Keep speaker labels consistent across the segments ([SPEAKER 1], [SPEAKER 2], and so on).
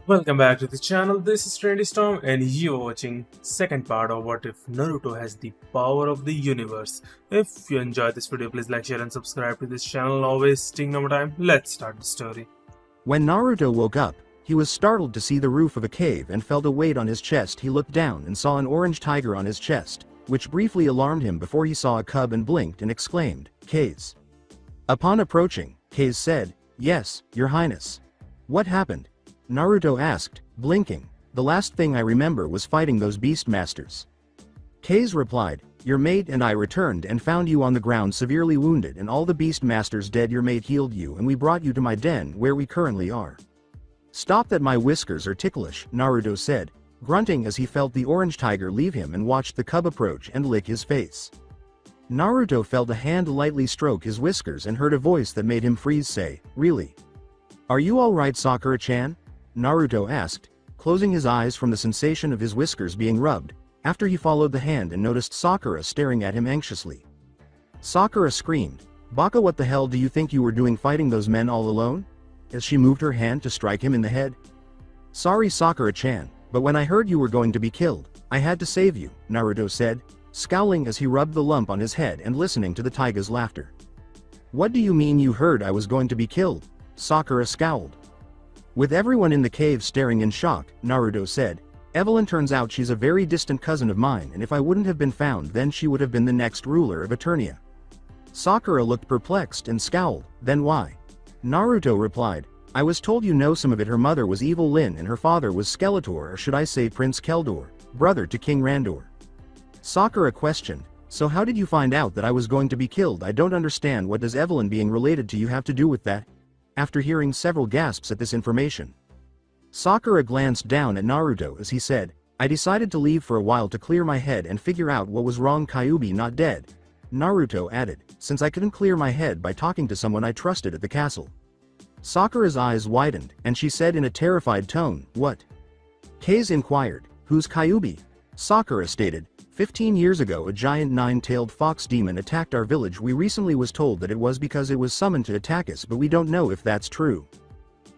[SPEAKER 1] Welcome back to the channel. This is Trendy Storm and you are watching second part of What If Naruto Has the Power of the Universe. If you enjoyed this video, please like, share and subscribe to this channel. Always wasting no more time. Let's start the story.
[SPEAKER 2] When Naruto woke up, he was startled to see the roof of a cave and felt a weight on his chest. He looked down and saw an orange tiger on his chest, which briefly alarmed him before he saw a cub and blinked and exclaimed, "Kaz." Upon approaching, Kaz said, "Yes, your highness." "What happened?" Naruto asked, blinking. "The last thing I remember was fighting those beast masters." Kaz replied, "Your mate and I returned and found you on the ground severely wounded and all the beast masters dead. Your mate healed you and we brought you to my den where we currently are." "Stop that, my whiskers are ticklish," Naruto said, grunting as he felt the orange tiger leave him and watched the cub approach and lick his face. Naruto felt a hand lightly stroke his whiskers and heard a voice that made him freeze say, "Really? Are you alright, Sakura-chan?" Naruto asked, closing his eyes from the sensation of his whiskers being rubbed, after he followed the hand and noticed Sakura staring at him anxiously. Sakura screamed, "Baka, what the hell do you think you were doing fighting those men all alone?" as she moved her hand to strike him in the head. "Sorry, Sakura-chan, but when I heard you were going to be killed, I had to save you," Naruto said, scowling as he rubbed the lump on his head and listening to the tiger's laughter. "What do you mean you heard I was going to be killed?" Sakura scowled. With everyone in the cave staring in shock, Naruto said, "Evelyn, turns out she's a very distant cousin of mine, and if I wouldn't have been found, then she would have been the next ruler of Eternia." Sakura looked perplexed and scowled. "Then why?" Naruto replied, "I was told you know some of it. Her mother was Evil Lyn and her father was Skeletor, or should I say Prince Keldor, brother to King Randor." Sakura questioned, "So how did you find out that I was going to be killed? I don't understand. What does Evelyn being related to you have to do with that?" After hearing several gasps at this information, Sakura glanced down at Naruto as he said, "I decided to leave for a while to clear my head and figure out what was wrong. Kyuubi not dead." Naruto added, "Since I couldn't clear my head by talking to someone I trusted at the castle." Sakura's eyes widened, and she said in a terrified tone, "What?" Kaz inquired, "Who's Kyuubi?" Sakura stated, 15 years ago a giant nine-tailed fox demon attacked our village. We recently was told that it was because it was summoned to attack us, but we don't know if that's true."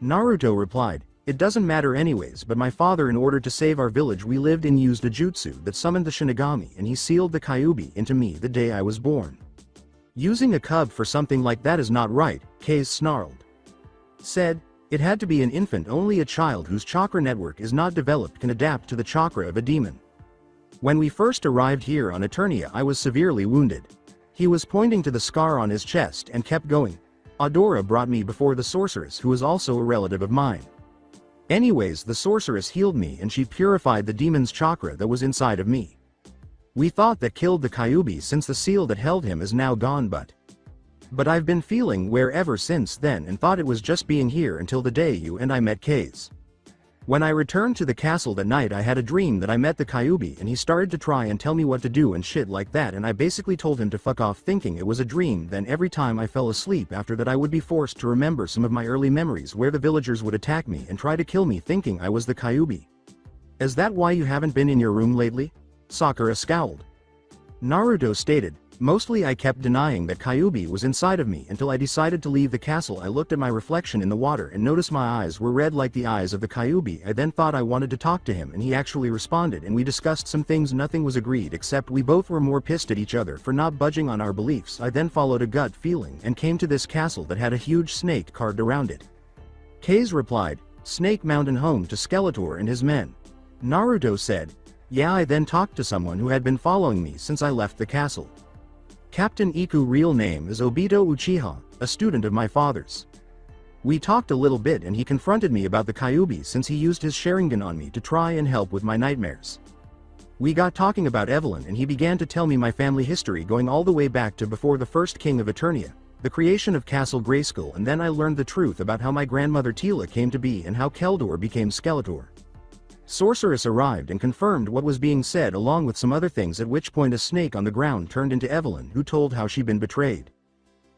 [SPEAKER 2] Naruto replied, "It doesn't matter anyways, but my father, in order to save our village we lived in, used a jutsu that summoned the Shinigami, and he sealed the Kyuubi into me the day I was born. Using a cub for something like that is not right," Kaz snarled. Said, "It had to be an infant. Only a child whose chakra network is not developed can adapt to the chakra of a demon. When we first arrived here on Eternia I was severely wounded." He was pointing to the scar on his chest and kept going. "Adora brought me before the sorceress, who is also a relative of mine. Anyways, the sorceress healed me and she purified the demon's chakra that was inside of me. We thought that killed the Kyuubi since the seal that held him is now gone, but I've been feeling weird ever since then and thought it was just being here until the day you and I met Kaz. When I returned to the castle that night I had a dream that I met the Kyuubi and he started to try and tell me what to do and shit like that, and I basically told him to fuck off thinking it was a dream. Then every time I fell asleep after that I would be forced to remember some of my early memories where the villagers would attack me and try to kill me thinking I was the Kyuubi." "Is that why you haven't been in your room lately?" Sakura scowled. Naruto stated, "Mostly I kept denying that Kyuubi was inside of me until I decided to leave the castle. I looked at my reflection in the water and noticed my eyes were red like the eyes of the Kyuubi. I then thought I wanted to talk to him and he actually responded and we discussed some things. Nothing was agreed except we both were more pissed at each other for not budging on our beliefs. I then followed a gut feeling and came to this castle that had a huge snake carved around it." Kaz replied, "Snake Mountain, home to Skeletor and his men." Naruto said, "Yeah, I then talked to someone who had been following me since I left the castle. Captain Iku, real name is Obito Uchiha, a student of my father's. We talked a little bit and he confronted me about the Kyuubi since he used his Sharingan on me to try and help with my nightmares. We got talking about Evelyn and he began to tell me my family history going all the way back to before the first king of Eternia, the creation of Castle Grayskull, and then I learned the truth about how my grandmother Tila came to be and how Keldor became Skeletor. Sorceress arrived and confirmed what was being said along with some other things, at which point a snake on the ground turned into Evelyn, who told how she'd been betrayed.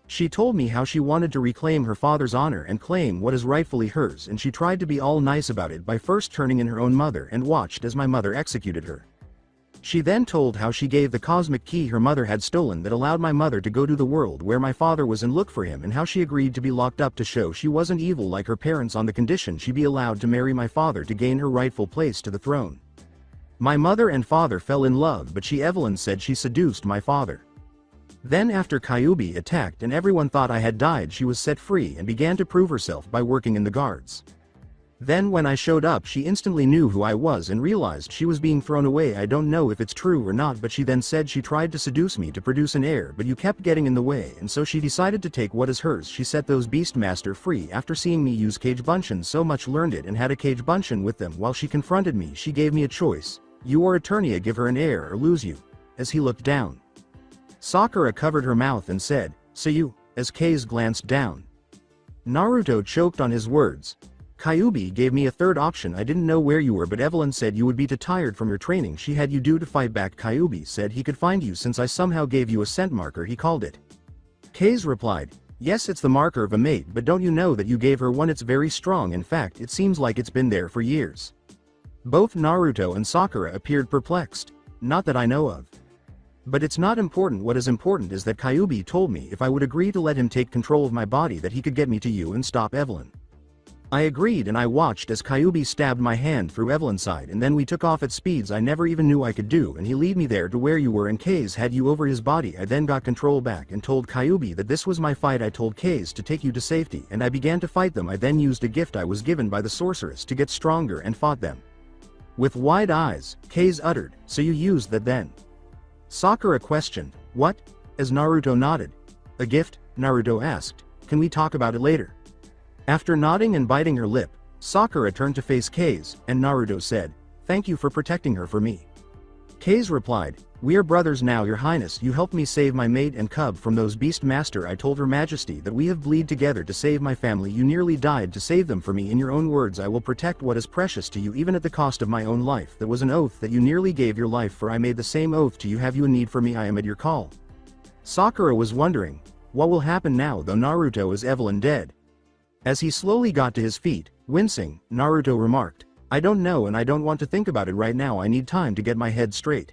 [SPEAKER 2] She told me how she wanted to reclaim her father's honor and claim what is rightfully hers, and she tried to be all nice about it by first turning in her own mother and watched as my mother executed her. She then told how she gave the cosmic key her mother had stolen that allowed my mother to go to the world where my father was and look for him, and how she agreed to be locked up to show she wasn't evil like her parents on the condition she be allowed to marry my father to gain her rightful place to the throne. My mother and father fell in love, but Evelyn said she seduced my father. Then after Kyuubi attacked and everyone thought I had died, she was set free and began to prove herself by working in the guards. Then when I showed up, she instantly knew who I was and realized she was being thrown away. I don't know if it's true or not, but she then said she tried to seduce me to produce an heir, but you kept getting in the way, and so she decided to take what is hers. She set those Beastmaster free after seeing me use Cage Bunshin so much, learned it and had a Cage Bunshin with them. While she confronted me, she gave me a choice. You or Eternia, give her an heir or lose you. As he looked down, Sakura covered her mouth and said, "So you," as Kase glanced down. Naruto choked on his words. Kyuubi gave me a third option. I didn't know where you were, but Evelyn said you would be too tired from your training she had you do to fight back. Kyuubi said he could find you since I somehow gave you a scent marker, he called it. Kase replied, "Yes, it's the marker of a mate, but don't you know that you gave her one? It's very strong. In fact, it seems like it's been there for years." Both Naruto and Sakura appeared perplexed. Not that I know of. But it's not important. What is important is that Kyuubi told me if I would agree to let him take control of my body that he could get me to you and stop Evelyn. I agreed, and I watched as Kyuubi stabbed my hand through Evelyn's side, and then we took off at speeds I never even knew I could do, and he lead me there to where you were, and Kase had you over his body. I then got control back and told Kyuubi that this was my fight. I told Kase to take you to safety, and I began to fight them. I then used a gift I was given by the sorceress to get stronger and fought them. With wide eyes, Kase uttered, "So you used that then?" Sakura questioned, "What?" As Naruto nodded. "A gift?" Naruto asked. "Can we talk about it later?" After nodding and biting her lip, Sakura turned to face Kase, and Naruto said, "Thank you for protecting her for me." Kase replied, "We are brothers now, your highness. You helped me save my mate and cub from those Beastmaster. I told her majesty that we have bleed together to save my family. You nearly died to save them for me. In your own words, I will protect what is precious to you even at the cost of my own life. That was an oath that you nearly gave your life for. I made the same oath to you. Have you a need for me? I am at your call." Sakura was wondering, what will happen now though Naruto is Evelyn dead? As he slowly got to his feet, wincing, Naruto remarked, "I don't know, and I don't want to think about it right now. I need time to get my head straight."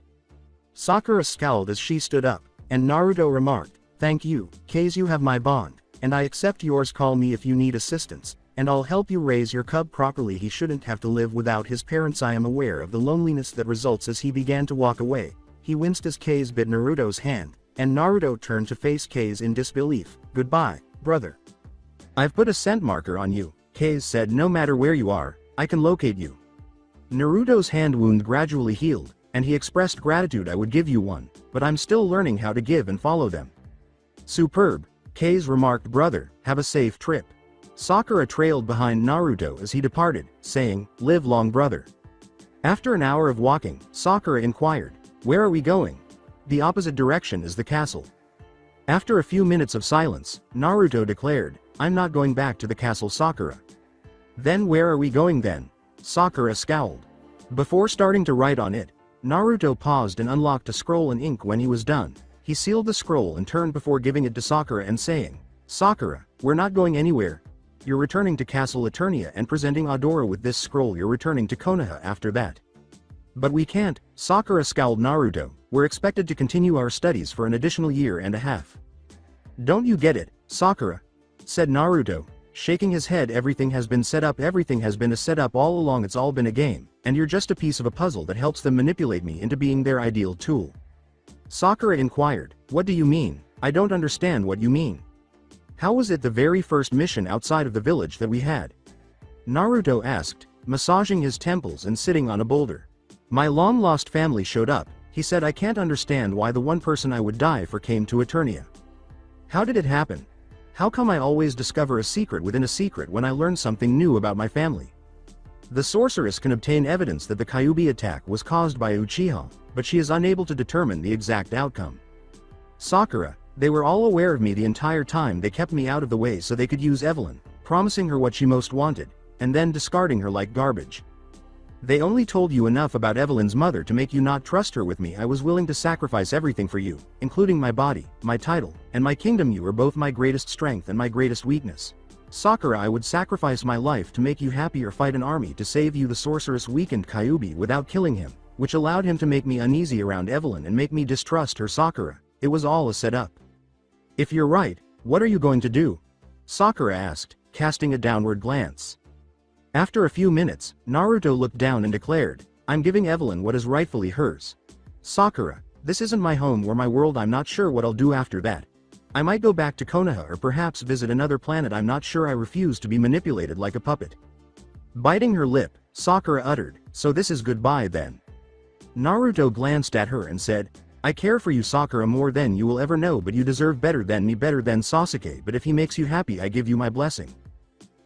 [SPEAKER 2] Sakura scowled as she stood up, and Naruto remarked, "Thank you, Kase, you have my bond, and I accept yours. Call me if you need assistance, and I'll help you raise your cub properly. He shouldn't have to live without his parents. I am aware of the loneliness that results." As he began to walk away, he winced as Kase bit Naruto's hand, and Naruto turned to face Kase in disbelief. "Goodbye, brother. I've put a scent marker on you," Kase said. "No matter where you are, I can locate you." Naruto's hand wound gradually healed, and he expressed gratitude. "I would give you one, but I'm still learning how to give and follow them." "Superb," Kase remarked. "Brother, have a safe trip." Sakura trailed behind Naruto as he departed, saying, "Live long, brother." After an hour of walking, Sakura inquired, "Where are we going?" "The opposite direction is the castle." After a few minutes of silence, Naruto declared, "I'm not going back to the castle, Sakura." "Then where are we going then?" Sakura scowled. Before starting to write on it, Naruto paused and unlocked a scroll and ink. When he was done, he sealed the scroll and turned before giving it to Sakura and saying, "Sakura, we're not going anywhere. You're returning to Castle Eternia and presenting Adora with this scroll. You're returning to Konoha after that." "But we can't," Sakura scowled. "Naruto, we're expected to continue our studies for an additional year and a half." "Don't you get it, Sakura?" said Naruto, shaking his head. "Everything has been set up. Everything has been a setup all along. It's all been a game, and you're just a piece of a puzzle that helps them manipulate me into being their ideal tool." Sakura inquired, "What do you mean? I don't understand what you mean. How was it the very first mission outside of the village that we had?" Naruto asked, massaging his temples and sitting on a boulder. "My long-lost family showed up," he said. "I can't understand why the one person I would die for came to Eternia. How did it happen? How come I always discover a secret within a secret when I learn something new about my family?" The sorceress can obtain evidence that the Kyuubi attack was caused by Uchiha, but she is unable to determine the exact outcome. "Sakura, they were all aware of me the entire time. They kept me out of the way so they could use Evelyn, promising her what she most wanted, and then discarding her like garbage. They only told you enough about Evelyn's mother to make you not trust her with me. I was willing to sacrifice everything for you, including my body, my title, and my kingdom. You were both my greatest strength and my greatest weakness. Sakura, I would sacrifice my life to make you happy or fight an army to save you." The sorceress weakened Kyuubi without killing him, which allowed him to make me uneasy around Evelyn and make me distrust her Sakura. It was all a setup. If you're right, what are you going to do? Sakura asked, casting a downward glance. After a few minutes, Naruto looked down and declared, I'm giving Evelyn what is rightfully hers. Sakura, this isn't my home or my world. I'm not sure what I'll do after that. I might go back to Konoha or perhaps visit another planet. I'm not sure. I refuse to be manipulated like a puppet. Biting her lip, Sakura uttered, so this is goodbye then. Naruto glanced at her and said, I care for you Sakura more than you will ever know, but you deserve better than me, better than Sasuke, but if he makes you happy I give you my blessing.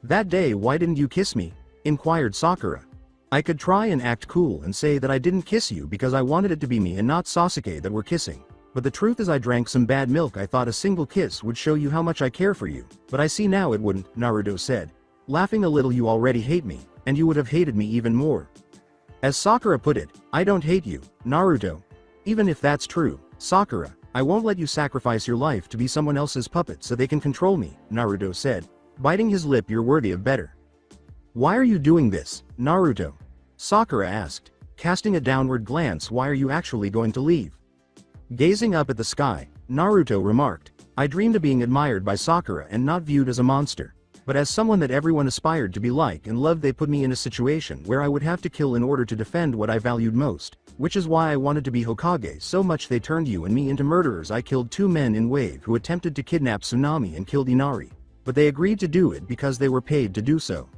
[SPEAKER 2] That day why didn't you kiss me? Inquired Sakura. I could try and act cool and say that I didn't kiss you because I wanted it to be me and not Sasuke that were kissing. But the truth is I drank some bad milk. I thought a single kiss would show you how much I care for you, but I see now it wouldn't, Naruto said. Laughing a little, you already hate me, and you would have hated me even more. As Sakura put it, I don't hate you, Naruto. Even if that's true, Sakura, I won't let you sacrifice your life to be someone else's puppet so they can control me, Naruto said. Biting his lip, you're worthy of better. Why are you doing this, Naruto? Sakura asked, casting a downward glance. Why are you actually going to leave? Gazing up at the sky, Naruto remarked, I dreamed of being admired by Sakura and not viewed as a monster, but as someone that everyone aspired to be like and loved. They put me in a situation where I would have to kill in order to defend what I valued most, which is why I wanted to be Hokage so much. They turned you and me into murderers. I killed 2 men in Wave who attempted to kidnap Tsunami and killed Inari, but they agreed to do it because they were paid to do so.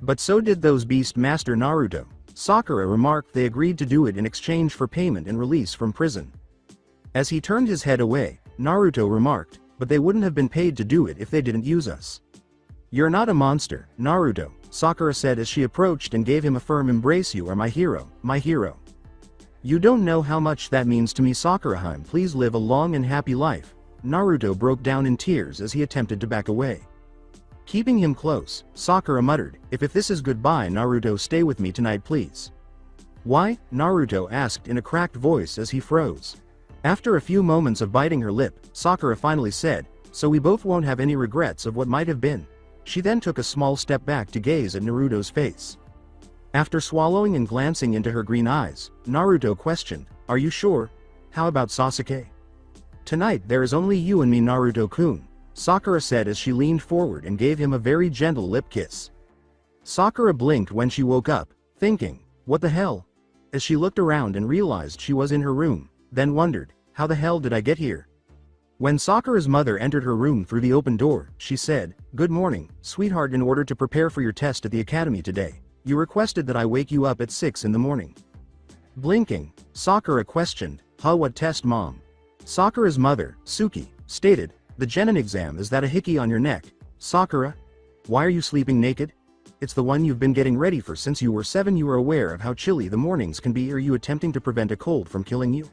[SPEAKER 2] But so did those Beast Master, Naruto. Sakura remarked. They agreed to do it in exchange for payment and release from prison. As he turned his head away, Naruto remarked, but they wouldn't have been paid to do it if they didn't use us. You're not a monster, Naruto, Sakura said as she approached and gave him a firm embrace. You are my hero, my hero. You don't know how much that means to me, Sakura. Please live a long and happy life. Naruto broke down in tears as he attempted to back away. Keeping him close, Sakura muttered, if this is goodbye, Naruto, stay with me tonight please. Why? Naruto asked in a cracked voice as he froze. After a few moments of biting her lip, Sakura finally said, so we both won't have any regrets of what might have been. She then took a small step back to gaze at Naruto's face. After swallowing and glancing into her green eyes, Naruto questioned, are you sure? How about Sasuke? Tonight there is only you and me, Naruto-kun, Sakura said as she leaned forward and gave him a very gentle lip kiss. Sakura blinked when she woke up, thinking, what the hell? As she looked around and realized she was in her room, then wondered, how the hell did I get here? When Sakura's mother entered her room through the open door, she said, good morning, sweetheart. In order to prepare for your test at the academy today, you requested that I wake you up at 6 in the morning. Blinking, Sakura questioned, huh, what test, mom? Sakura's mother, Suki, stated, the Genin exam. Is that a hickey on your neck? Sakura? Why are you sleeping naked? It's the one you've been getting ready for since you were 7. You are aware of how chilly the mornings can be. Are you attempting to prevent a cold from killing you?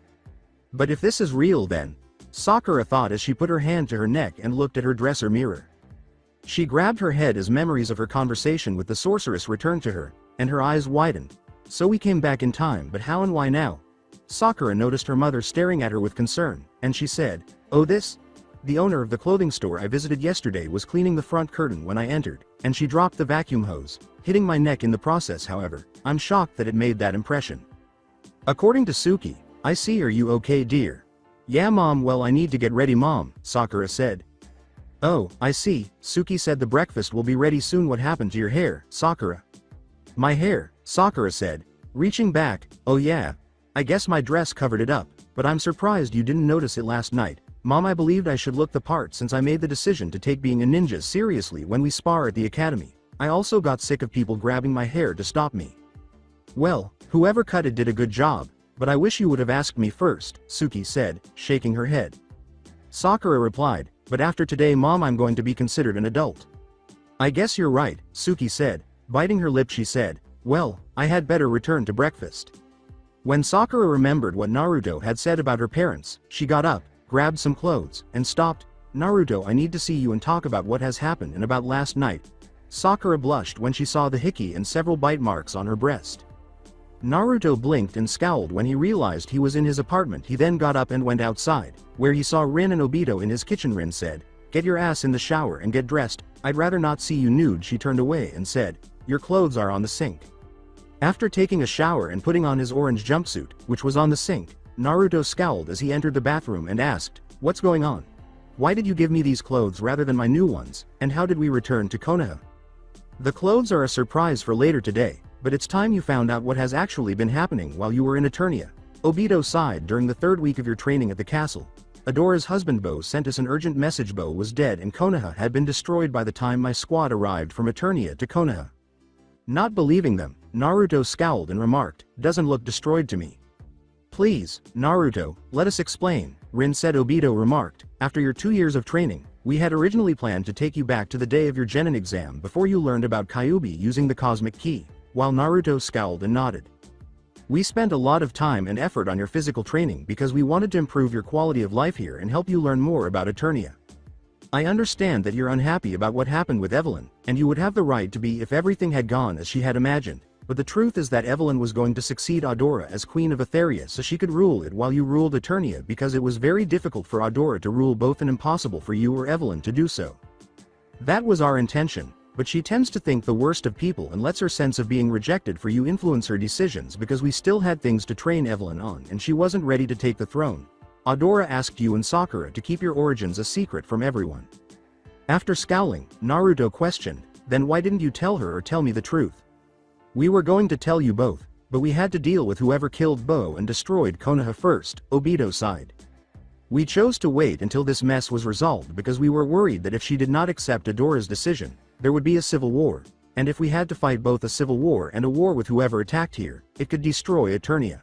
[SPEAKER 2] But if this is real then, Sakura thought as she put her hand to her neck and looked at her dresser mirror. She grabbed her head as memories of her conversation with the sorceress returned to her, and her eyes widened. So we came back in time, but how and why now? Sakura noticed her mother staring at her with concern, and she said, oh, this? The owner of the clothing store I visited yesterday was cleaning the front curtain when I entered, and she dropped the vacuum hose, hitting my neck in the process. However, I'm shocked that it made that impression. According to Suki, I see. Are you okay, dear? Yeah, mom. Well, I need to get ready, mom, Sakura said. Oh, I see, Suki said. The breakfast will be ready soon. What happened to your hair, Sakura? My hair, Sakura said, reaching back. Oh yeah, I guess my dress covered it up, but I'm surprised you didn't notice it last night. Mom, I believed I should look the part since I made the decision to take being a ninja seriously when we spar at the academy. I also got sick of people grabbing my hair to stop me. Well, whoever cut it did a good job, but I wish you would have asked me first, Suki said, shaking her head. Sakura replied, but after today, mom, I'm going to be considered an adult. I guess you're right, Suki said. Biting her lip, she said, well, I had better return to breakfast. When Sakura remembered what Naruto had said about her parents, she got up, grabbed some clothes, and stopped. Naruto, I need to see you and talk about what has happened and about last night. Sakura blushed when she saw the hickey and several bite marks on her breast. Naruto blinked and scowled when he realized he was in his apartment. He then got up and went outside, where he saw Rin and Obito in his kitchen. Rin said, get your ass in the shower and get dressed. I'd rather not see you nude. She turned away and said, your clothes are on the sink. After taking a shower and putting on his orange jumpsuit, which was on the sink, Naruto scowled as he entered the bathroom and asked, "What's going on? Why did you give me these clothes rather than my new ones, and how did we return to Konoha?" "The clothes are a surprise for later today, but it's time you found out what has actually been happening while you were in Eternia." Obito sighed. "During the third week of your training at the castle, Adora's husband Bo sent us an urgent message. Bo was dead and Konoha had been destroyed by the time my squad arrived from Eternia to Konoha." Not believing them, Naruto scowled and remarked, "Doesn't look destroyed to me." "Please, Naruto, let us explain," Rin said. Obito remarked, "After your 2 years of training, we had originally planned to take you back to the day of your Genin exam before you learned about Kyuubi using the cosmic key," while Naruto scowled and nodded. "We spent a lot of time and effort on your physical training because we wanted to improve your quality of life here and help you learn more about Eternia. I understand that you're unhappy about what happened with Evelyn, and you would have the right to be if everything had gone as she had imagined, but the truth is that Evelyn was going to succeed Adora as Queen of Etheria so she could rule it while you ruled Eternia because it was very difficult for Adora to rule both and impossible for you or Evelyn to do so. That was our intention, but she tends to think the worst of people and lets her sense of being rejected for you influence her decisions because we still had things to train Evelyn on and she wasn't ready to take the throne. Adora asked you and Sakura to keep your origins a secret from everyone." After scowling, Naruto questioned, "Then why didn't you tell her or tell me the truth?" "We were going to tell you both, but we had to deal with whoever killed Bo and destroyed Konoha first," Obito sighed. "We chose to wait until this mess was resolved because we were worried that if she did not accept Adora's decision, there would be a civil war, and if we had to fight both a civil war and a war with whoever attacked here, it could destroy Eternia.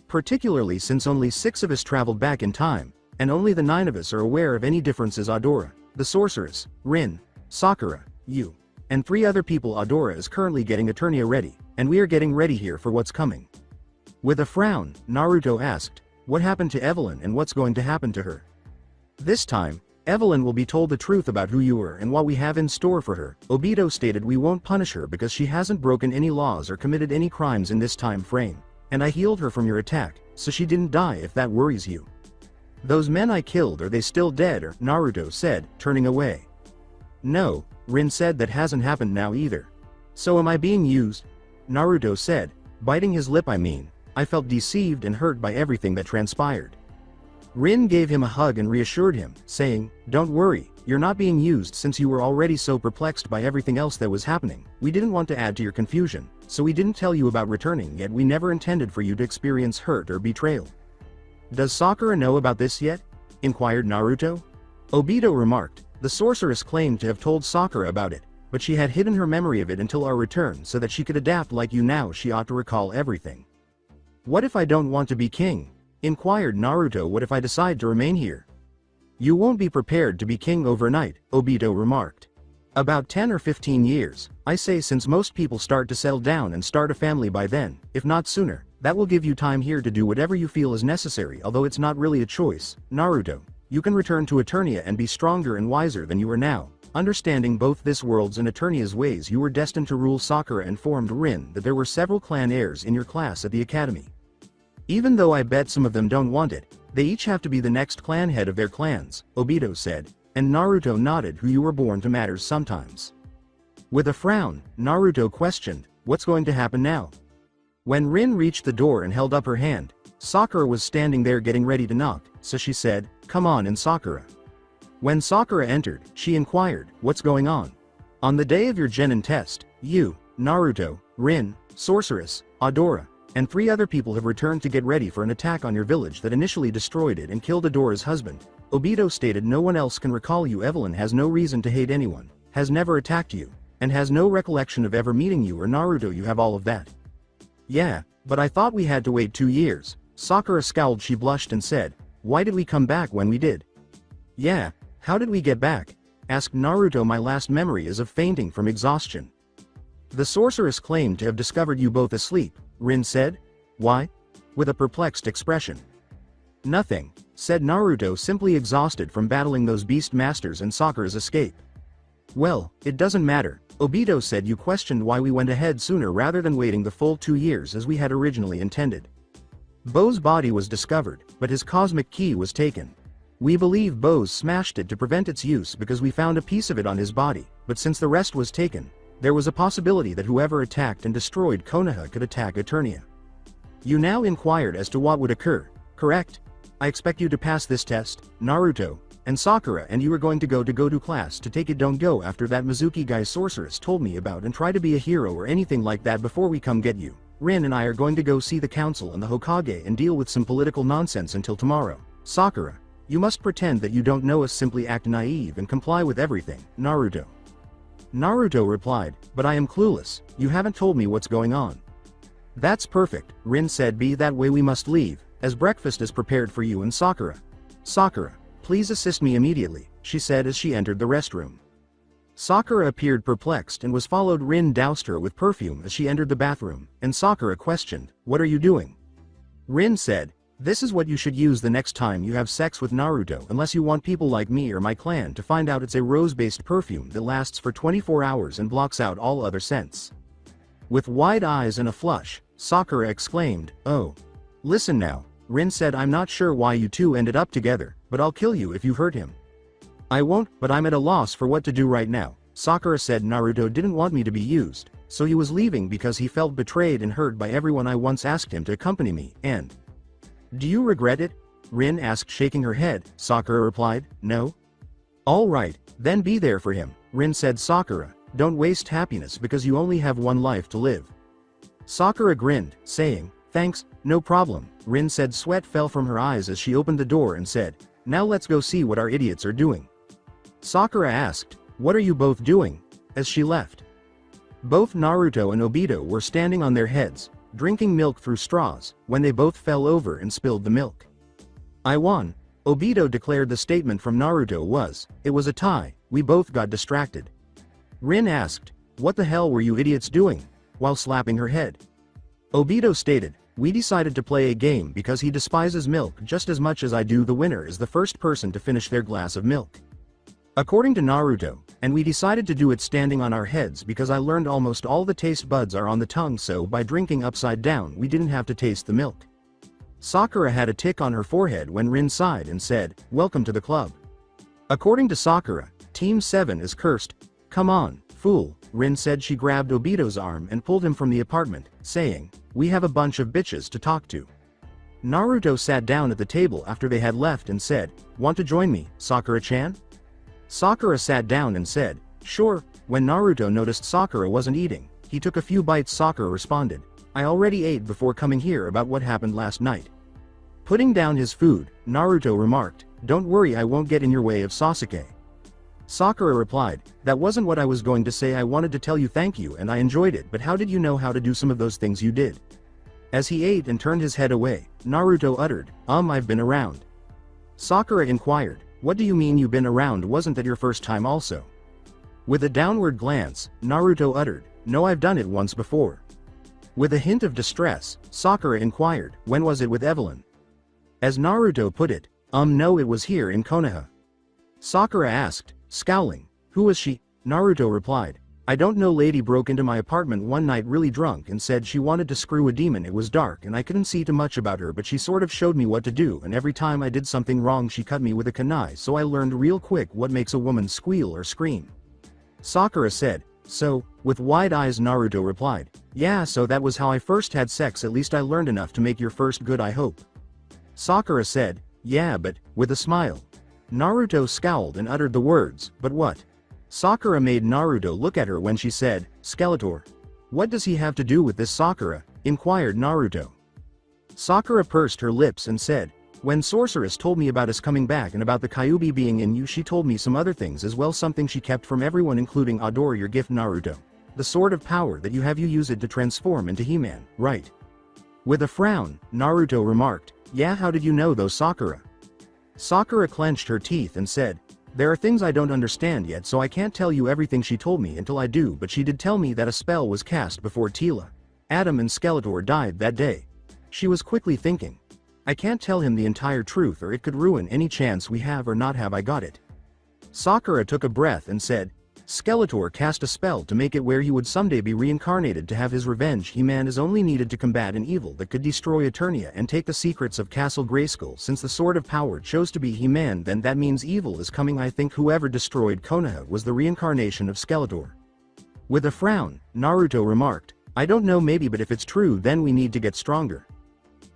[SPEAKER 2] Particularly since only 6 of us traveled back in time, and only the 9 of us are aware of any differences. Adora, the sorceress, Rin, Sakura, you, and 3 other people. Adora is currently getting Eternia ready, and we are getting ready here for what's coming." With a frown, Naruto asked, "What happened to Evelyn and what's going to happen to her?" "This time, Evelyn will be told the truth about who you are and what we have in store for her," Obito stated. "We won't punish her because she hasn't broken any laws or committed any crimes in this time frame, and I healed her from your attack, so she didn't die if that worries you." "Those men I killed, are they still dead or?" Naruto said, turning away. "No," Rin said, "that hasn't happened now either." "So am I being used?" Naruto said, biting his lip. I felt deceived and hurt by everything that transpired." Rin gave him a hug and reassured him, saying, "Don't worry, you're not being used since you were already so perplexed by everything else that was happening. We didn't want to add to your confusion, so we didn't tell you about returning, yet we never intended for you to experience hurt or betrayal." "Does Sakura know about this yet?" inquired Naruto. Obito remarked, "The sorceress claimed to have told Sakura about it, but she had hidden her memory of it until our return so that she could adapt like you. Now she ought to recall everything." "What if I don't want to be king?" inquired Naruto. "What if I decide to remain here?" "You won't be prepared to be king overnight," Obito remarked. "About 10 or 15 years, I say, since most people start to settle down and start a family by then, if not sooner. That will give you time here to do whatever you feel is necessary, although it's not really a choice. Naruto, you can return to Eternia and be stronger and wiser than you are now. Understanding both this world's and Eternia's ways, you were destined to rule." Sakura informed Rin that there were several clan heirs in your class at the academy. "Even though I bet some of them don't want it, they each have to be the next clan head of their clans," Obito said, and Naruto nodded. "Who you were born to matters sometimes." With a frown, Naruto questioned, "What's going to happen now?" When Rin reached the door and held up her hand, Sakura was standing there getting ready to knock, so she said, "Come on in, Sakura." When Sakura entered, she inquired, "What's going on?" "On the day of your Genin test, you, Naruto, Rin, Sorceress, Adora, and 3 other people have returned to get ready for an attack on your village that initially destroyed it and killed Adora's husband," Obito stated. "No one else can recall you. Evelyn has no reason to hate anyone, has never attacked you, and has no recollection of ever meeting you or Naruto. You have all of that." "Yeah, but I thought we had to wait 2 years. Sakura scowled. She blushed and said, "Why did we come back when we did?" "Yeah, how did we get back?" asked Naruto. "My last memory is of fainting from exhaustion." "The sorceress claimed to have discovered you both asleep," Rin said. "Why?" with a perplexed expression. "Nothing," said Naruto, "simply exhausted from battling those beast masters and Sakura's escape." "Well, it doesn't matter," Obito said. "You questioned why we went ahead sooner rather than waiting the full 2 years as we had originally intended. Bo's body was discovered, but his cosmic key was taken. We believe Bo's smashed it to prevent its use because we found a piece of it on his body, but since the rest was taken, There was a possibility that whoever attacked and destroyed Konoha could attack Eternia. You now inquired as to what would occur, correct? I expect you to pass this test, Naruto, and Sakura, and you are going to go to Goto class to take it. Don't go after that Mizuki guy sorceress told me about and try to be a hero or anything like that before we come get you. Rin and I are going to go see the council and the Hokage and deal with some political nonsense until tomorrow. Sakura, you must pretend that you don't know us, simply act naive and comply with everything, Naruto. Naruto replied, but I am clueless, you haven't told me what's going on. That's perfect, Rin said, be that way we must leave, as breakfast is prepared for you and Sakura. Sakura, please assist me immediately, she said as she entered the restroom. Sakura appeared perplexed and was followed. Rin doused her with perfume as she entered the bathroom, and Sakura questioned, what are you doing? Rin said, this is what you should use the next time you have sex with Naruto, unless you want people like me or my clan to find out. It's a rose-based perfume that lasts for 24 hours and blocks out all other scents. With wide eyes and a flush, Sakura exclaimed, oh. Listen now, Rin said, I'm not sure why you two ended up together, but I'll kill you if you hurt him. I won't, but I'm at a loss for what to do right now, Sakura said. Naruto didn't want me to be used, so he was leaving because he felt betrayed and hurt by everyone. I once asked him to accompany me, and... Do you regret it? Rin asked, shaking her head. Sakura replied, no. All right, then be there for him, Rin said. Sakura, don't waste happiness because you only have one life to live. Sakura grinned, saying, thanks, no problem, Rin said. Sweat fell from her eyes as she opened the door and said, now let's go see what our idiots are doing. Sakura asked, what are you both doing? As she left. Both Naruto and Obito were standing on their heads, drinking milk through straws, when they both fell over and spilled the milk. I won, Obito declared. The statement from Naruto was, it was a tie, we both got distracted. Rin asked, what the hell were you idiots doing? While slapping her head. Obito stated, we decided to play a game because he despises milk just as much as I do. The winner is the first person to finish their glass of milk. According to Naruto, and we decided to do it standing on our heads because I learned almost all the taste buds are on the tongue, so by drinking upside down we didn't have to taste the milk. Sakura had a tick on her forehead when Rin sighed and said, welcome to the club. According to Sakura, Team 7 is cursed. Come on, fool, Rin said. She grabbed Obito's arm and pulled him from the apartment, saying, we have a bunch of bitches to talk to. Naruto sat down at the table after they had left and said, want to join me, Sakura-chan? Sakura sat down and said, sure. When Naruto noticed Sakura wasn't eating, he took a few bites. Sakura responded, I already ate before coming here about what happened last night. Putting down his food, Naruto remarked, don't worry, I won't get in your way of Sasuke. Sakura replied, that wasn't what I was going to say. I wanted to tell you thank you and I enjoyed it, but how did you know how to do some of those things you did? As he ate and turned his head away, Naruto uttered, I've been around. Sakura inquired, what do you mean you've been around? Wasn't that your first time also? With a downward glance, Naruto uttered, no, I've done it once before. With a hint of distress, Sakura inquired, when was it with Evelyn? As Naruto put it, no, it was here in Konoha. Sakura asked, scowling, who was she? Naruto replied, I don't know. Lady broke into my apartment one night really drunk and said she wanted to screw a demon. It was dark and I couldn't see too much about her, but she sort of showed me what to do, and every time I did something wrong she cut me with a kunai, so I learned real quick what makes a woman squeal or scream. Sakura said, so, with wide eyes. Naruto replied, yeah, so that was how I first had sex. At least I learned enough to make your first good, I hope. Sakura said, yeah, but, with a smile. Naruto scowled and uttered the words, but what? Sakura made Naruto look at her when she said, Skeletor. What does he have to do with this? Sakura inquired Naruto. Sakura pursed her lips and said, when Sorceress told me about us coming back and about the Kyuubi being in you, she told me some other things as well, something she kept from everyone, including Adore, your gift, Naruto. The sword of power that you have, you use it to transform into He-Man, right? With a frown, Naruto remarked, yeah, how did you know though, Sakura? Sakura clenched her teeth and said, there are things I don't understand yet, so I can't tell you everything she told me until I do, but she did tell me that a spell was cast before Tila, Adam and Skeletor died that day. She was quickly thinking, I can't tell him the entire truth or it could ruin any chance we have or not have. I got it. Sakura took a breath and said, Skeletor cast a spell to make it where he would someday be reincarnated to have his revenge. He-Man is only needed to combat an evil that could destroy Eternia and take the secrets of Castle Grayskull. Since the sword of power chose to be He-Man, then that means evil is coming. I think whoever destroyed Konoha was the reincarnation of Skeletor. With a frown, Naruto remarked, I don't know, maybe, but if it's true then we need to get stronger.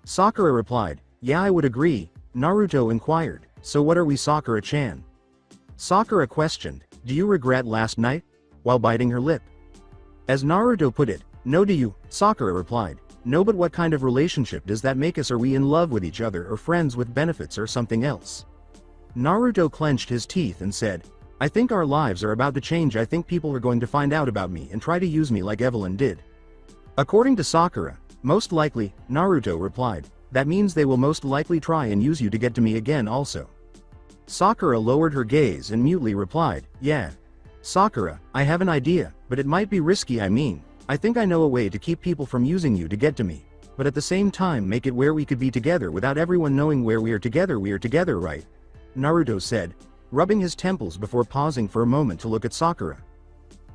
[SPEAKER 2] Sakura replied, yeah, I would agree. Naruto inquired, so what are we, Sakura-chan? Sakura questioned, do you regret last night? While biting her lip. As Naruto put it, no, do you? Sakura replied, no, but what kind of relationship does that make us? Are we in love with each other or friends with benefits or something else? Naruto clenched his teeth and said, I think our lives are about to change. I think people are going to find out about me and try to use me like Evelyn did. According to Sakura, most likely, Naruto replied, that means they will most likely try and use you to get to me again also. Sakura lowered her gaze and mutely replied, yeah. Sakura, I have an idea, but it might be risky. I think I know a way to keep people from using you to get to me, but at the same time make it where we could be together without everyone knowing where we are together, right? Naruto said, rubbing his temples before pausing for a moment to look at Sakura.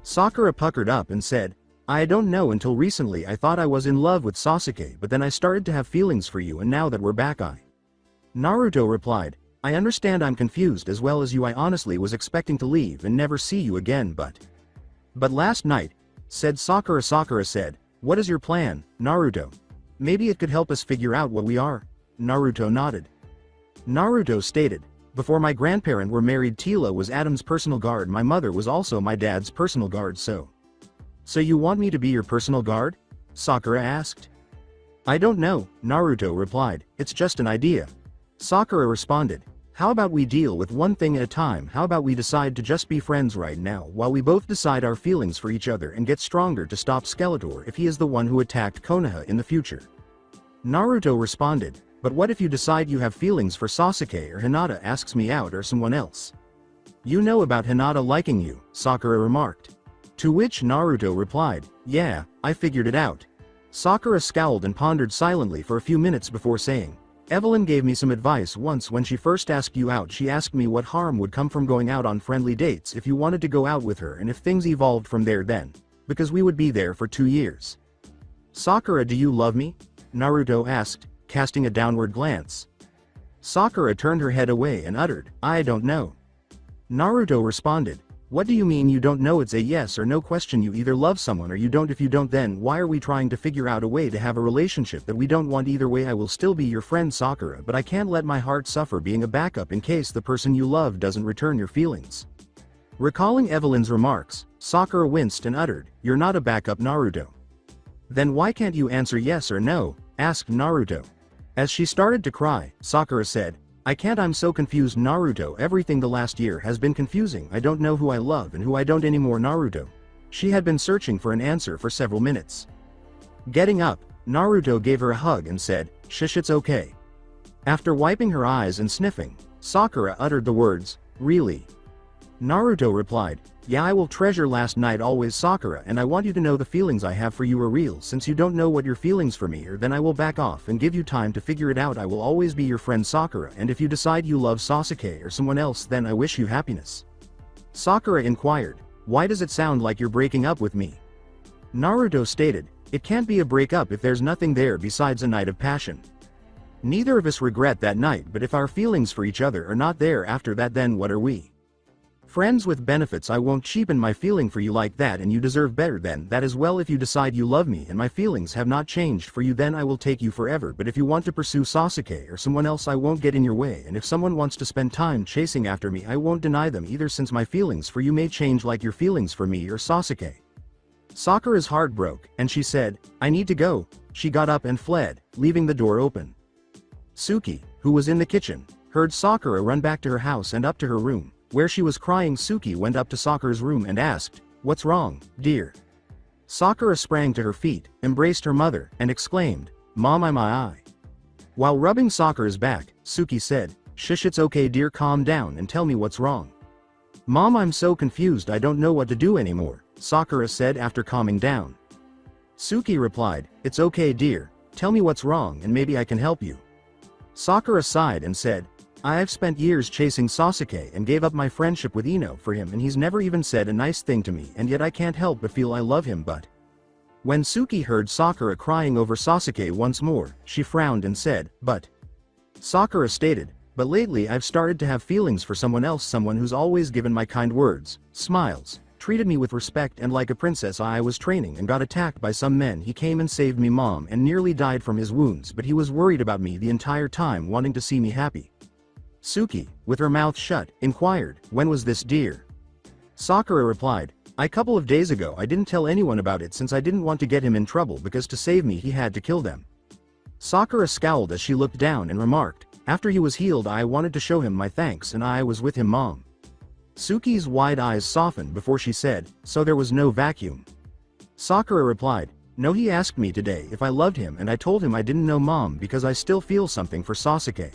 [SPEAKER 2] Sakura puckered up and said, I don't know, until recently I thought I was in love with Sasuke, but then I started to have feelings for you, and now that we're back Naruto replied, I understand, I'm confused as well as you. I honestly was expecting to leave and never see you again, but last night, said Sakura. Sakura said, what is your plan, Naruto? Maybe it could help us figure out what we are. Naruto nodded. Naruto stated, before my grandparent were married, Tila was Adam's personal guard. My mother was also my dad's personal guard. So you want me to be your personal guard? Sakura asked. I don't know, Naruto replied, it's just an idea. Sakura responded, how about we deal with one thing at a time? How about we decide to just be friends right now while we both decide our feelings for each other and get stronger to stop Skeletor if he is the one who attacked Konoha in the future? Naruto responded, but what if you decide you have feelings for Sasuke or Hinata asks me out or someone else? You know about Hinata liking you, Sakura remarked. To which Naruto replied, yeah, I figured it out. Sakura scowled and pondered silently for a few minutes before saying, Evelyn gave me some advice once when she first asked you out. She asked me what harm would come from going out on friendly dates if you wanted to go out with her, and if things evolved from there then. Because we would be there for 2 years. Sakura, do you love me? Naruto asked, casting a downward glance. Sakura turned her head away and uttered, I don't know. Naruto responded, what do you mean you don't know? It's a yes or no question. You either love someone or you don't. If you don't, then why are we trying to figure out a way to have a relationship that we don't want? Either way I will still be your friend, Sakura, but I can't let my heart suffer being a backup in case the person you love doesn't return your feelings. Recalling Evelyn's remarks, Sakura winced and uttered, you're not a backup, Naruto. Then why can't you answer yes or no? Asked Naruto. As she started to cry, Sakura said, I can't, I'm so confused, Naruto. Everything the last year has been confusing. I don't know who I love and who I don't anymore, Naruto. She had been searching for an answer for several minutes. Getting up, Naruto gave her a hug and said, shush, it's okay. After wiping her eyes and sniffing, Sakura uttered the words, really? Naruto replied, yeah, I will treasure last night always, Sakura, and I want you to know the feelings I have for you are real. Since you don't know what your feelings for me are, then I will back off and give you time to figure it out. I will always be your friend, Sakura, and if you decide you love Sasuke or someone else, then I wish you happiness. Sakura inquired, why does it sound like you're breaking up with me? Naruto stated, it can't be a breakup if there's nothing there besides a night of passion. Neither of us regret that night, but if our feelings for each other are not there after that, then what are we? Friends with benefits. I won't cheapen my feeling for you like that, and you deserve better than that as well. If you decide you love me and my feelings have not changed for you, then I will take you forever, but if you want to pursue Sasuke or someone else, I won't get in your way, and if someone wants to spend time chasing after me, I won't deny them either, since my feelings for you may change like your feelings for me or Sasuke. Sakura's heart broke, and she said, I need to go. She got up and fled, leaving the door open. Suki, who was in the kitchen, heard Sakura run back to her house and up to her room. Where she was crying, Suki went up to Sakura's room and asked, what's wrong, dear? Sakura sprang to her feet, embraced her mother, and exclaimed, Mom, I'm my eye. While rubbing Sakura's back, Suki said, shush, it's okay, dear, calm down and tell me what's wrong. Mom, I'm so confused, I don't know what to do anymore, Sakura said after calming down. Suki replied, it's okay, dear, tell me what's wrong and maybe I can help you. Sakura sighed and said, I've spent years chasing Sasuke and gave up my friendship with Ino for him, and he's never even said a nice thing to me, and yet I can't help but feel I love him. But when Suki heard Sakura crying over Sasuke once more, she frowned and said, but Sakura stated, but lately I've started to have feelings for someone else, someone who's always given my kind words, smiles, treated me with respect and like a princess. I was training and got attacked by some men. He came and saved me mom and nearly died from his wounds, but he was worried about me the entire time, wanting to see me happy. Suki, with her mouth shut, inquired, when was this, dear? Sakura replied, a couple of days ago. I didn't tell anyone about it since I didn't want to get him in trouble because to save me he had to kill them. Sakura scowled as she looked down and remarked, after he was healed I wanted to show him my thanks and I was with him mom. Suki's wide eyes softened before she said, so there was no vacuum. Sakura replied, no, he asked me today if I loved him and I told him I didn't know mom because I still feel something for Sasuke.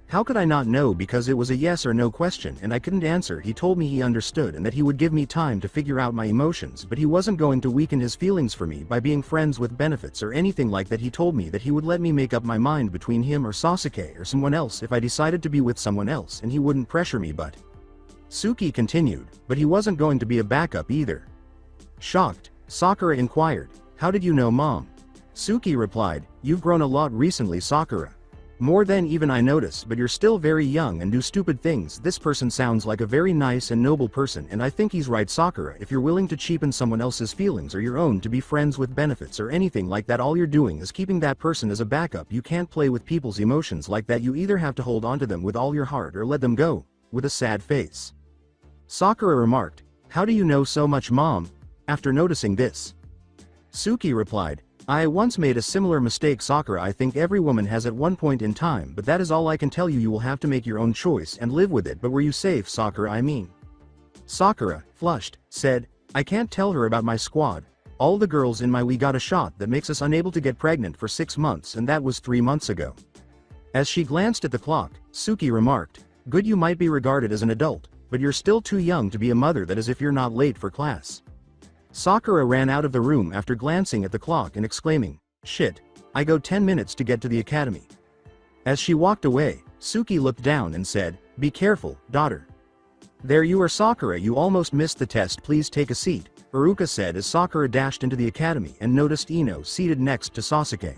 [SPEAKER 2] How could I not know, because it was a yes or no question and I couldn't answer. He told me he understood and that he would give me time to figure out my emotions, but he wasn't going to weaken his feelings for me by being friends with benefits or anything like that. He told me that he would let me make up my mind between him or Sasuke or someone else if I decided to be with someone else, and he wouldn't pressure me. But Suki continued, but he wasn't going to be a backup either. Shocked, Sakura inquired, how did you know mom? Suki replied, you've grown a lot recently, Sakura. More than even I notice, but you're still very young and do stupid things. This person sounds like a very nice and noble person, and I think he's right, Sakura. If you're willing to cheapen someone else's feelings or your own to be friends with benefits or anything like that, all you're doing is keeping that person as a backup. You can't play with people's emotions like that. You either have to hold on to them with all your heart or let them go, with a sad face. Sakura remarked, how do you know so much mom? After noticing this, Suki replied, I once made a similar mistake, Sakura. I think every woman has at one point in time, but that is all I can tell you. You will have to make your own choice and live with it. But were you safe, Sakura? I mean. Sakura, flushed, said, I can't tell her about my squad. All the girls in my we got a shot that makes us unable to get pregnant for 6 months, and that was 3 months ago. As she glanced at the clock, Suki remarked, good, you might be regarded as an adult, but you're still too young to be a mother. That is if you're not late for class. Sakura ran out of the room after glancing at the clock and exclaiming, shit, I go 10 minutes to get to the academy. As she walked away, Suki looked down and said, be careful, daughter. There you are, Sakura, you almost missed the test. Please take a seat, Iruka said as Sakura dashed into the academy and noticed Ino seated next to Sasuke.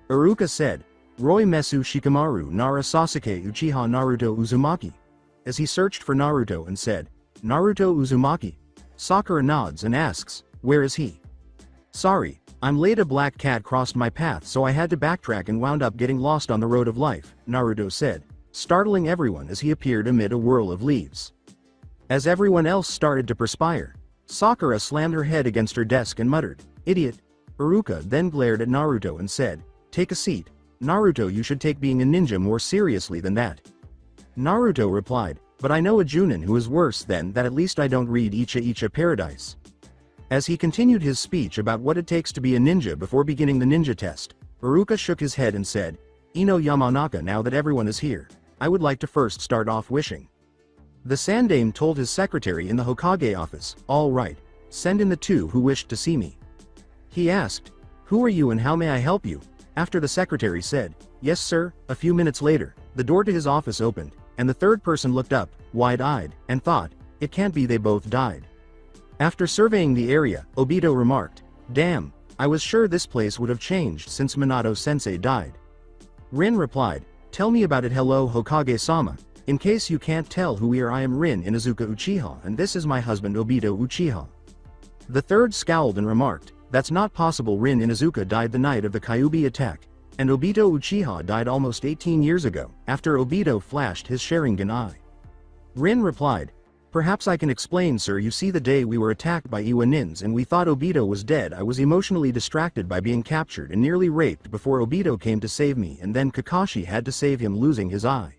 [SPEAKER 2] Iruka said, Roi Mesu Shikamaru Nara Sasuke Uchiha Naruto Uzumaki. As he searched for Naruto and said, Naruto Uzumaki. Sakura nods and asks, where is he? Sorry, I'm late. A black cat crossed my path, so I had to backtrack and wound up getting lost on the road of life, Naruto said, startling everyone as he appeared amid a whirl of leaves. As everyone else started to perspire, Sakura slammed her head against her desk and muttered, idiot. Iruka then glared at Naruto and said, take a seat. Naruto, you should take being a ninja more seriously than that. Naruto replied, but I know a Junin who is worse than that. At least I don't read Icha Paradise. As he continued his speech about what it takes to be a ninja before beginning the ninja test, Iruka shook his head and said, Ino Yamanaka, now that everyone is here, I would like to first start off wishing. The Sandame told his secretary in the Hokage office, all right, send in the 2 who wished to see me. He asked, who are you and how may I help you? After the secretary said, yes sir, a few minutes later, the door to his office opened, and the third person looked up, wide-eyed, and thought, it can't be, they both died. After surveying the area, Obito remarked, damn, I was sure this place would have changed since Minato-sensei died. Rin replied, tell me about it. Hello Hokage-sama, in case you can't tell who we are, I am Rin Inuzuka Uchiha and this is my husband Obito Uchiha. The third scowled and remarked, that's not possible. Rin Inuzuka died the night of the Kyuubi attack, and Obito Uchiha died almost 18 years ago, after Obito flashed his Sharingan eye. Rin replied, perhaps I can explain, sir. You see, the day we were attacked by Iwa Nins and we thought Obito was dead, I was emotionally distracted by being captured and nearly raped before Obito came to save me, and then Kakashi had to save him losing his eye.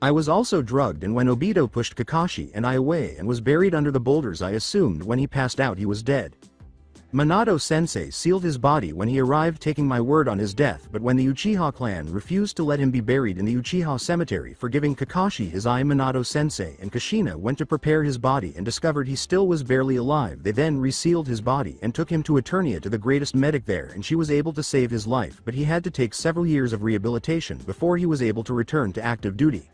[SPEAKER 2] I was also drugged, and when Obito pushed Kakashi and I away and was buried under the boulders, I assumed when he passed out he was dead. Minato-sensei sealed his body when he arrived, taking my word on his death, but when the Uchiha clan refused to let him be buried in the Uchiha cemetery for giving Kakashi his eye, Minato-sensei and Kushina went to prepare his body and discovered he still was barely alive. They then resealed his body and took him to Eternia to the greatest medic there, and she was able to save his life, but he had to take several years of rehabilitation before he was able to return to active duty.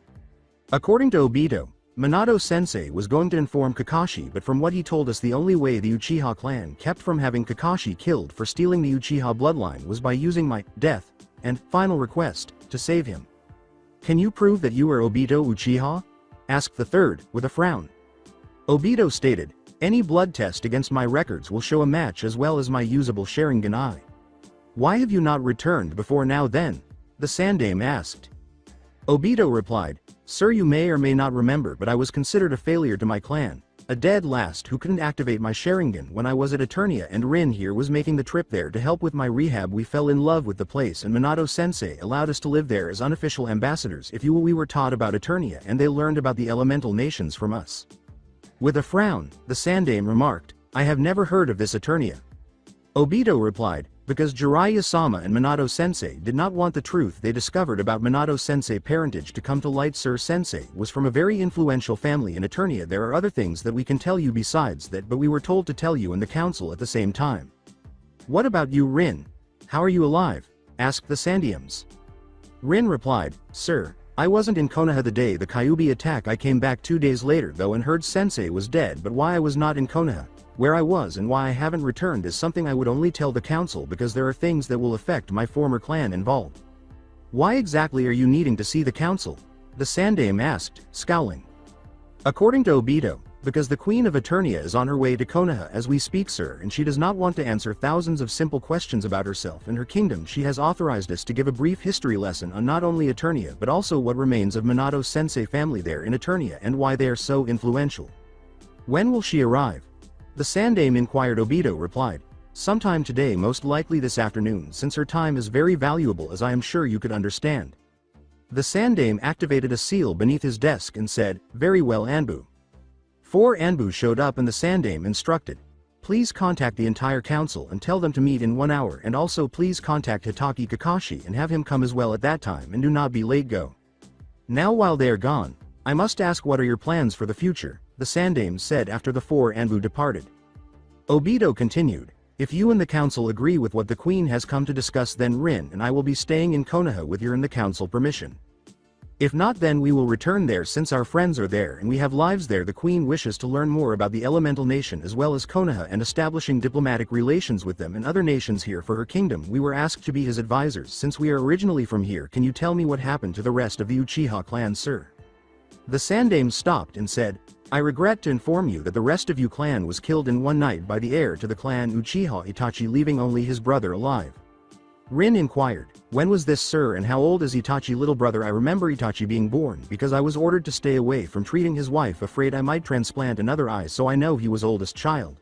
[SPEAKER 2] According to Obito, Minato-sensei was going to inform Kakashi, but from what he told us, the only way the Uchiha clan kept from having Kakashi killed for stealing the Uchiha bloodline was by using my death and final request to save him. Can you prove that you are Obito Uchiha? Asked the third, with a frown. Obito stated, Any blood test against my records will show a match as well as my usable Sharingan eye. Why have you not returned before now then? The Sandaime asked. Obito replied, Sir, you may or may not remember, but I was considered a failure to my clan, a dead last who couldn't activate my Sharingan when I was at Eternia, and Rin here was making the trip there to help with my rehab. We fell in love with the place and Minato-sensei allowed us to live there as unofficial ambassadors. If you will, we were taught about Eternia and they learned about the elemental nations from us. With a frown, the Sandaime remarked, I have never heard of this Eternia. Obito replied, because Jiraiya-sama and Minato-sensei did not want the truth they discovered about Minato-sensei parentage to come to light. Sir, Sensei was from a very influential family in Eternia. There are other things that we can tell you besides that, but we were told to tell you in the council at the same time. What about you, Rin? How are you alive? Asked the Sandaimes. Rin replied, Sir, I wasn't in Konoha the day the Kyuubi attack. I came back 2 days later though and heard Sensei was dead, but why I was not in Konoha, where I was and why I haven't returned is something I would only tell the council because there are things that will affect my former clan involved. Why exactly are you needing to see the council? The Sandaime asked, scowling. According to Obito, because the Queen of Eternia is on her way to Konoha as we speak, sir, and she does not want to answer thousands of simple questions about herself and her kingdom. She has authorized us to give a brief history lesson on not only Eternia but also what remains of Minato-sensei family there in Eternia and why they are so influential. When will she arrive? The Sandaime inquired. Obito replied, sometime today, most likely this afternoon, since her time is very valuable, as I am sure you could understand. The Sandaime activated a seal beneath his desk and said, very well, Anbu. 4 Anbu showed up and the Sandaime instructed, please contact the entire council and tell them to meet in 1 hour, and also please contact Hitaki Kakashi and have him come as well at that time, and do not be late. Go. Now while they are gone, I must ask, what are your plans for the future? The Sandaime said after the 4 Anbu departed. Obito continued, if you and the council agree with what the queen has come to discuss, then Rin and I will be staying in Konoha with your and the council permission. If not, then we will return there since our friends are there and we have lives there. The queen wishes to learn more about the elemental nation as well as Konoha and establishing diplomatic relations with them and other nations here for her kingdom. We were asked to be his advisors since we are originally from here. Can you tell me what happened to the rest of the Uchiha clan, sir? The Sandaime stopped and said, I regret to inform you that the rest of you clan was killed in one night by the heir to the clan Uchiha Itachi, leaving only his brother alive. Rin inquired, when was this, sir, and how old is Itachi? Little brother, I remember Itachi being born because I was ordered to stay away from treating his wife, afraid I might transplant another eye, so I know he was oldest child.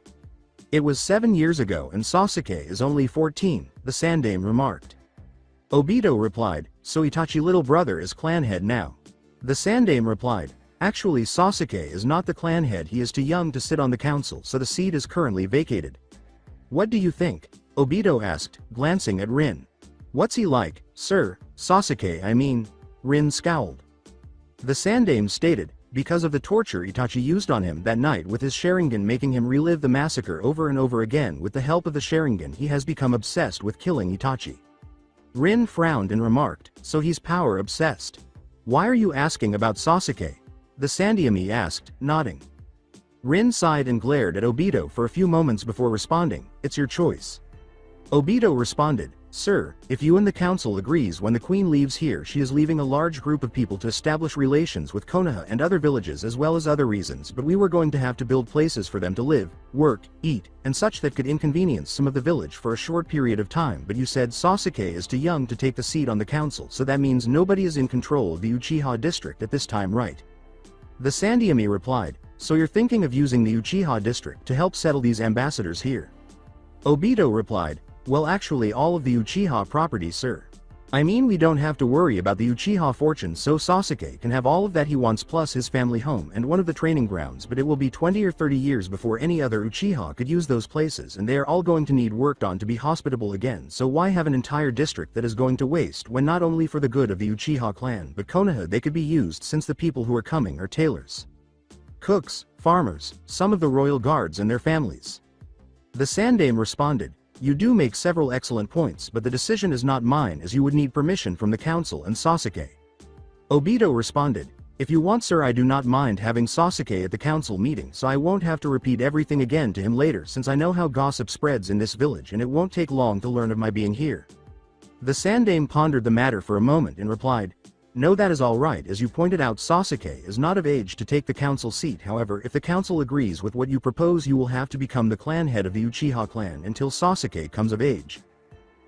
[SPEAKER 2] It was 7 years ago and Sasuke is only 14, the Sandaime remarked. Obito replied, so Itachi little brother is clan head now. The Sandaime replied, actually Sasuke is not the clan head, he is too young to sit on the council, so the seat is currently vacated. What do you think? Obito asked, glancing at Rin. What's he like, sir? Sasuke, I mean. Rin scowled. The Sandaime stated, because of the torture Itachi used on him that night with his Sharingan, making him relive the massacre over and over again. With the help of the Sharingan, he has become obsessed with killing Itachi. Rin frowned and remarked, so he's power obsessed. Why are you asking about Sasuke? The Sandaime asked, nodding. Rin sighed and glared at Obito for a few moments before responding, it's your choice. Obito responded, sir, if you and the council agrees, when the queen leaves here she is leaving a large group of people to establish relations with Konoha and other villages as well as other reasons, but we were going to have to build places for them to live, work, eat, and such that could inconvenience some of the village for a short period of time. But you said Sasuke is too young to take the seat on the council, so that means nobody is in control of the Uchiha district at this time, right? The Sandaime replied, so you're thinking of using the Uchiha district to help settle these ambassadors here? Obito replied, well, actually all of the Uchiha property, sir. I mean, we don't have to worry about the Uchiha fortune, so Sasuke can have all of that he wants plus his family home and one of the training grounds, but it will be 20 or 30 years before any other Uchiha could use those places, and they are all going to need worked on to be hospitable again, so why have an entire district that is going to waste when not only for the good of the Uchiha clan but Konoha they could be used, since the people who are coming are tailors, cooks, farmers, some of the royal guards and their families. The Sandaime responded, you do make several excellent points, but the decision is not mine, as you would need permission from the council and Sasuke. Obito responded, if you want, sir, I do not mind having Sasuke at the council meeting, so I won't have to repeat everything again to him later, since I know how gossip spreads in this village and it won't take long to learn of my being here. The Sandaime pondered the matter for a moment and replied, No, that is all right. As you pointed out, Sasuke is not of age to take the council seat. However, if the council agrees with what you propose, you will have to become the clan head of the Uchiha clan until Sasuke comes of age.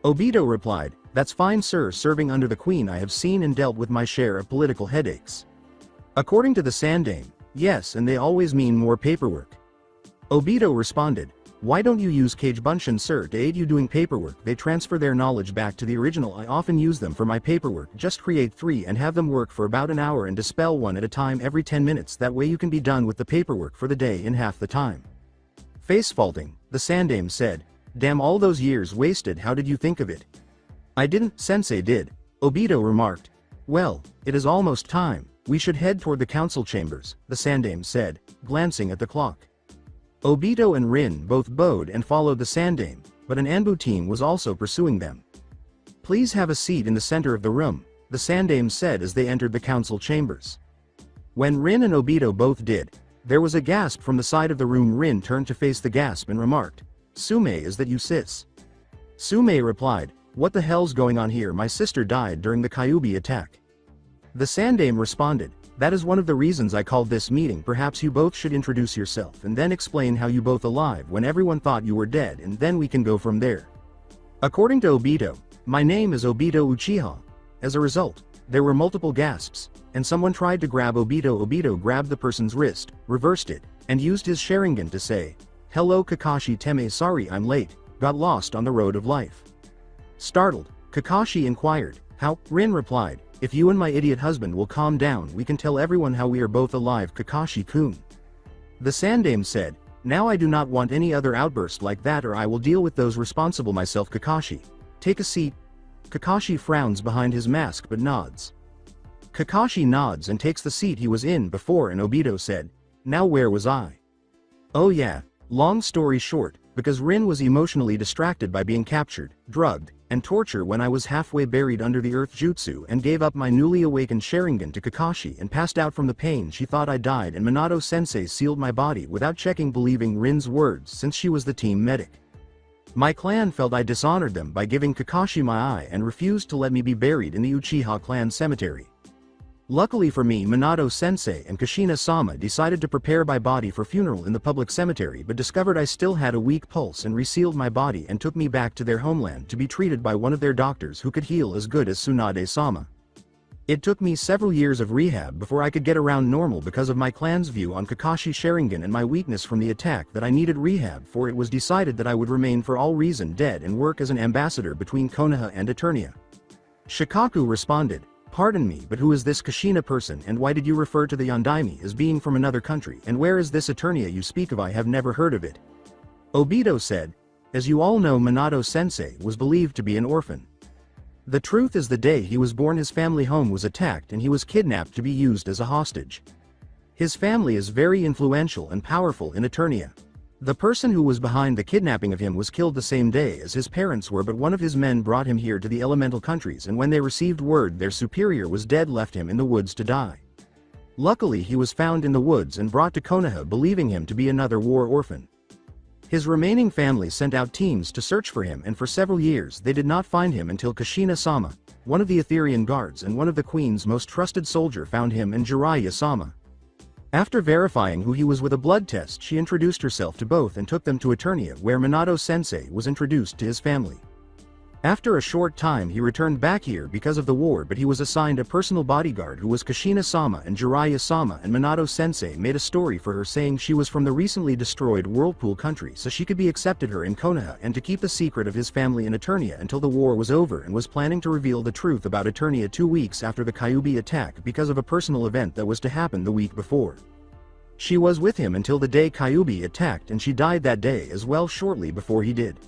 [SPEAKER 2] Obito replied, "That's fine, sir. Serving under the queen, I have seen and dealt with my share of political headaches." According to the Sandame, yes, and they always mean more paperwork. Obito responded, "Why don't you use Kage Bunshin, sir, to aid you doing paperwork? They transfer their knowledge back to the original. I often use them for my paperwork. Just create 3 and have them work for about an hour and dispel 1 at a time every 10 minutes. That way you can be done with the paperwork for the day in half the time." Face faulting, the Sandame said, "Damn, all those years wasted. How did you think of it?" "I didn't, sensei did." Obito remarked. "Well, it is almost time. We should head toward the council chambers," the Sandame said, glancing at the clock. Obito and Rin both bowed and followed the Sandame, but an Anbu team was also pursuing them. "Please have a seat in the center of the room," the Sandame said as they entered the council chambers. When Rin and Obito both did, there was a gasp from the side of the room. Rin turned to face the gasp and remarked, "Sume, is that you, sis?" Sume replied, "What the hell's going on here? My sister died during the Kyuubi attack." The Sandame responded, "That is one of the reasons I called this meeting. Perhaps you both should introduce yourself and then explain how you both alive when everyone thought you were dead, and then we can go from there." According to Obito, "My name is Obito Uchiha." As a result, there were multiple gasps, and someone tried to grab Obito. Obito grabbed the person's wrist, reversed it, and used his Sharingan to say, "Hello Kakashi Teme, sorry I'm late, got lost on the road of life." Startled, Kakashi inquired, "How?" Rin replied, "If you and my idiot husband will calm down, we can tell everyone how we are both alive, Kakashi-kun." The Sandame said, "Now I do not want any other outburst like that, or I will deal with those responsible myself. Kakashi, take a seat." Kakashi frowns behind his mask but nods. Kakashi nods and takes the seat he was in before, and Obito said, "Now where was I?" "Oh yeah, long story short, because Rin was emotionally distracted by being captured, drugged, and tortured when I was halfway buried under the earth jutsu, and gave up my newly awakened Sharingan to Kakashi and passed out from the pain. She thought I died, and Minato-sensei sealed my body without checking, believing Rin's words since she was the team medic. My clan felt I dishonored them by giving Kakashi my eye and refused to let me be buried in the Uchiha clan cemetery. Luckily for me, Minato-sensei and Kushina-sama decided to prepare my body for funeral in the public cemetery, but discovered I still had a weak pulse and resealed my body and took me back to their homeland to be treated by one of their doctors who could heal as good as Tsunade-sama. It took me several years of rehab before I could get around normal because of my clan's view on Kakashi Sharingan and my weakness from the attack that I needed rehab for. It was decided that I would remain for all reason dead and work as an ambassador between Konoha and Eternia." Shikaku responded, "Pardon me, but who is this Kushina person, and why did you refer to the Yondaime as being from another country, and where is this Eternia you speak of? I have never heard of it." Obito said, "As you all know, Minato-sensei was believed to be an orphan. The truth is, the day he was born his family home was attacked and he was kidnapped to be used as a hostage. His family is very influential and powerful in Eternia. The person who was behind the kidnapping of him was killed the same day as his parents were, but one of his men brought him here to the elemental countries, and when they received word their superior was dead, left him in the woods to die. Luckily he was found in the woods and brought to Konoha, believing him to be another war orphan. His remaining family sent out teams to search for him, and for several years they did not find him until Kushina-sama, one of the Etherian guards and one of the queen's most trusted soldier, found him, and Jiraiya-sama. After verifying who he was with a blood test, she introduced herself to both and took them to Eternia, where Minato-sensei was introduced to his family. After a short time he returned back here because of the war, but he was assigned a personal bodyguard who was Kushina-sama and Jiraiya-sama, and Minato-sensei made a story for her saying she was from the recently destroyed Whirlpool country so she could be accepted her in Konoha, and to keep the secret of his family in Eternia until the war was over, and was planning to reveal the truth about Eternia 2 weeks after the Kyuubi attack because of a personal event that was to happen the week before. She was with him until the day Kyuubi attacked, and she died that day as well shortly before he did."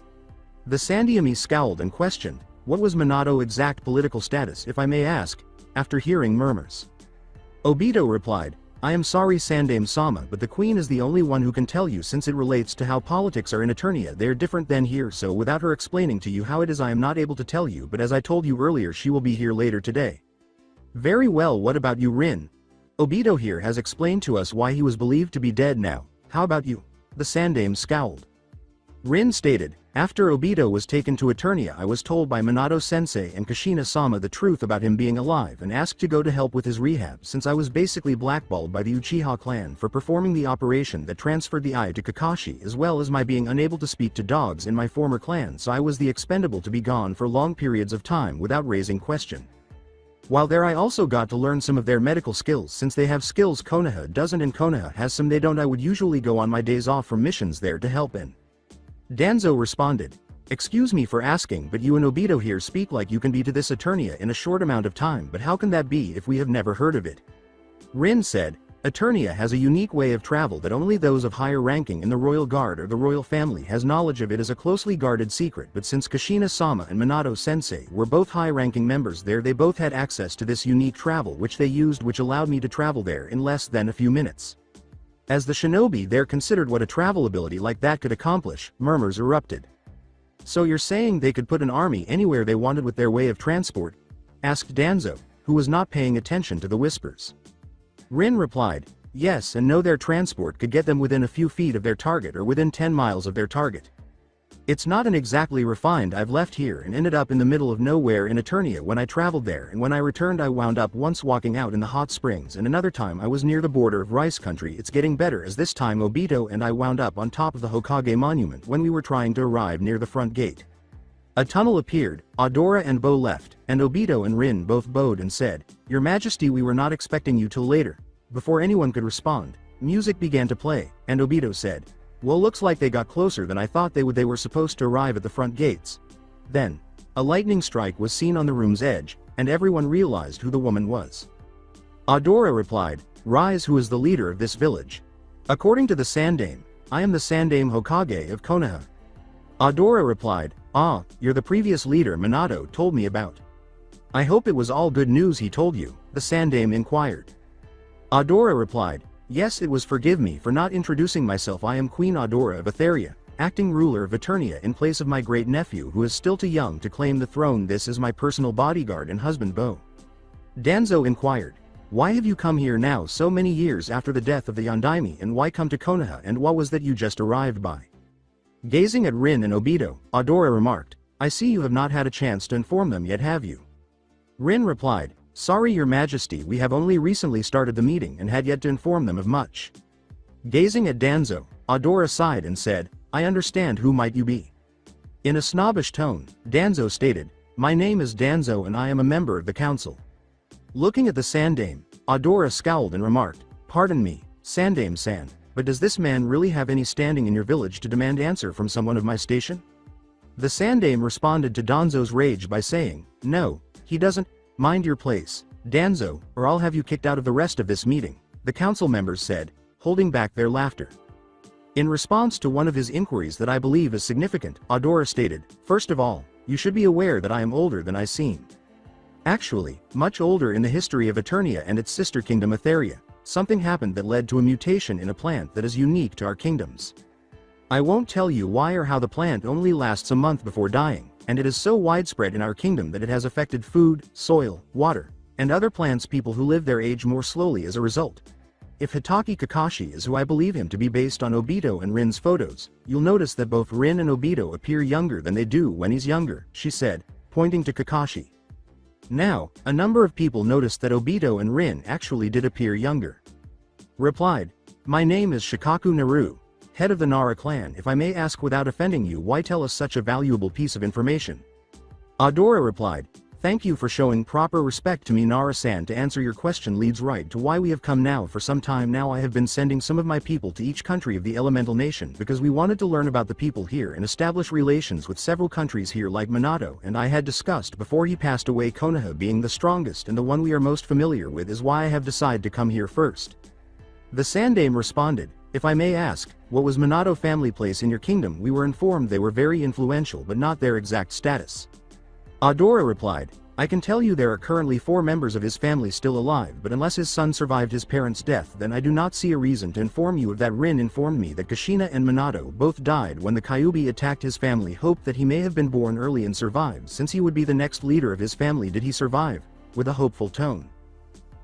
[SPEAKER 2] The Sandame scowled and questioned, "What was Minato's exact political status, if I may ask?" after hearing murmurs. Obito replied, "I am sorry Sandame-sama, but the queen is the only one who can tell you, since it relates to how politics are in Eternia. They are different than here, so without her explaining to you how it is, I am not able to tell you, but as I told you earlier, she will be here later today." "Very well, what about you, Rin? Obito here has explained to us why he was believed to be dead now. How about you?" The Sandame scowled. Rin stated, After Obito was taken to Eternia, I was told by Minato-sensei and Kushina-sama the truth about him being alive and asked to go to help with his rehab since I was basically blackballed by the Uchiha clan for performing the operation that transferred the eye to Kakashi, as well as my being unable to speak to dogs in my former clan, so I was the expendable to be gone for long periods of time without raising question. While there I also got to learn some of their medical skills since they have skills Konoha doesn't and Konoha has some they don't. I would usually go on my days off from missions there to help in. Danzo responded, "Excuse me for asking, but you and Obito here speak like you can be to this Eternia in a short amount of time, but how can that be if we have never heard of it?" Rin said, "Eternia has a unique way of travel that only those of higher ranking in the royal guard or the royal family has knowledge of. It is a closely guarded secret, but since Kushina-sama and Minato-sensei were both high-ranking members there, they both had access to this unique travel which they used, which allowed me to travel there in less than a few minutes. As the shinobi there considered what a travel ability like that could accomplish, murmurs erupted. "So you're saying they could put an army anywhere they wanted with their way of transport?" asked Danzo, who was not paying attention to the whispers. Rin replied, "Yes and no, their transport could get them within a few feet of their target or within 10 miles of their target. It's not an exactly refined. I've left here and ended up in the middle of nowhere in Eternia when I traveled there, and when I returned I wound up once walking out in the hot springs and another time I was near the border of rice country. It's getting better as this time Obito and I wound up on top of the Hokage monument when we were trying to arrive near the front gate. A tunnel appeared, Adora and Bo left, and Obito and Rin both bowed and said, 'Your Majesty, we were not expecting you till later.' Before anyone could respond, music began to play, and Obito said, 'Well, looks like they got closer than I thought they would. They were supposed to arrive at the front gates.' Then, a lightning strike was seen on the room's edge, and everyone realized who the woman was. Adora replied, 'Rise, who is the leader of this village?' According to the Sandame, 'I am the Sandame Hokage of Konoha.' Adora replied, 'Ah, you're the previous leader Minato told me about.' 'I hope it was all good news he told you?' the Sandame inquired. Adora replied, 'Yes, it was. Forgive me for not introducing myself. I am Queen Adora of Etheria, acting ruler of Eternia in place of my great nephew who is still too young to claim the throne. This is my personal bodyguard and husband Bo.' Danzo inquired, 'Why have you come here now so many years after the death of the Yondaime, and why come to Konoha, and what was that you just arrived by?' Gazing at Rin and Obito, Adora remarked, 'I see you have not had a chance to inform them yet, have you?' Rin replied, 'Sorry, Your Majesty, we have only recently started the meeting and had yet to inform them of much.' Gazing at Danzo, Adora sighed and said, 'I understand. Who might you be?' In a snobbish tone, Danzo stated, 'My name is Danzo and I am a member of the council.' Looking at the Sandame, Adora scowled and remarked, 'Pardon me, Sandame-san, but does this man really have any standing in your village to demand answer from someone of my station?' The Sandame responded to Danzo's rage by saying, 'No, he doesn't. Mind your place, Danzo, or I'll have you kicked out of the rest of this meeting,' the council members said, holding back their laughter. In response to one of his inquiries that I believe is significant, Adora stated, 'First of all, you should be aware that I am older than I seem. Actually, much older in the history of Eternia and its sister kingdom Etheria. Something happened that led to a mutation in a plant that is unique to our kingdoms. I won't tell you why or how. The plant only lasts a month before dying, and it is so widespread in our kingdom that it has affected food, soil, water, and other plants. People who live there age more slowly as a result. If Hitaki Kakashi is who I believe him to be based on Obito and Rin's photos, you'll notice that both Rin and Obito appear younger than they do when he's younger,' she said, pointing to Kakashi. Now, a number of people noticed that Obito and Rin actually did appear younger. Replied, 'My name is Shikaku Naru, head of the Nara clan. If I may ask without offending you, why tell us such a valuable piece of information?' Adora replied, 'Thank you for showing proper respect to me. Nara-san, to answer your question leads right to why we have come now. For some time now I have been sending some of my people to each country of the elemental nation because we wanted to learn about the people here and establish relations with several countries here like Minato and I had discussed before he passed away. Konoha being the strongest and the one we are most familiar with is why I have decided to come here first.' The Sandame responded, 'If I may ask, what was Minato family place in your kingdom?' We were informed they were very influential but not their exact status. Adora replied, 'I can tell you there are currently 4 members of his family still alive, but unless his son survived his parents' death then I do not see a reason to inform you of that. Rin informed me that Kushina and Minato both died when the Kyuubi attacked his family. Hoped that he may have been born early and survived since he would be the next leader of his family. Did he survive?' with a hopeful tone.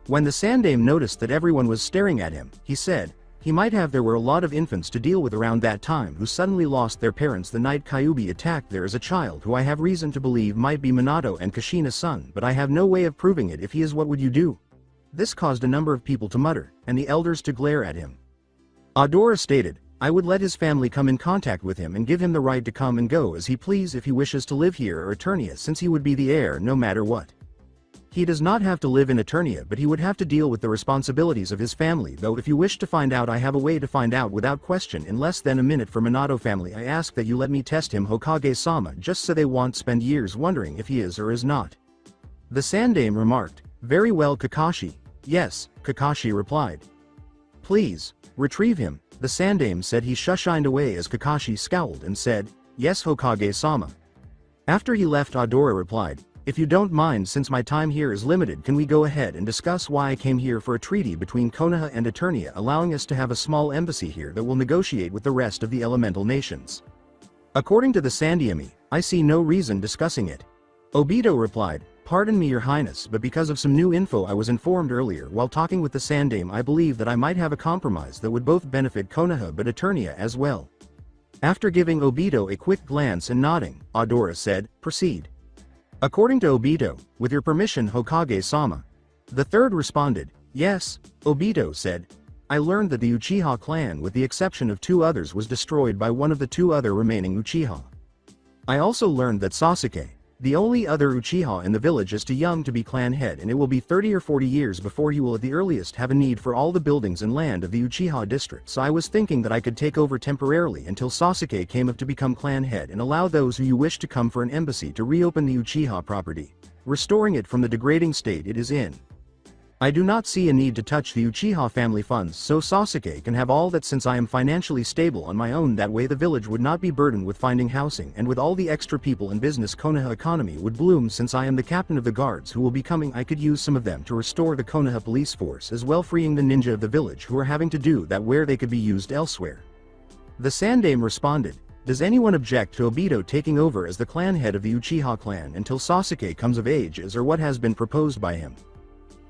[SPEAKER 2] When the Sandame noticed that everyone was staring at him, he said, He might have. There were a lot of infants to deal with around that time who suddenly lost their parents the night Kyuubi attacked. There is a child who I have reason to believe might be Minato and Kushina's son, but I have no way of proving it. If he is, what would you do? This caused a number of people to mutter, and the elders to glare at him. Adora stated, I would let his family come in contact with him and give him the right to come and go as he please if he wishes to live here or Eternia, since he would be the heir no matter what. He does not have to live in Eternia, but he would have to deal with the responsibilities of his family, though if you wish to find out, I have a way to find out without question in less than a minute. For Minato family, I ask that you let me test him, Hokage-sama, just so they won't spend years wondering if he is or is not. The Sandaime remarked, Very well, Kakashi. Yes, Kakashi replied. Please, retrieve him, the Sandaime said. He shushined away as Kakashi scowled and said, Yes, Hokage-sama. After he left, Adora replied, If you don't mind, since my time here is limited, can we go ahead and discuss why I came here for a treaty between Konoha and Eternia, allowing us to have a small embassy here that will negotiate with the rest of the elemental nations? According to the Sandaime, I see no reason discussing it. Obito replied, Pardon me, your highness, but because of some new info I was informed earlier while talking with the Sandaime, I believe that I might have a compromise that would both benefit Konoha but Eternia as well. After giving Obito a quick glance and nodding, Adora said, Proceed. According to Obito, with your permission, Hokage-sama. The third responded, Yes, Obito said. I learned that the Uchiha clan, with the exception of 2 others, was destroyed by one of the 2 other remaining Uchiha. I also learned that Sasuke, the only other Uchiha in the village, is too young to be clan head, and it will be 30 or 40 years before he will at the earliest have a need for all the buildings and land of the Uchiha district. So I was thinking that I could take over temporarily until Sasuke came up to become clan head and allow those who you wish to come for an embassy to reopen the Uchiha property, restoring it from the degrading state it is in. I do not see a need to touch the Uchiha family funds, so Sasuke can have all that, since I am financially stable on my own. That way the village would not be burdened with finding housing, and with all the extra people in business, Konoha economy would bloom. Since I am the captain of the guards who will be coming, I could use some of them to restore the Konoha police force as well, freeing the ninja of the village who are having to do that where they could be used elsewhere. The Sandaime responded, Does anyone object to Obito taking over as the clan head of the Uchiha clan until Sasuke comes of age, or what has been proposed by him?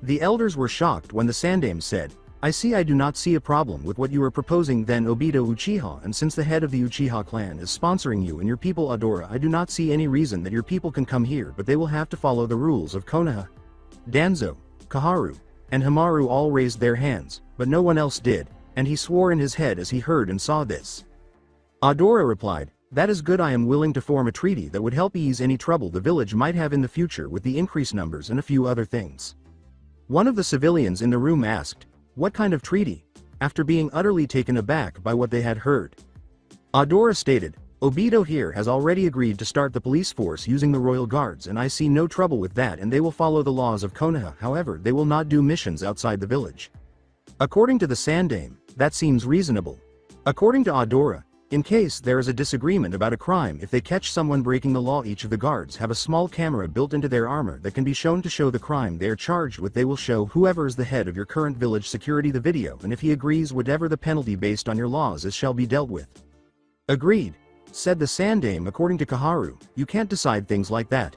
[SPEAKER 2] The elders were shocked when the Sandaime said, I do not see a problem with what you are proposing then, Obito Uchiha, and since the head of the Uchiha clan is sponsoring you and your people, Adora, I do not see any reason that your people can come here, but they will have to follow the rules of Konoha. Danzo, Kaharu, and Hamaru all raised their hands, but no one else did, and he swore in his head as he heard and saw this. Adora replied, That is good. I am willing to form a treaty that would help ease any trouble the village might have in the future with the increased numbers and a few other things. One of the civilians in the room asked, What kind of treaty? After being utterly taken aback by what they had heard. Adora stated, Obito here has already agreed to start the police force using the royal guards, and I see no trouble with that, and they will follow the laws of Konoha. However, they will not do missions outside the village. According to the Sandaime, that seems reasonable. According to Adora, in case there is a disagreement about a crime, if they catch someone breaking the law, each of the guards have a small camera built into their armor that can be shown to show the crime they are charged with. They will show whoever is the head of your current village security the video, and if he agrees, whatever the penalty based on your laws is shall be dealt with. Agreed, said the Sandaime. According to Kaharu, you can't decide things like that.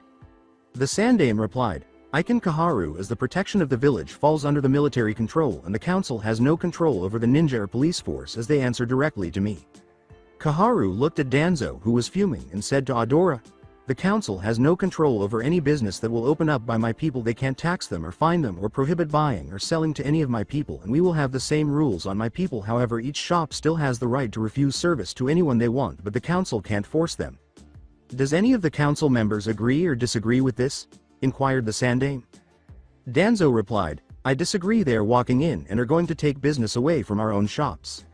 [SPEAKER 2] The Sandaime replied, I can. Kaharu, as the protection of the village falls under the military control, and the council has no control over the ninja or police force, as they answer directly to me. Kaharu looked at Danzo, who was fuming, and said to Adora, The council has no control over any business that will open up by my people. They can't tax them or fine them or prohibit buying or selling to any of my people, and we will have the same rules on my people. However, each shop still has the right to refuse service to anyone they want, but the council can't force them. Does any of the council members agree or disagree with this? Inquired the Sandaime. Danzo replied, I disagree. They are walking in and are going to take business away from our own shops.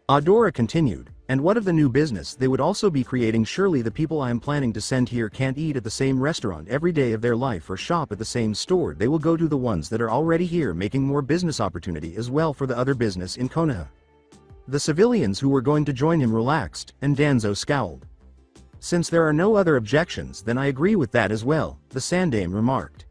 [SPEAKER 2] Adora continued, And what of the new business they would also be creating? Surely the people I am planning to send here can't eat at the same restaurant every day of their life or shop at the same store. They will go to the ones that are already here, making more business opportunity as well for the other business in Konoha. The civilians who were going to join him relaxed, and Danzo scowled. Since there are no other objections, then I agree with that as well, the Sandaime remarked.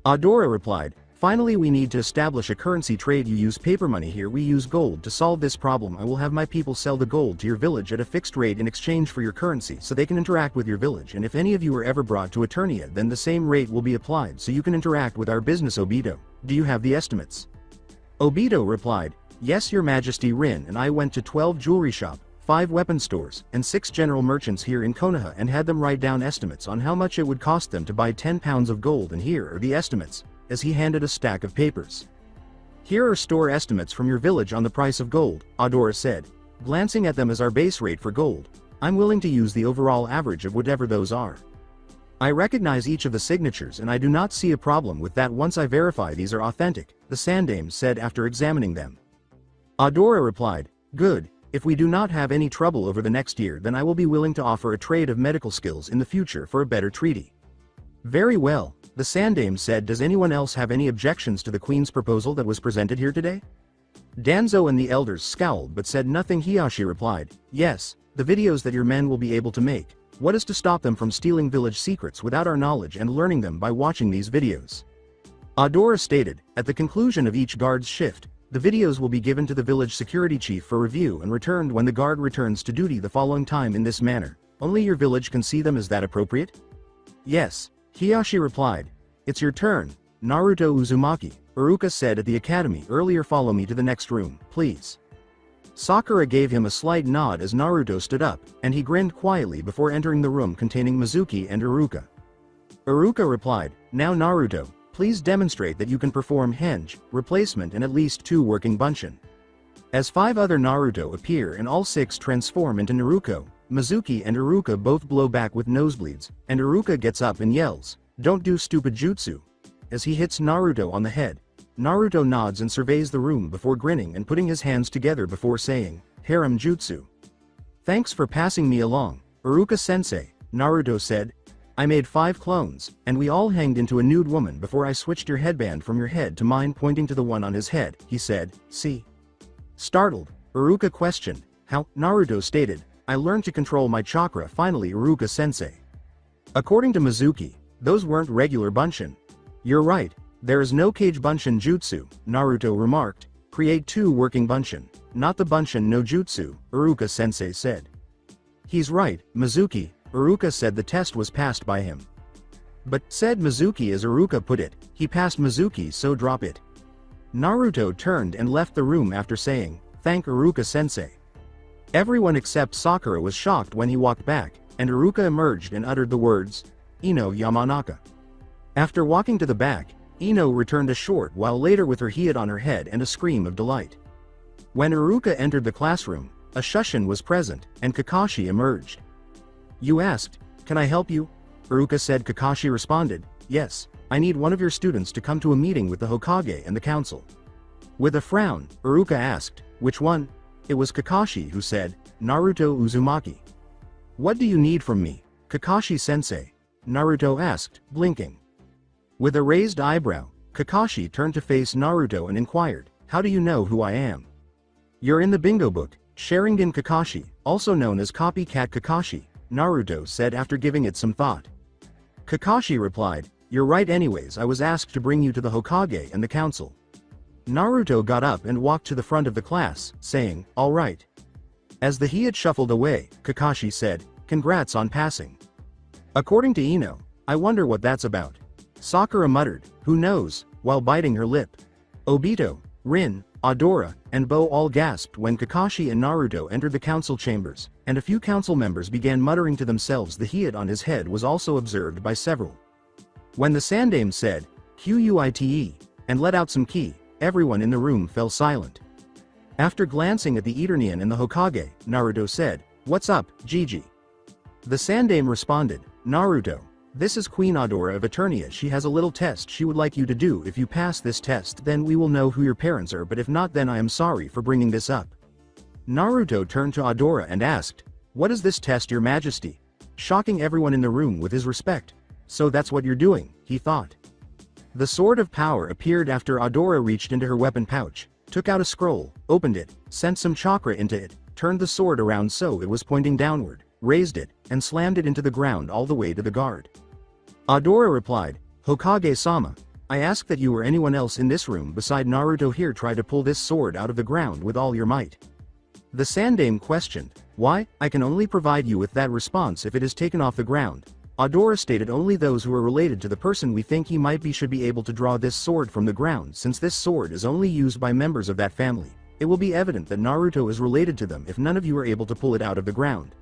[SPEAKER 2] Adora replied, Finally, we need to establish a currency trade. You use paper money here, we use gold. To solve this problem, I will have my people sell the gold to your village at a fixed rate in exchange for your currency, so they can interact with your village, and if any of you are ever brought to Eternia, then the same rate will be applied so you can interact with our business. Obito, do you have the estimates? Obito replied, Yes, Your Majesty. Rin and I went to 12 jewelry shop, 5 weapon stores, and 6 general merchants here in Konoha and had them write down estimates on how much it would cost them to buy 10 pounds of gold, and here are the estimates, as he handed a stack of papers. Here are store estimates from your village on the price of gold, Adora said, glancing at them. As our base rate for gold, I'm willing to use the overall average of whatever those are. I recognize each of the signatures and I do not see a problem with that once I verify these are authentic, the Sandame said after examining them. Adora replied, good, if we do not have any trouble over the next year, then I will be willing to offer a trade of medical skills in the future for a better treaty. Very well, the Sandame said. Does anyone else have any objections to the Queen's proposal that was presented here today? Danzo and the elders scowled but said nothing. Hiyashi replied, yes, the videos that your men will be able to make. What is to stop them from stealing village secrets without our knowledge and learning them by watching these videos? Adora stated, at the conclusion of each guard's shift, the videos will be given to the village security chief for review and returned when the guard returns to duty the following time. In this manner, only your village can see them. Is that appropriate? Yes, Hiyashi replied. It's your turn, Naruto Uzumaki, Iruka said at the academy earlier. Follow me to the next room, please. Sakura gave him a slight nod as Naruto stood up, and he grinned quietly before entering the room containing Mizuki and Iruka. Iruka replied, now Naruto, please demonstrate that you can perform henge, replacement and at least 2 working bunshin. As 5 other Naruto appear and all 6 transform into Naruto, Mizuki and Iruka both blow back with nosebleeds, and Iruka gets up and yells, don't do stupid jutsu, as he hits Naruto on the head. Naruto nods and surveys the room before grinning and putting his hands together before saying, harem jutsu. Thanks for passing me along, Iruka-sensei, Naruto said. I made 5 clones, and we all hanged into a nude woman before I switched your headband from your head to mine, pointing to the one on his head, he said, see? Startled, Iruka questioned, how? Naruto stated, I learned to control my chakra finally, Iruka-sensei. According to Mizuki, those weren't regular bunshin. You're right, there is no kage bunshin jutsu, Naruto remarked, create 2 working bunshin, not the bunshin no jutsu, Iruka-sensei said. He's right, Mizuki, Iruka said. The test was passed by him. But, said Mizuki as Iruka put it, he passed Mizuki, so drop it. Naruto turned and left the room after saying, thank Iruka-sensei. Everyone except Sakura was shocked when he walked back, and Iruka emerged and uttered the words, Ino Yamanaka. After walking to the back, Ino returned a short while later with her head on her head and a scream of delight. When Iruka entered the classroom, a Shushin was present, and Kakashi emerged. You asked, can I help you? Iruka said. Kakashi responded, yes, I need one of your students to come to a meeting with the Hokage and the council. With a frown, Iruka asked, which one? It was Kakashi who said, Naruto Uzumaki. What do you need from me, Kakashi-sensei? Naruto asked, blinking. With a raised eyebrow, Kakashi turned to face Naruto and inquired, how do you know who I am? You're in the bingo book, Sharingan Kakashi, also known as Copycat Kakashi, Naruto said after giving it some thought. Kakashi replied, you're right. Anyways, I was asked to bring you to the Hokage and the council. Naruto got up and walked to the front of the class, saying, all right. As the Heat shuffled away, Kakashi said, congrats on passing. According to Ino, I wonder what that's about. Sakura muttered, who knows, while biting her lip. Obito, Rin, Adora, and Bo all gasped when Kakashi and Naruto entered the council chambers, and a few council members began muttering to themselves. The heat on his head was also observed by several. When the Sandame said, Quite, and let out some ki, everyone in the room fell silent. After glancing at the Eternian and the Hokage, Naruto said, what's up, Gigi? The Sandame responded, Naruto, this is Queen Adora of Eternia. She has a little test she would like you to do. If you pass this test, then we will know who your parents are, but if not, then I am sorry for bringing this up. Naruto turned to Adora and asked, what is this test, your majesty? Shocking everyone in the room with his respect. So that's what you're doing, he thought. The sword of power appeared after Adora reached into her weapon pouch, took out a scroll, opened it, sent some chakra into it, turned the sword around so it was pointing downward, raised it, and slammed it into the ground all the way to the guard. Adora replied, Hokage-sama, I ask that you or anyone else in this room beside Naruto here try to pull this sword out of the ground with all your might. The Sandame questioned, why? I can only provide you with that response if it is taken off the ground. Adora stated only those who are related to the person we think he might be should be able to draw this sword from the ground, since this sword is only used by members of that family. It will be evident that Naruto is related to them if none of you are able to pull it out of the ground.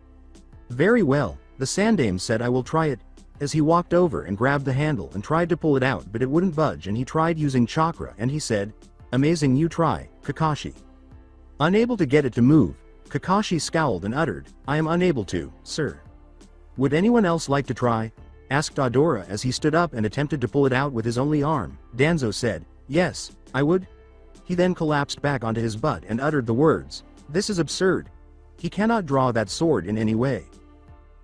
[SPEAKER 2] Very well, the Sandame said, I will try it. As he walked over and grabbed the handle and tried to pull it out, but it wouldn't budge, and he tried using chakra and he said, amazing, you try, Kakashi. Unable to get it to move, Kakashi scowled and uttered, I am unable to, sir. Would anyone else like to try? Asked Adora as he stood up and attempted to pull it out with his only arm. Danzo said, yes, I would. He then collapsed back onto his butt and uttered the words, this is absurd. He cannot draw that sword in any way.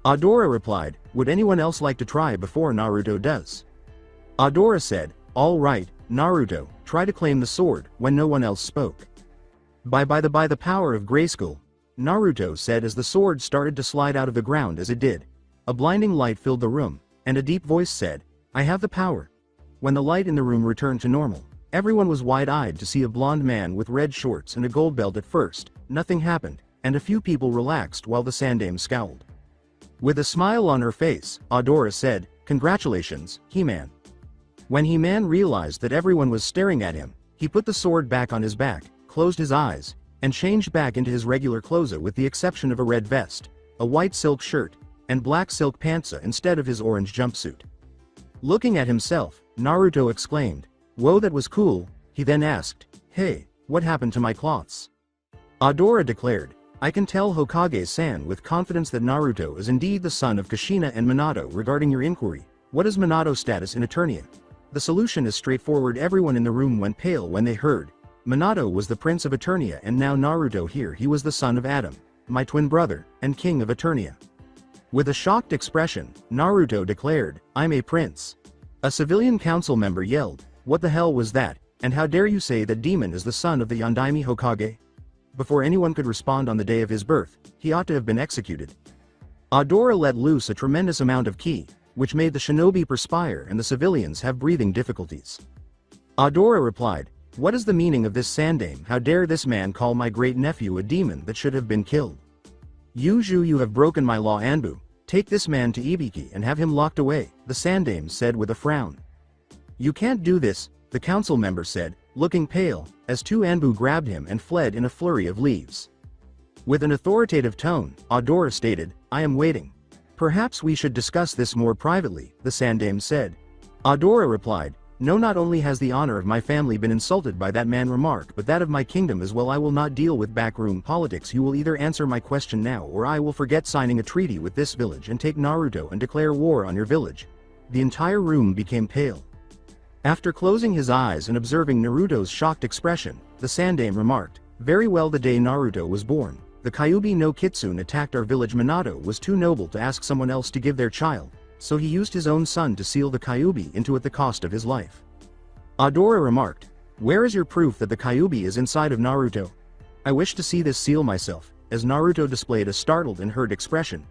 [SPEAKER 2] Adora replied, would anyone else like to try before Naruto does? Adora said, all right, Naruto, try to claim the sword, when no one else spoke. By the power of Grayskull, Naruto said as the sword started to slide out of the ground. As it did, a blinding light filled the room, and a deep voice said, I have the power. When the light in the room returned to normal, everyone was wide-eyed to see a blonde man with red shorts and a gold belt. At first, nothing happened, and a few people relaxed while the Sandame scowled. With a smile on her face, Adora said, congratulations, He-Man. When He-Man realized that everyone was staring at him, he put the sword back on his back, closed his eyes, and changed back into his regular clothes with the exception of a red vest, a white silk shirt, and black silk pants instead of his orange jumpsuit. Looking at himself, Naruto exclaimed, whoa, that was cool. He then asked, hey, what happened to my cloths? Adora declared, I can tell Hokage-san with confidence that Naruto is indeed the son of Kushina and Minato. Regarding your inquiry, what is Minato's status in Eternia? The solution is straightforward. Everyone in the room went pale when they heard. Minato was the prince of Eternia, and now Naruto here, he was the son of Adam, my twin brother, and king of Eternia. With a shocked expression, Naruto declared, I'm a prince. A civilian council member yelled, what the hell was that, and how dare you say that Demon is the son of the Yondaime Hokage? Before anyone could respond on the day of his birth, he ought to have been executed. Adora let loose a tremendous amount of ki, which made the shinobi perspire and the civilians have breathing difficulties. Adora replied, what is the meaning of this Sandame? How dare this man call my great-nephew a demon that should have been killed? Yuju, you have broken my law. Anbu, take this man to Ibiki and have him locked away, the Sandame said with a frown. You can't do this, the council member said, looking pale, as two Anbu grabbed him and fled in a flurry of leaves. With an authoritative tone, Adora stated, I am waiting. Perhaps we should discuss this more privately, the Sandame said. Adora replied, no, not only has the honor of my family been insulted by that man remark, but that of my kingdom as well. I will not deal with backroom politics. You will either answer my question now or I will forget signing a treaty with this village and take Naruto and declare war on your village. The entire room became pale. After closing his eyes and observing Naruto's shocked expression, the Sandame remarked, very well, the day Naruto was born, the Kyuubi no Kitsune attacked our village. Minato was too noble to ask someone else to give their child, so he used his own son to seal the Kyuubi into at the cost of his life. Adora remarked, where is your proof that the Kyuubi is inside of Naruto? I wish to see this seal myself, as Naruto displayed a startled and hurt expression.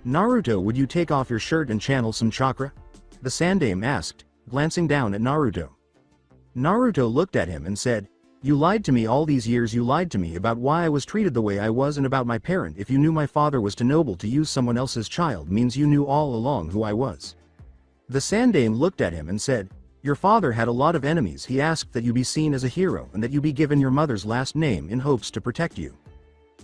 [SPEAKER 2] Naruto, would you take off your shirt and channel some chakra? The Sandame asked, glancing down at Naruto. Naruto looked at him and said, you lied to me all these years. You lied to me about why I was treated the way I was and about my parent. If you knew my father was too noble to use someone else's child, means you knew all along who I was. The Sandame looked at him and said, your father had a lot of enemies. He asked that you be seen as a hero and that you be given your mother's last name in hopes to protect you.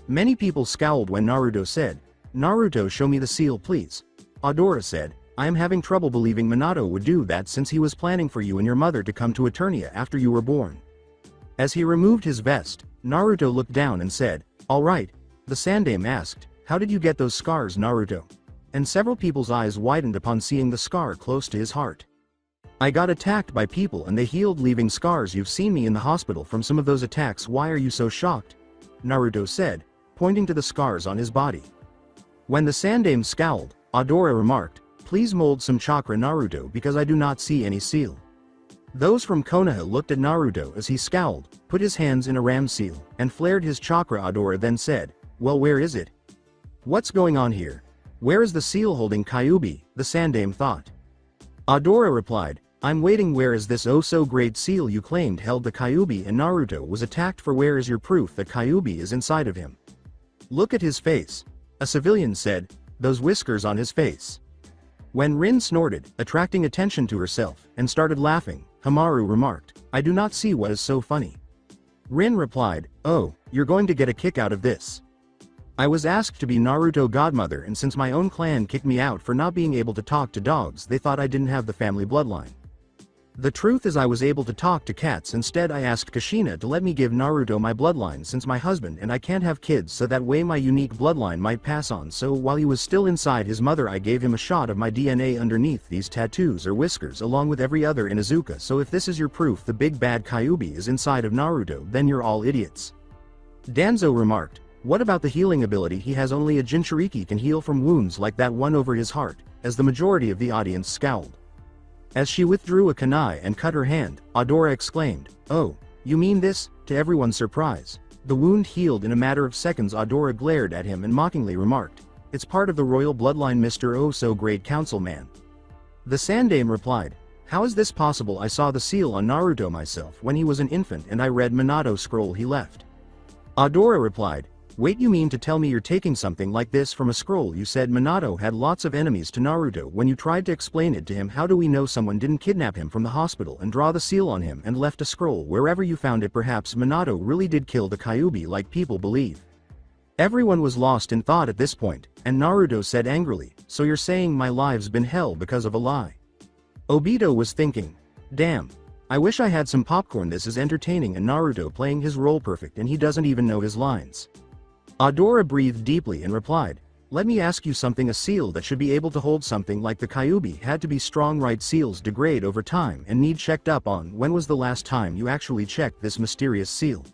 [SPEAKER 2] Many people scowled when Naruto said, Naruto, show me the seal please. Adora said, I am having trouble believing Minato would do that since he was planning for you and your mother to come to Eternia after you were born. As he removed his vest, Naruto looked down and said, all right. The Sandame asked, how did you get those scars, Naruto? And several people's eyes widened upon seeing the scar close to his heart. I got attacked by people and they healed, leaving scars. You've seen me in the hospital from some of those attacks. Why are you so shocked? Naruto said, pointing to the scars on his body. When the Sandame scowled, Adora remarked, please mold some chakra, Naruto, because I do not see any seal. Those from Konoha looked at Naruto as he scowled, put his hands in a ram seal, and flared his chakra. Adora then said, well, where is it? What's going on here? Where is the seal holding Kyuubi? The Sandame thought. Adora replied, I'm waiting. Where is this oh so great seal you claimed held the Kyuubi and Naruto was attacked for? Where is your proof that Kyuubi is inside of him? Look at his face. A civilian said, those whiskers on his face. When Rin snorted, attracting attention to herself, and started laughing, Hamaru remarked, I do not see what is so funny. Rin replied, "Oh, you're going to get a kick out of this. I was asked to be Naruto godmother, and since my own clan kicked me out for not being able to talk to dogs, they thought I didn't have the family bloodline. The truth is I was able to talk to cats. Instead I asked Kushina to let me give Naruto my bloodline since my husband and I can't have kids, so that way my unique bloodline might pass on. So while he was still inside his mother, I gave him a shot of my DNA underneath these tattoos or whiskers along with every other Inuzuka. So if this is your proof the big bad Kyuubi is inside of Naruto, then you're all idiots." Danzo remarked, "What about the healing ability? He has only a Jinchuriki can heal from wounds like that one over his heart," as the majority of the audience scowled. As she withdrew a kunai and cut her hand, Adora exclaimed, "Oh, you mean this?" To everyone's surprise, the wound healed in a matter of seconds. Adora glared at him and mockingly remarked, "It's part of the royal bloodline, Mr. Oh so great councilman." The Sandame replied, "How is this possible? I saw the seal on Naruto myself when he was an infant and I read Minato scroll he left." Adora replied, "Wait, you mean to tell me you're taking something like this from a scroll? You said Minato had lots of enemies to Naruto. When you tried to explain it to him, how do we know someone didn't kidnap him from the hospital and draw the seal on him and left a scroll wherever you found it? Perhaps Minato really did kill the Kyuubi like people believe." Everyone was lost in thought at this point, and Naruto said angrily, "So you're saying my life's been hell because of a lie?" Obito was thinking, "Damn. I wish I had some popcorn. This is entertaining, and Naruto playing his role perfect and he doesn't even know his lines." Adora breathed deeply and replied, "Let me ask you something. A seal that should be able to hold something like the Kyuubi had to be strong, right? Seals degrade over time and need checked up on. When was the last time you actually checked this mysterious seal?"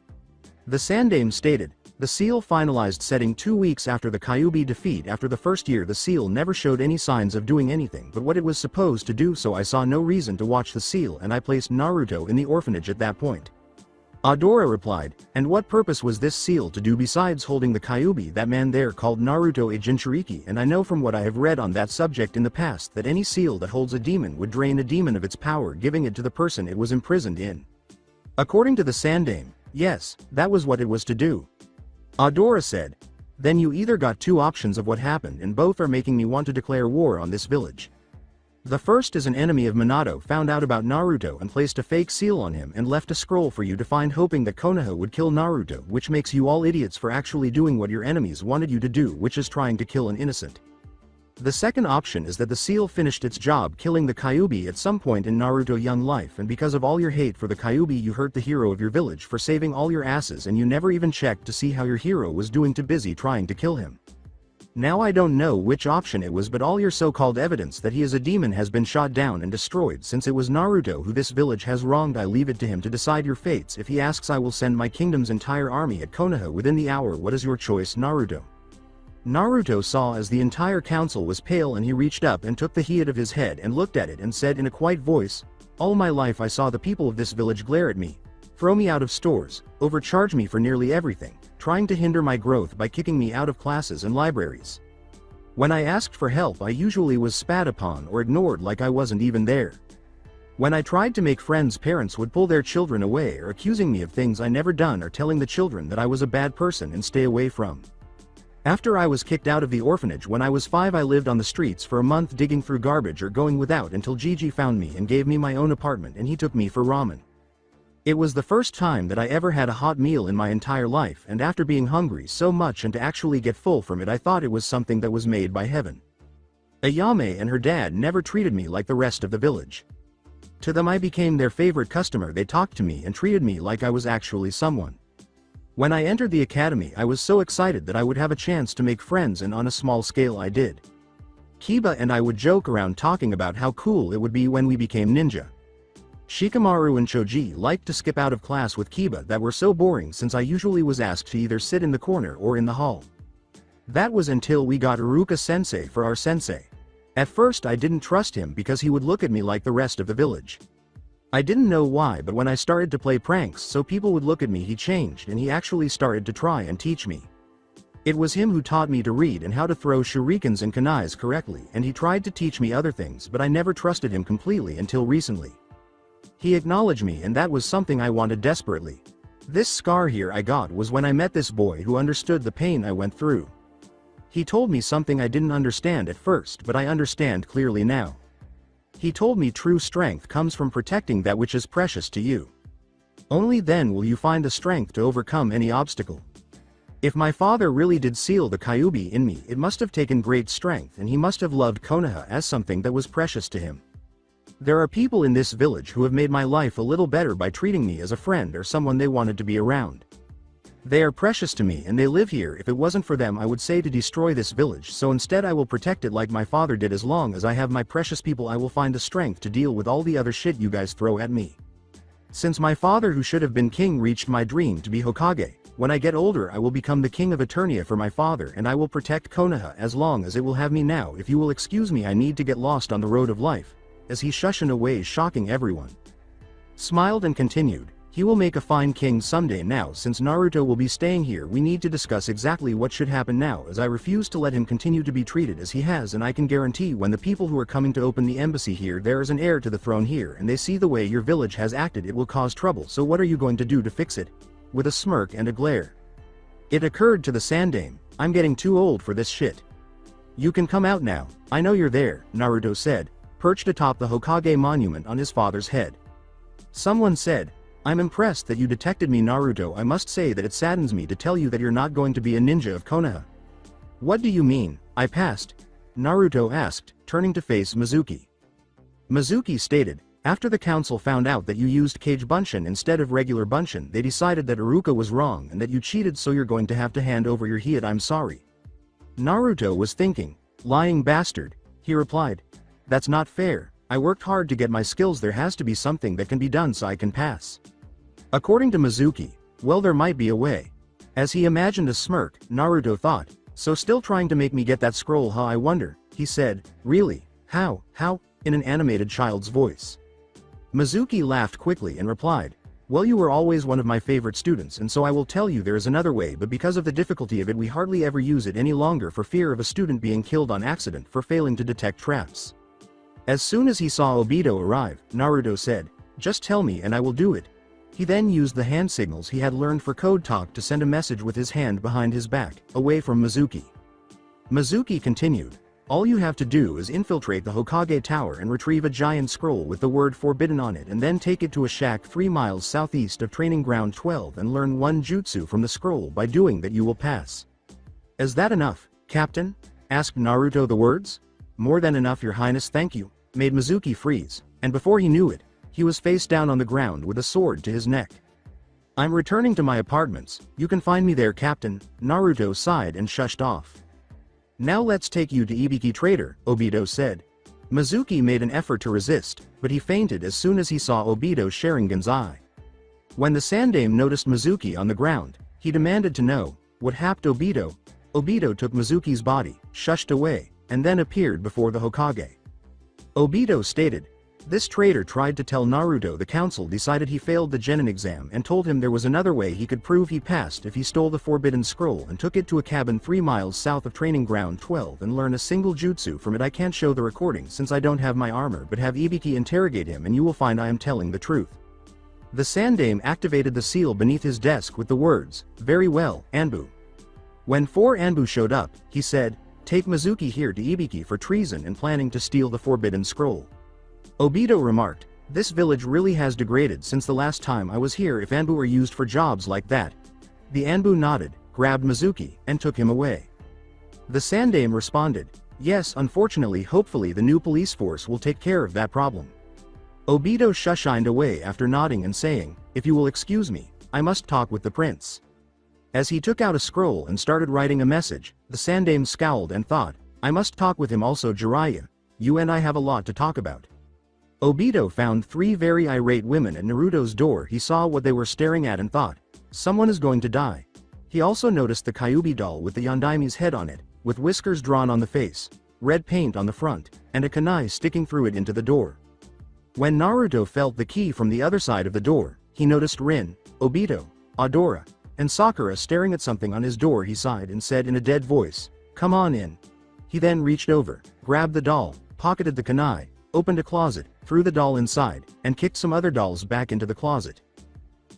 [SPEAKER 2] The Sandame stated, "The seal finalized setting 2 weeks after the Kyuubi defeat. After the first year the seal never showed any signs of doing anything but what it was supposed to do, so I saw no reason to watch the seal and I placed Naruto in the orphanage at that point." Adora replied, "And what purpose was this seal to do besides holding the Kyuubi? That man there called Naruto a Jinchuriki, and I know from what I have read on that subject in the past that any seal that holds a demon would drain a demon of its power, giving it to the person it was imprisoned in." According to the Sandame, yes, that was what it was to do. Adora said, "Then you either got two options of what happened, and both are making me want to declare war on this village. The first is an enemy of Minato found out about Naruto and placed a fake seal on him and left a scroll for you to find, hoping that Konoha would kill Naruto, which makes you all idiots for actually doing what your enemies wanted you to do, which is trying to kill an innocent. The second option is that the seal finished its job killing the Kyuubi at some point in Naruto young life, and because of all your hate for the Kyuubi you hurt the hero of your village for saving all your asses, and you never even checked to see how your hero was doing, too busy trying to kill him. Now I don't know which option it was, but all your so-called evidence that he is a demon has been shot down and destroyed. Since it was Naruto who this village has wronged, I leave it to him to decide your fates. If he asks, I will send my kingdom's entire army at Konoha within the hour. What is your choice, Naruto?" Naruto saw as the entire council was pale, and he reached up and took the head of his head and looked at it and said in a quiet voice, "All my life I saw the people of this village glare at me, throw me out of stores, overcharge me for nearly everything, trying to hinder my growth by kicking me out of classes and libraries. When I asked for help I usually was spat upon or ignored like I wasn't even there. When I tried to make friends, parents would pull their children away or accusing me of things I never done, or telling the children that I was a bad person and stay away from. After I was kicked out of the orphanage when I was 5, I lived on the streets for a month, digging through garbage or going without, until Gigi found me and gave me my own apartment, and he took me for ramen. It was the first time that I ever had a hot meal in my entire life, and after being hungry so much and to actually get full from it, I thought it was something that was made by heaven. Ayame and her dad never treated me like the rest of the village. To them I became their favorite customer. They talked to me and treated me like I was actually someone. When I entered the academy I was so excited that I would have a chance to make friends, and on a small scale I did. Kiba and I would joke around talking about how cool it would be when we became ninja. Shikamaru and Choji liked to skip out of class with Kiba that were so boring, since I usually was asked to either sit in the corner or in the hall. That was until we got Iruka sensei for our sensei. At first I didn't trust him because he would look at me like the rest of the village. I didn't know why, but when I started to play pranks so people would look at me, he changed and he actually started to try and teach me. It was him who taught me to read and how to throw shurikens and kunais correctly, and he tried to teach me other things, but I never trusted him completely until recently. He acknowledged me, and that was something I wanted desperately. This scar here I got was when I met this boy who understood the pain I went through. He told me something I didn't understand at first, but I understand clearly now. He told me true strength comes from protecting that which is precious to you. Only then will you find the strength to overcome any obstacle. If my father really did seal the Kyuubi in me, it must have taken great strength, and he must have loved Konoha as something that was precious to him. There are people in this village who have made my life a little better by treating me as a friend or someone they wanted to be around. They are precious to me and they live here. If it wasn't for them, I would say to destroy this village, so instead I will protect it like my father did. As long as I have my precious people, I will find the strength to deal with all the other shit you guys throw at me. Since my father, who should have been king, reached my dream to be Hokage, when I get older I will become the king of Eternia for my father, and I will protect Konoha as long as it will have me. Now, if you will excuse me, I need to get lost on the road of life, as he shushed away, shocking everyone. Smiled and continued, he will make a fine king someday. Now, since Naruto will be staying here, we need to discuss exactly what should happen now, as I refuse to let him continue to be treated as he has, and I can guarantee when the people who are coming to open the embassy here, there is an heir to the throne here, and they see the way your village has acted, it will cause trouble. So what are you going to do to fix it? With a smirk and a glare. It occurred to the Sandaime, I'm getting too old for this shit. You can come out now, I know you're there, Naruto said, perched atop the Hokage monument on his father's head. Someone said, I'm impressed that you detected me, Naruto. I must say that it saddens me to tell you that you're not going to be a ninja of Konoha. What do you mean, I passed? Naruto asked, turning to face Mizuki. Mizuki stated, after the council found out that you used Kage Bunshin instead of regular Bunshin, they decided that Iruka was wrong and that you cheated, so you're going to have to hand over your head. I'm sorry. Naruto was thinking, lying bastard, he replied. That's not fair. I worked hard to get my skills. There has to be something that can be done so I can pass. According to Mizuki, well, there might be a way. As he imagined a smirk, Naruto thought, so still trying to make me get that scroll, huh? I wonder, he said, really? How, in an animated child's voice. Mizuki laughed quickly and replied, well, you were always one of my favorite students, and so I will tell you there is another way, but because of the difficulty of it we hardly ever use it any longer for fear of a student being killed on accident for failing to detect traps. As soon as he saw Obito arrive, Naruto said, just tell me and I will do it. He then used the hand signals he had learned for code talk to send a message with his hand behind his back, away from Mizuki. Mizuki continued, all you have to do is infiltrate the Hokage Tower and retrieve a giant scroll with the word forbidden on it, and then take it to a shack 3 miles southeast of Training Ground 12 and learn one jutsu from the scroll. By doing that you will pass. Is that enough, Captain? Asked Naruto. The words, more than enough, your highness, thank you, made Mizuki freeze, and before he knew it, he was face down on the ground with a sword to his neck. I'm returning to my apartments, you can find me there, Captain. Naruto sighed and shushed off. Now let's take you to Ibiki Trader, Obito said. Mizuki made an effort to resist, but he fainted as soon as he saw Obito's Sharingan's eye. When the Sandaime noticed Mizuki on the ground, he demanded to know, what happened Obito? Obito took Mizuki's body, shushed away, and then appeared before the Hokage. Obito stated, this traitor tried to tell Naruto the council decided he failed the Genin exam and told him there was another way he could prove he passed if he stole the forbidden scroll and took it to a cabin 3 miles south of Training Ground 12 and learn a single jutsu from it. I can't show the recording since I don't have my armor, but have Ibiki interrogate him and you will find I am telling the truth. The Sandaime activated the seal beneath his desk with the words, very well, Anbu. When 4 Anbu showed up, he said, take Mizuki here to Ibiki for treason and planning to steal the forbidden scroll. Obito remarked, this village really has degraded since the last time I was here if Anbu are used for jobs like that. The Anbu nodded, grabbed Mizuki, and took him away. The Sandaime responded, yes, unfortunately, hopefully the new police force will take care of that problem. Obito shushined away after nodding and saying, if you will excuse me, I must talk with the prince. As he took out a scroll and started writing a message, the Sandaime scowled and thought, I must talk with him also. Jiraiya, you and I have a lot to talk about. Obito found 3 very irate women at Naruto's door. He saw what they were staring at and thought, someone is going to die. He also noticed the Kyuubi doll with the Yondaime's head on it, with whiskers drawn on the face, red paint on the front, and a kunai sticking through it into the door. When Naruto felt the key from the other side of the door, he noticed Rin, Obito, Adora, and Sakura staring at something on his door. He sighed and said in a dead voice, come on in. He then reached over, grabbed the doll, pocketed the kunai, opened a closet, threw the doll inside, and kicked some other dolls back into the closet.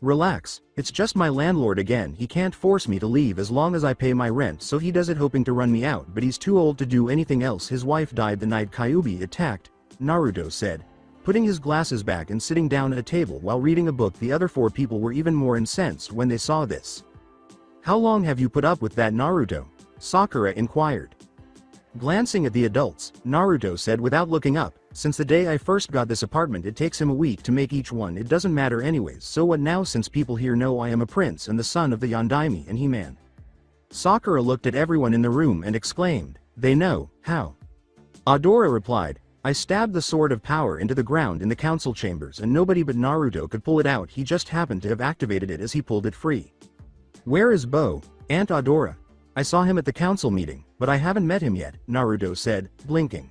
[SPEAKER 2] Relax, it's just my landlord again. He can't force me to leave as long as I pay my rent, so he does it hoping to run me out, but he's too old to do anything else. His wife died the night Kyuubi attacked, Naruto said. Putting his glasses back and sitting down at a table while reading a book. The other 4 people were even more incensed when they saw this. "How long have you put up with that, Naruto?" Sakura inquired. Glancing at the adults, Naruto said without looking up, "Since the day I first got this apartment it takes him a week to make each one. It doesn't matter anyways, so what now since people here know I am a prince and the son of the Yondaime and He-Man?" Sakura looked at everyone in the room and exclaimed, "They know, how?" Adora replied, "I stabbed the sword of power into the ground in the council chambers and nobody but Naruto could pull it out. He just happened to have activated it as he pulled it free." "Where is Bo, Aunt Adora?" "I saw him at the council meeting, but I haven't met him yet," Naruto said, blinking.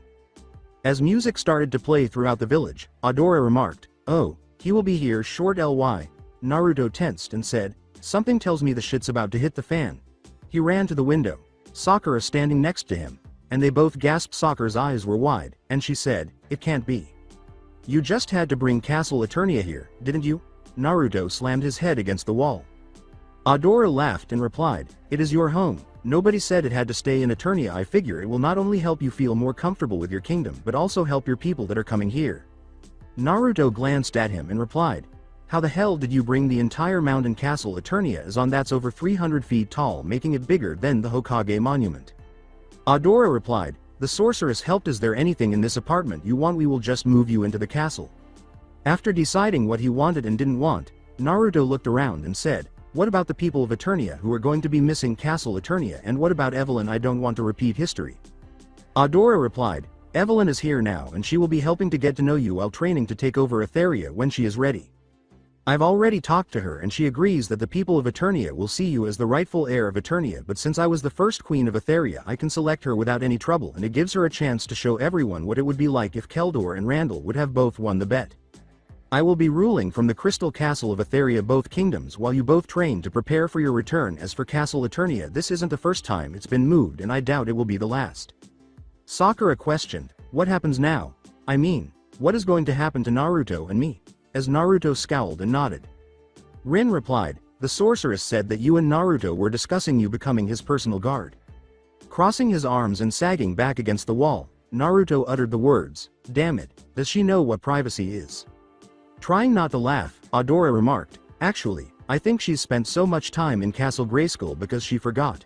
[SPEAKER 2] As music started to play throughout the village, Adora remarked, "Oh, he will be here short-ly." Naruto tensed and said, "Something tells me the shit's about to hit the fan." He ran to the window, Sakura standing next to him, and they both gasped. Sakura's eyes were wide, and she said, "It can't be. You just had to bring Castle Eternia here, didn't you?" Naruto slammed his head against the wall. Adora laughed and replied, "It is your home. Nobody said it had to stay in Eternia. I figure it will not only help you feel more comfortable with your kingdom but also help your people that are coming here." Naruto glanced at him and replied, "How the hell did you bring the entire mountain? Castle Eternia is on that's over 300 feet tall, making it bigger than the Hokage monument." Adora replied, "The sorceress helped. Is there anything in this apartment you want? We will just move you into the castle." After deciding what he wanted and didn't want, Naruto looked around and said, "What about the people of Eternia who are going to be missing Castle Eternia, and what about Evelyn? I don't want to repeat history." Adora replied, "Evelyn is here now and she will be helping to get to know you while training to take over Etheria when she is ready. I've already talked to her and she agrees that the people of Eternia will see you as the rightful heir of Eternia, but since I was the first queen of Etheria I can select her without any trouble, and it gives her a chance to show everyone what it would be like if Keldor and Randall would have both won the bet. I will be ruling from the Crystal Castle of Etheria, both kingdoms, while you both train to prepare for your return. As for Castle Eternia, this isn't the first time it's been moved and I doubt it will be the last." Sakura questioned, "What happens now? I mean, what is going to happen to Naruto and me?" As Naruto scowled and nodded. Rin replied, "The sorceress said that you and Naruto were discussing you becoming his personal guard." Crossing his arms and sagging back against the wall, Naruto uttered the words, "Damn it, does she know what privacy is?" Trying not to laugh, Adora remarked, "Actually, I think she's spent so much time in Castle Grayskull because she forgot."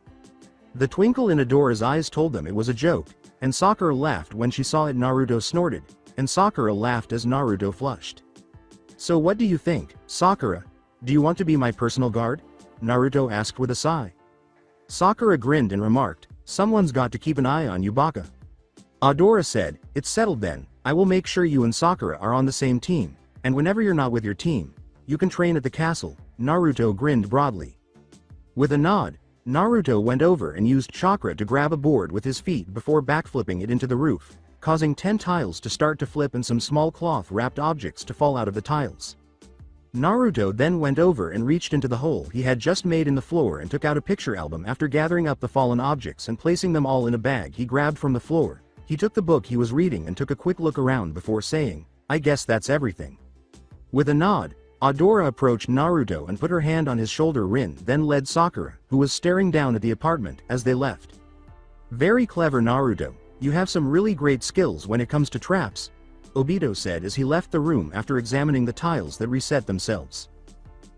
[SPEAKER 2] The twinkle in Adora's eyes told them it was a joke, and Sakura laughed when she saw it. Naruto snorted, and Sakura laughed as Naruto flushed. "So what do you think, Sakura? Do you want to be my personal guard?" Naruto asked with a sigh. Sakura grinned and remarked, "Someone's got to keep an eye on you, Baka." Adora said, "It's settled then. I will make sure you and Sakura are on the same team, and whenever you're not with your team, you can train at the castle." Naruto grinned broadly. With a nod, Naruto went over and used chakra to grab a board with his feet before backflipping it into the roof, causing 10 tiles to start to flip and some small cloth-wrapped objects to fall out of the tiles. Naruto then went over and reached into the hole he had just made in the floor and took out a picture album. After gathering up the fallen objects and placing them all in a bag he grabbed from the floor, he took the book he was reading and took a quick look around before saying, "I guess that's everything." With a nod, Adora approached Naruto and put her hand on his shoulder. Rin then led Sakura, who was staring down at the apartment, as they left. "Very clever, Naruto. You have some really great skills when it comes to traps," Obito said as he left the room after examining the tiles that reset themselves.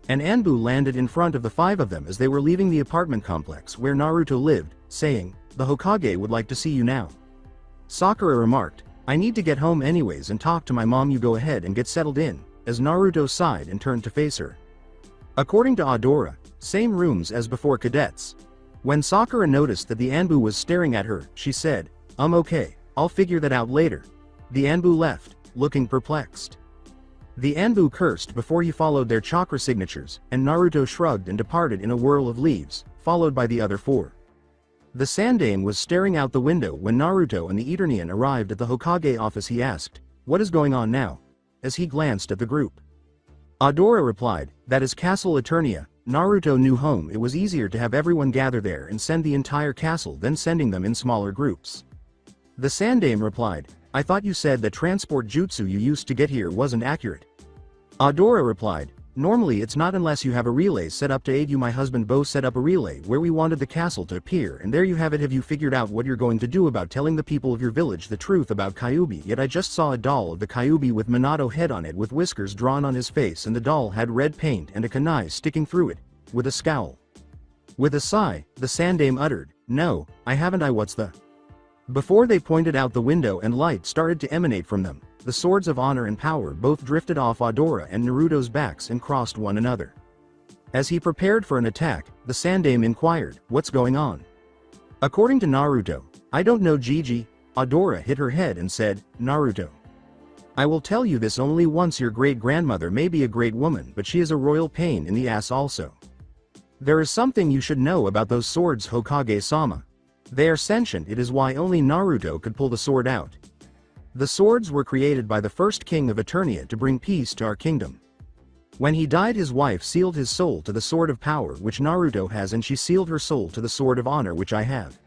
[SPEAKER 2] An Anbu landed in front of the 5 of them as they were leaving the apartment complex where Naruto lived, saying, "The Hokage would like to see you now." Sakura remarked, "I need to get home anyways and talk to my mom. You go ahead and get settled in," as Naruto sighed and turned to face her. According to Adora, same rooms as before, cadets. When Sakura noticed that the Anbu was staring at her, she said, Okay, I'll figure that out later." The Anbu left, looking perplexed. The Anbu cursed before he followed their chakra signatures, and Naruto shrugged and departed in a whirl of leaves, followed by the other 4. The Sandaime was staring out the window when Naruto and the Eternian arrived at the Hokage office. He asked, "What is going on now?" as he glanced at the group. Adora replied, "That is Castle Eternia, Naruto knew home. It was easier to have everyone gather there and send the entire castle than sending them in smaller groups." The Sandaime replied, "I thought you said that transport jutsu you used to get here wasn't accurate." Adora replied, Normally it's not unless you have a relay set up to aid you. My husband Bo set up a relay where we wanted the castle to appear, and there you have it. Have you figured out what you're going to do about telling the people of your village the truth about Kyuubi? Yet I just saw a doll of the Kyuubi with Minato head on it with whiskers drawn on his face, and the doll had red paint and a kunai sticking through it, with a scowl. With a sigh, the Sandame uttered, "No, I haven't. What's the..." Before they pointed out the window and light started to emanate from them, the swords of honor and power both drifted off Adora and Naruto's backs and crossed one another. As he prepared for an attack, the Sandame inquired, "What's going on?" According to Naruto, "I don't know, Gigi." Adora hit her head and said, "Naruto, I will tell you this only once. Your great-grandmother may be a great woman, but she is a royal pain in the ass also. There is something you should know about those swords, Hokage-sama. They are sentient. It is why only Naruto could pull the sword out. The swords were created by the first king of Eternia to bring peace to our kingdom. When he died, his wife sealed his soul to the sword of power which Naruto has, and she sealed her soul to the sword of honor which I have.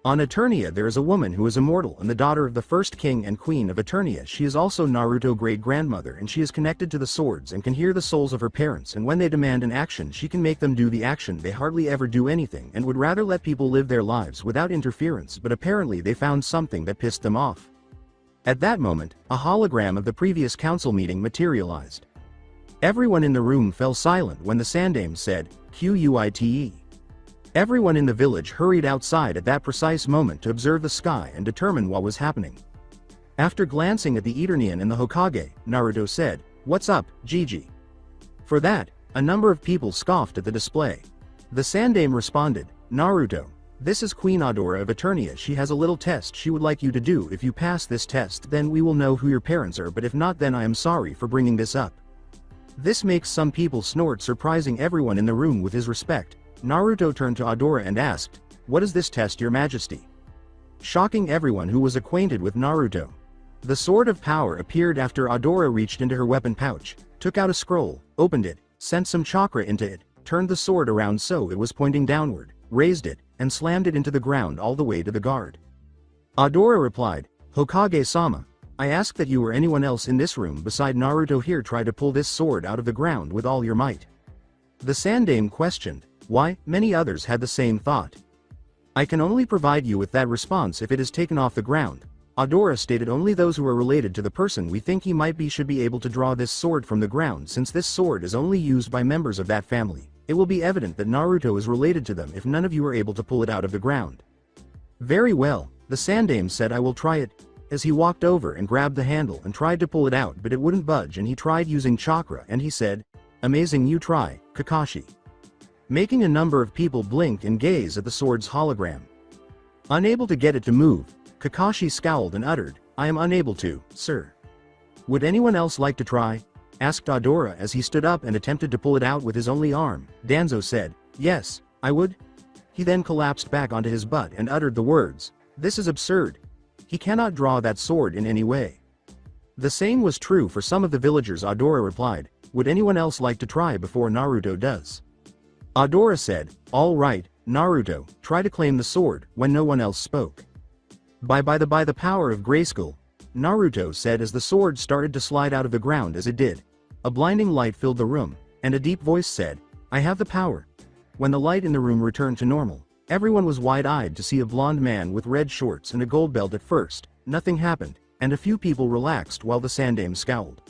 [SPEAKER 2] On Eternia there is a woman who is immortal and the daughter of the first king and queen of Eternia. She is also Naruto's great-grandmother, and she is connected to the swords and can hear the souls of her parents, and when they demand an action she can make them do the action. They hardly ever do anything and would rather let people live their lives without interference, but apparently they found something that pissed them off." At that moment, a hologram of the previous council meeting materialized. Everyone in the room fell silent when the Sandame said, "Quite." Everyone in the village hurried outside at that precise moment to observe the sky and determine what was happening. After glancing at the Eternian and the Hokage, Naruto said, "What's up, Gigi?" For that, a number of people scoffed at the display. The Sandame responded, "Naruto, this is Queen Adora of Eternia. She has a little test she would like you to do. If you pass this test, then we will know who your parents are, but if not, then I am sorry for bringing this up." This makes some people snort, surprising everyone in the room with his respect. Naruto turned to Adora and asked, "What is this test, Your Majesty?" Shocking everyone who was acquainted with Naruto. The sword of power appeared after Adora reached into her weapon pouch, took out a scroll, opened it, sent some chakra into it, turned the sword around so it was pointing downward, raised it, and slammed it into the ground all the way to the guard. Adora replied, "Hokage-sama, I ask that you or anyone else in this room beside Naruto here try to pull this sword out of the ground with all your might." The Sandame questioned, "Why?" Many others had the same thought. "I can only provide you with that response if it is taken off the ground." Adora stated, "Only those who are related to the person we think he might be should be able to draw this sword from the ground. Since this sword is only used by members of that family, it will be evident that Naruto is related to them if none of you are able to pull it out of the ground." "Very well," the Sandame said, "I will try it." As he walked over and grabbed the handle and tried to pull it out, but it wouldn't budge, and he tried using chakra and he said, "Amazing, you try, Kakashi." Making a number of people blink and gaze at the sword's hologram. Unable to get it to move, Kakashi scowled and uttered, "I am unable to, sir." "Would anyone else like to try?" asked Adora as he stood up and attempted to pull it out with his only arm. Danzo said, "Yes, I would." He then collapsed back onto his butt and uttered the words, "This is absurd. He cannot draw that sword in any way." The same was true for some of the villagers. Adora replied, "Would anyone else like to try before Naruto does?" Adora said, "All right, Naruto, try to claim the sword," when no one else spoke. By the power of Grayskull," Naruto said as the sword started to slide out of the ground. As it did, a blinding light filled the room, and a deep voice said, "I have the power." When the light in the room returned to normal, everyone was wide-eyed to see a blonde man with red shorts and a gold belt. At first, nothing happened, and a few people relaxed while the Sandame scowled.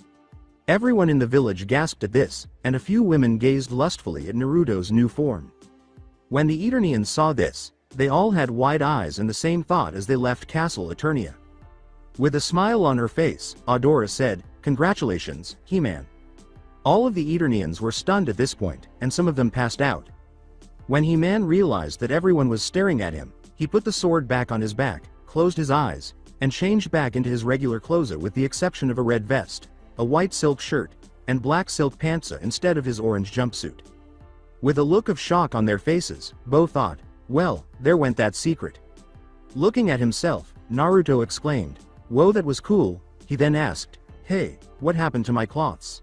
[SPEAKER 2] Everyone in the village gasped at this, and a few women gazed lustfully at Naruto's new form. When the Eternians saw this, they all had wide eyes and the same thought as they left Castle Eternia. With a smile on her face, Adora said, "Congratulations, He-Man." All of the Eternians were stunned at this point, and some of them passed out. When He-Man realized that everyone was staring at him, he put the sword back on his back, closed his eyes, and changed back into his regular clothes with the exception of a red vest, a white silk shirt, and black silk pants instead of his orange jumpsuit. With a look of shock on their faces, Bo thought, "Well, there went that secret." Looking at himself, Naruto exclaimed, "Whoa, that was cool." He then asked, "Hey, what happened to my cloths?"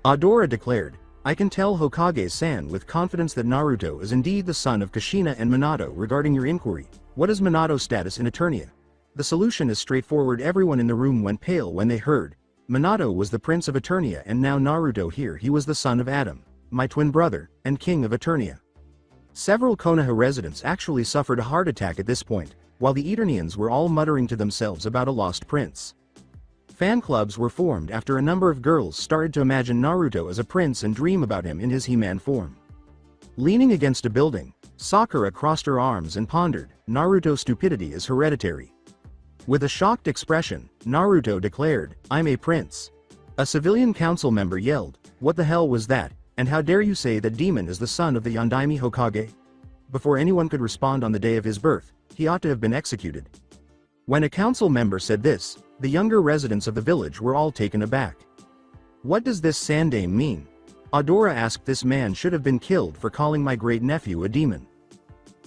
[SPEAKER 2] Adora declared, "I can tell Hokage-san with confidence that Naruto is indeed the son of Kushina and Minato. Regarding your inquiry, what is Minato's status in Eternia? The solution is straightforward." Everyone in the room went pale when they heard, Minato was the prince of Eternia and now Naruto here he was the son of Adam, my twin brother, and king of Eternia. Several Konoha residents actually suffered a heart attack at this point, while the Eternians were all muttering to themselves about a lost prince. Fan clubs were formed after a number of girls started to imagine Naruto as a prince and dream about him in his He-Man form. Leaning against a building, Sakura crossed her arms and pondered, Naruto's stupidity is hereditary. With a shocked expression, Naruto declared, I'm a prince. A civilian council member yelled, what the hell was that, and how dare you say that Demon is the son of the Yondaime Hokage? Before anyone could respond on the day of his birth, he ought to have been executed. When a council member said this, the younger residents of the village were all taken aback. What does this Sandame mean? Adora asked. This man should have been killed for calling my great-nephew a demon.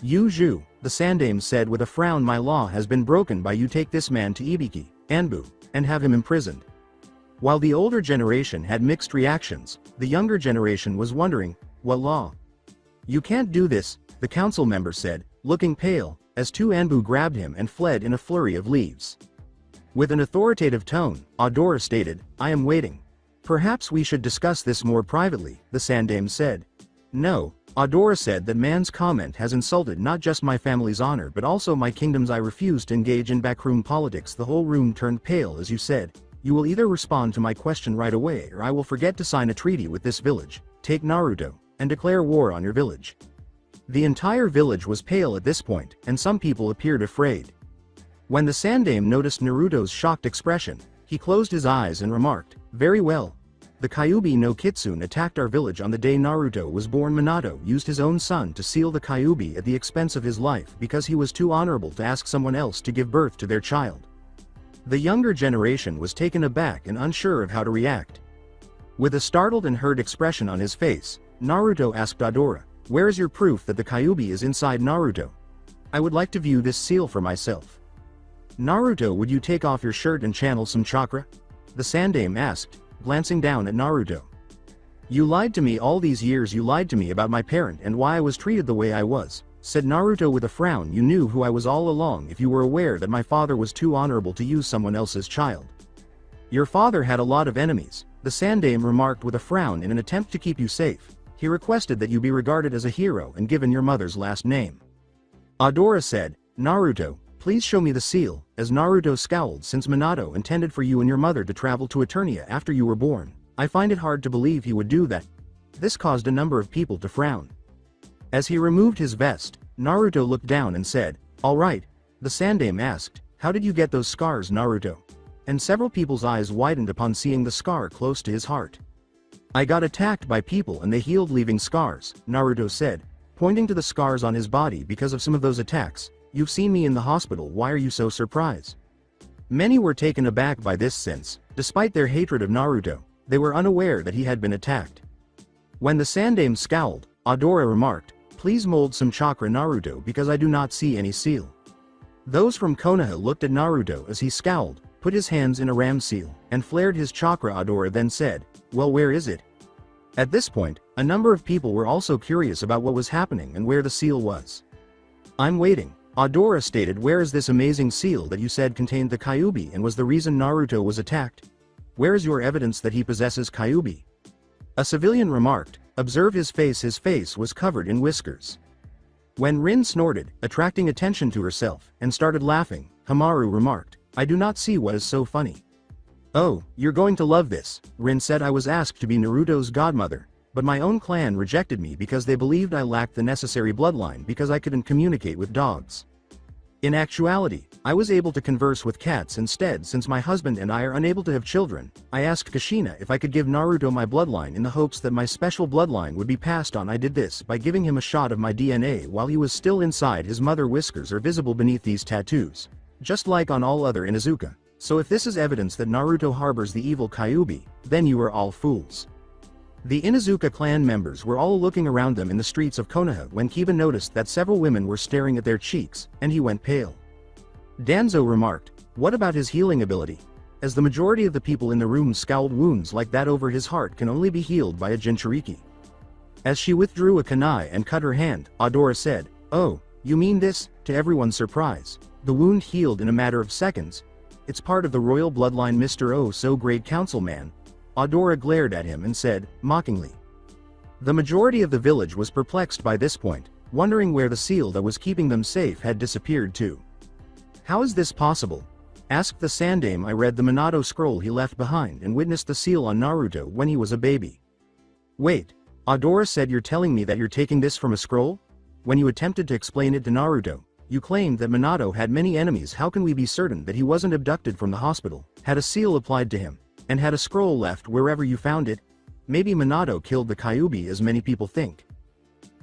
[SPEAKER 2] Yu Zhu, the Sandame said with a frown, my law has been broken by you. Take this man to Ibiki, Anbu, and have him imprisoned. While the older generation had mixed reactions, the younger generation was wondering, what law? You can't do this, the council member said, looking pale, as two Anbu grabbed him and fled in a flurry of leaves. With an authoritative tone, Adora stated, I am waiting. Perhaps we should discuss this more privately, the Sandame said. No, Adora said. That man's comment has insulted not just my family's honor but also my kingdom's. I refuse to engage in backroom politics. The whole room turned pale as you said, you will either respond to my question right away or I will forget to sign a treaty with this village, take Naruto, and declare war on your village. The entire village was pale at this point, and some people appeared afraid. When the Sandame noticed Naruto's shocked expression, he closed his eyes and remarked, very well. The Kyuubi no Kitsune attacked our village on the day Naruto was born. Minato used his own son to seal the Kyuubi at the expense of his life because he was too honorable to ask someone else to give birth to their child. The younger generation was taken aback and unsure of how to react. With a startled and hurt expression on his face, Naruto asked Adora, where is your proof that the Kyuubi is inside Naruto? I would like to view this seal for myself. Naruto, would you take off your shirt and channel some chakra? The Sandame asked, glancing down at Naruto. You lied to me all these years. You lied to me about my parent and why I was treated the way I was, said Naruto with a frown. You knew who I was all along if you were aware that my father was too honorable to use someone else's child. Your father had a lot of enemies, the Sandame remarked with a frown. In an attempt to keep you safe, he requested that you be regarded as a hero and given your mother's last name. Adora said, Naruto, please show me the seal, as Naruto scowled. Since Minato intended for you and your mother to travel to Eternia after you were born, I find it hard to believe he would do that. This caused a number of people to frown. As he removed his vest, Naruto looked down and said, all right. The Sandame asked, how did you get those scars, Naruto? And several people's eyes widened upon seeing the scar close to his heart. I got attacked by people and they healed leaving scars, Naruto said, pointing to the scars on his body because of some of those attacks. You've seen me in the hospital, why are you so surprised? Many were taken aback by this since, despite their hatred of Naruto, they were unaware that he had been attacked. When the Sandame scowled, Adora remarked, please mold some chakra, Naruto, because I do not see any seal. Those from Konoha looked at Naruto as he scowled, put his hands in a ram seal, and flared his chakra. Adora then said, well, where is it? At this point, a number of people were also curious about what was happening and where the seal was. I'm waiting. Adora stated, where is this amazing seal that you said contained the Kyuubi and was the reason Naruto was attacked? Where is your evidence that he possesses Kyuubi? A civilian remarked, observe his face was covered in whiskers. When Rin snorted, attracting attention to herself, and started laughing, Hamaru remarked, I do not see what is so funny. Oh, you're going to love this, Rin said. I was asked to be Naruto's godmother, but my own clan rejected me because they believed I lacked the necessary bloodline because I couldn't communicate with dogs. In actuality, I was able to converse with cats instead. Since my husband and I are unable to have children, I asked Kushina if I could give Naruto my bloodline in the hopes that my special bloodline would be passed on. I did this by giving him a shot of my DNA while he was still inside his mother. Whiskers are visible beneath these tattoos, just like on all other Inuzuka. So if this is evidence that Naruto harbors the evil Kyuubi, then you are all fools. The Inuzuka clan members were all looking around them in the streets of Konoha when Kiba noticed that several women were staring at their cheeks, and he went pale. Danzo remarked, what about his healing ability? As the majority of the people in the room scowled, wounds like that over his heart can only be healed by a Jinchuriki. As she withdrew a kunai and cut her hand, Adora said, oh, you mean this? To everyone's surprise, the wound healed in a matter of seconds. It's part of the royal bloodline, Mr. Oh so great councilman. Adora glared at him and said, mockingly. The majority of the village was perplexed by this point, wondering where the seal that was keeping them safe had disappeared to. How is this possible? Asked the Sandame. I read the Minato scroll he left behind and witnessed the seal on Naruto when he was a baby. Wait, Adora said, you're telling me that you're taking this from a scroll? When you attempted to explain it to Naruto, you claimed that Minato had many enemies. How can we be certain that he wasn't abducted from the hospital, had a seal applied to him, and had a scroll left wherever you found it? Maybe Minato killed the Kyuubi as many people think.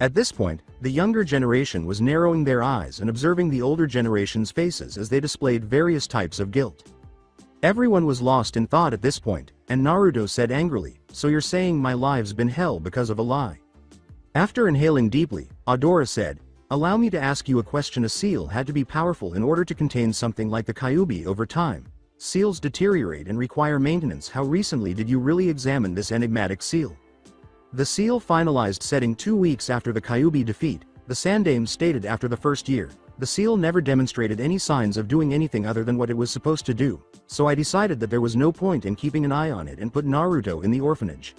[SPEAKER 2] At this point, the younger generation was narrowing their eyes and observing the older generation's faces as they displayed various types of guilt. Everyone was lost in thought at this point, and Naruto said angrily, so you're saying my life's been hell because of a lie? After inhaling deeply, Adora said, allow me to ask you a question. A seal had to be powerful in order to contain something like the Kyuubi over time. Seals deteriorate and require maintenance. How recently did you really examine this enigmatic seal? The seal finalized setting 2 weeks after the Kyuubi defeat, the Sandame stated. After the first year, the seal never demonstrated any signs of doing anything other than what it was supposed to do, so I decided that there was no point in keeping an eye on it and put Naruto in the orphanage.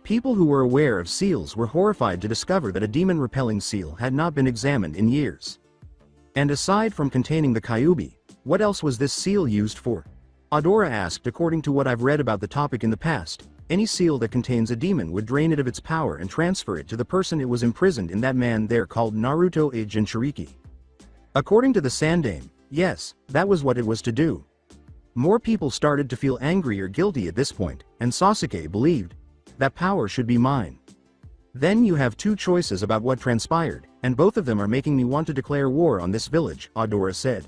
[SPEAKER 2] People who were aware of seals were horrified to discover that a demon-repelling seal had not been examined in years. And aside from containing the Kyuubi, what else was this seal used for? Adora asked. According to what I've read about the topic in the past, any seal that contains a demon would drain it of its power and transfer it to the person it was imprisoned in. That man there called Naruto a Jinchuriki. According to the Sandame, yes, that was what it was to do. More people started to feel angry or guilty at this point, and Sasuke believed, that power should be mine. Then you have two choices about what transpired, and both of them are making me want to declare war on this village, Adora said.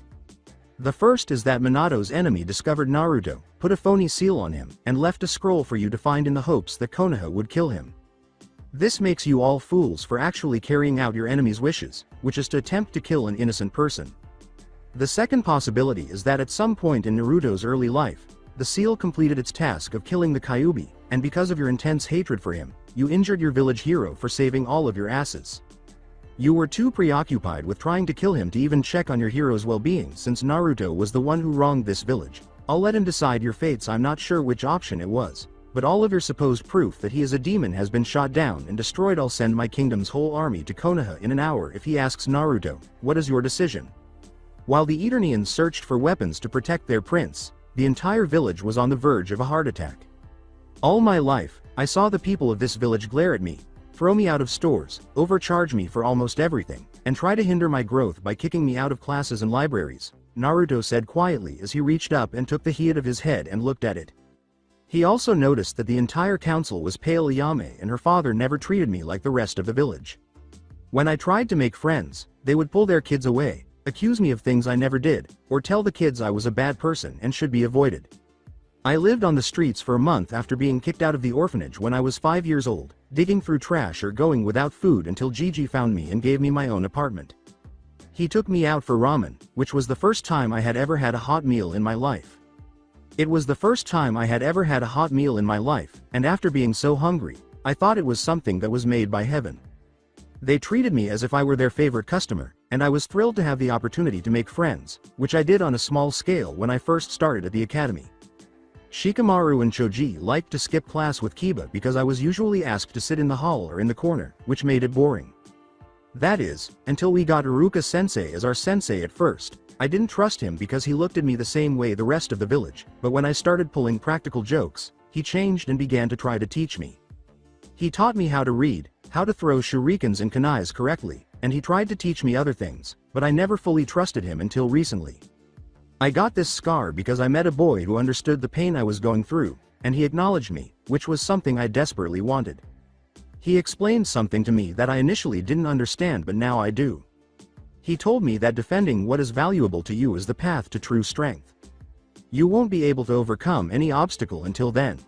[SPEAKER 2] The first is that Minato's enemy discovered Naruto, put a phony seal on him, and left a scroll for you to find in the hopes that Konoha would kill him. This makes you all fools for actually carrying out your enemy's wishes, which is to attempt to kill an innocent person. The second possibility is that at some point in Naruto's early life, the seal completed its task of killing the Kyuubi, and because of your intense hatred for him, you injured your village hero for saving all of your asses. You were too preoccupied with trying to kill him to even check on your hero's well-being. Since Naruto was the one who wronged this village, I'll let him decide your fates. I'm not sure which option it was, but all of your supposed proof that he is a demon has been shot down and destroyed. I'll send my kingdom's whole army to Konoha in an hour if he asks Naruto, what is your decision? While the Eternians searched for weapons to protect their prince, the entire village was on the verge of a heart attack. All my life, I saw the people of this village glare at me, throw me out of stores, overcharge me for almost everything, and try to hinder my growth by kicking me out of classes and libraries, Naruto said quietly as he reached up and took the head of his head and looked at it. He also noticed that the entire council was pale. Ayame and her father never treated me like the rest of the village. When I tried to make friends, they would pull their kids away, accuse me of things I never did, or tell the kids I was a bad person and should be avoided. I lived on the streets for a month after being kicked out of the orphanage when I was 5 years old, digging through trash or going without food until Gigi found me and gave me my own apartment. He took me out for ramen, which was the first time I had ever had a hot meal in my life. It was the first time I had ever had a hot meal in my life, and after being so hungry, I thought it was something that was made by heaven. They treated me as if I were their favorite customer, and I was thrilled to have the opportunity to make friends, which I did on a small scale when I first started at the academy. Shikamaru and Choji liked to skip class with Kiba because I was usually asked to sit in the hall or in the corner, which made it boring. That is, until we got Iruka-sensei as our sensei. At first, I didn't trust him because he looked at me the same way the rest of the village, but when I started pulling practical jokes, he changed and began to try to teach me. He taught me how to read, how to throw shurikens and kunais correctly, and he tried to teach me other things, but I never fully trusted him until recently. I got this scar because I met a boy who understood the pain I was going through, and he acknowledged me, which was something I desperately wanted. He explained something to me that I initially didn't understand, but now I do. He told me that defending what is valuable to you is the path to true strength. You won't be able to overcome any obstacle until then.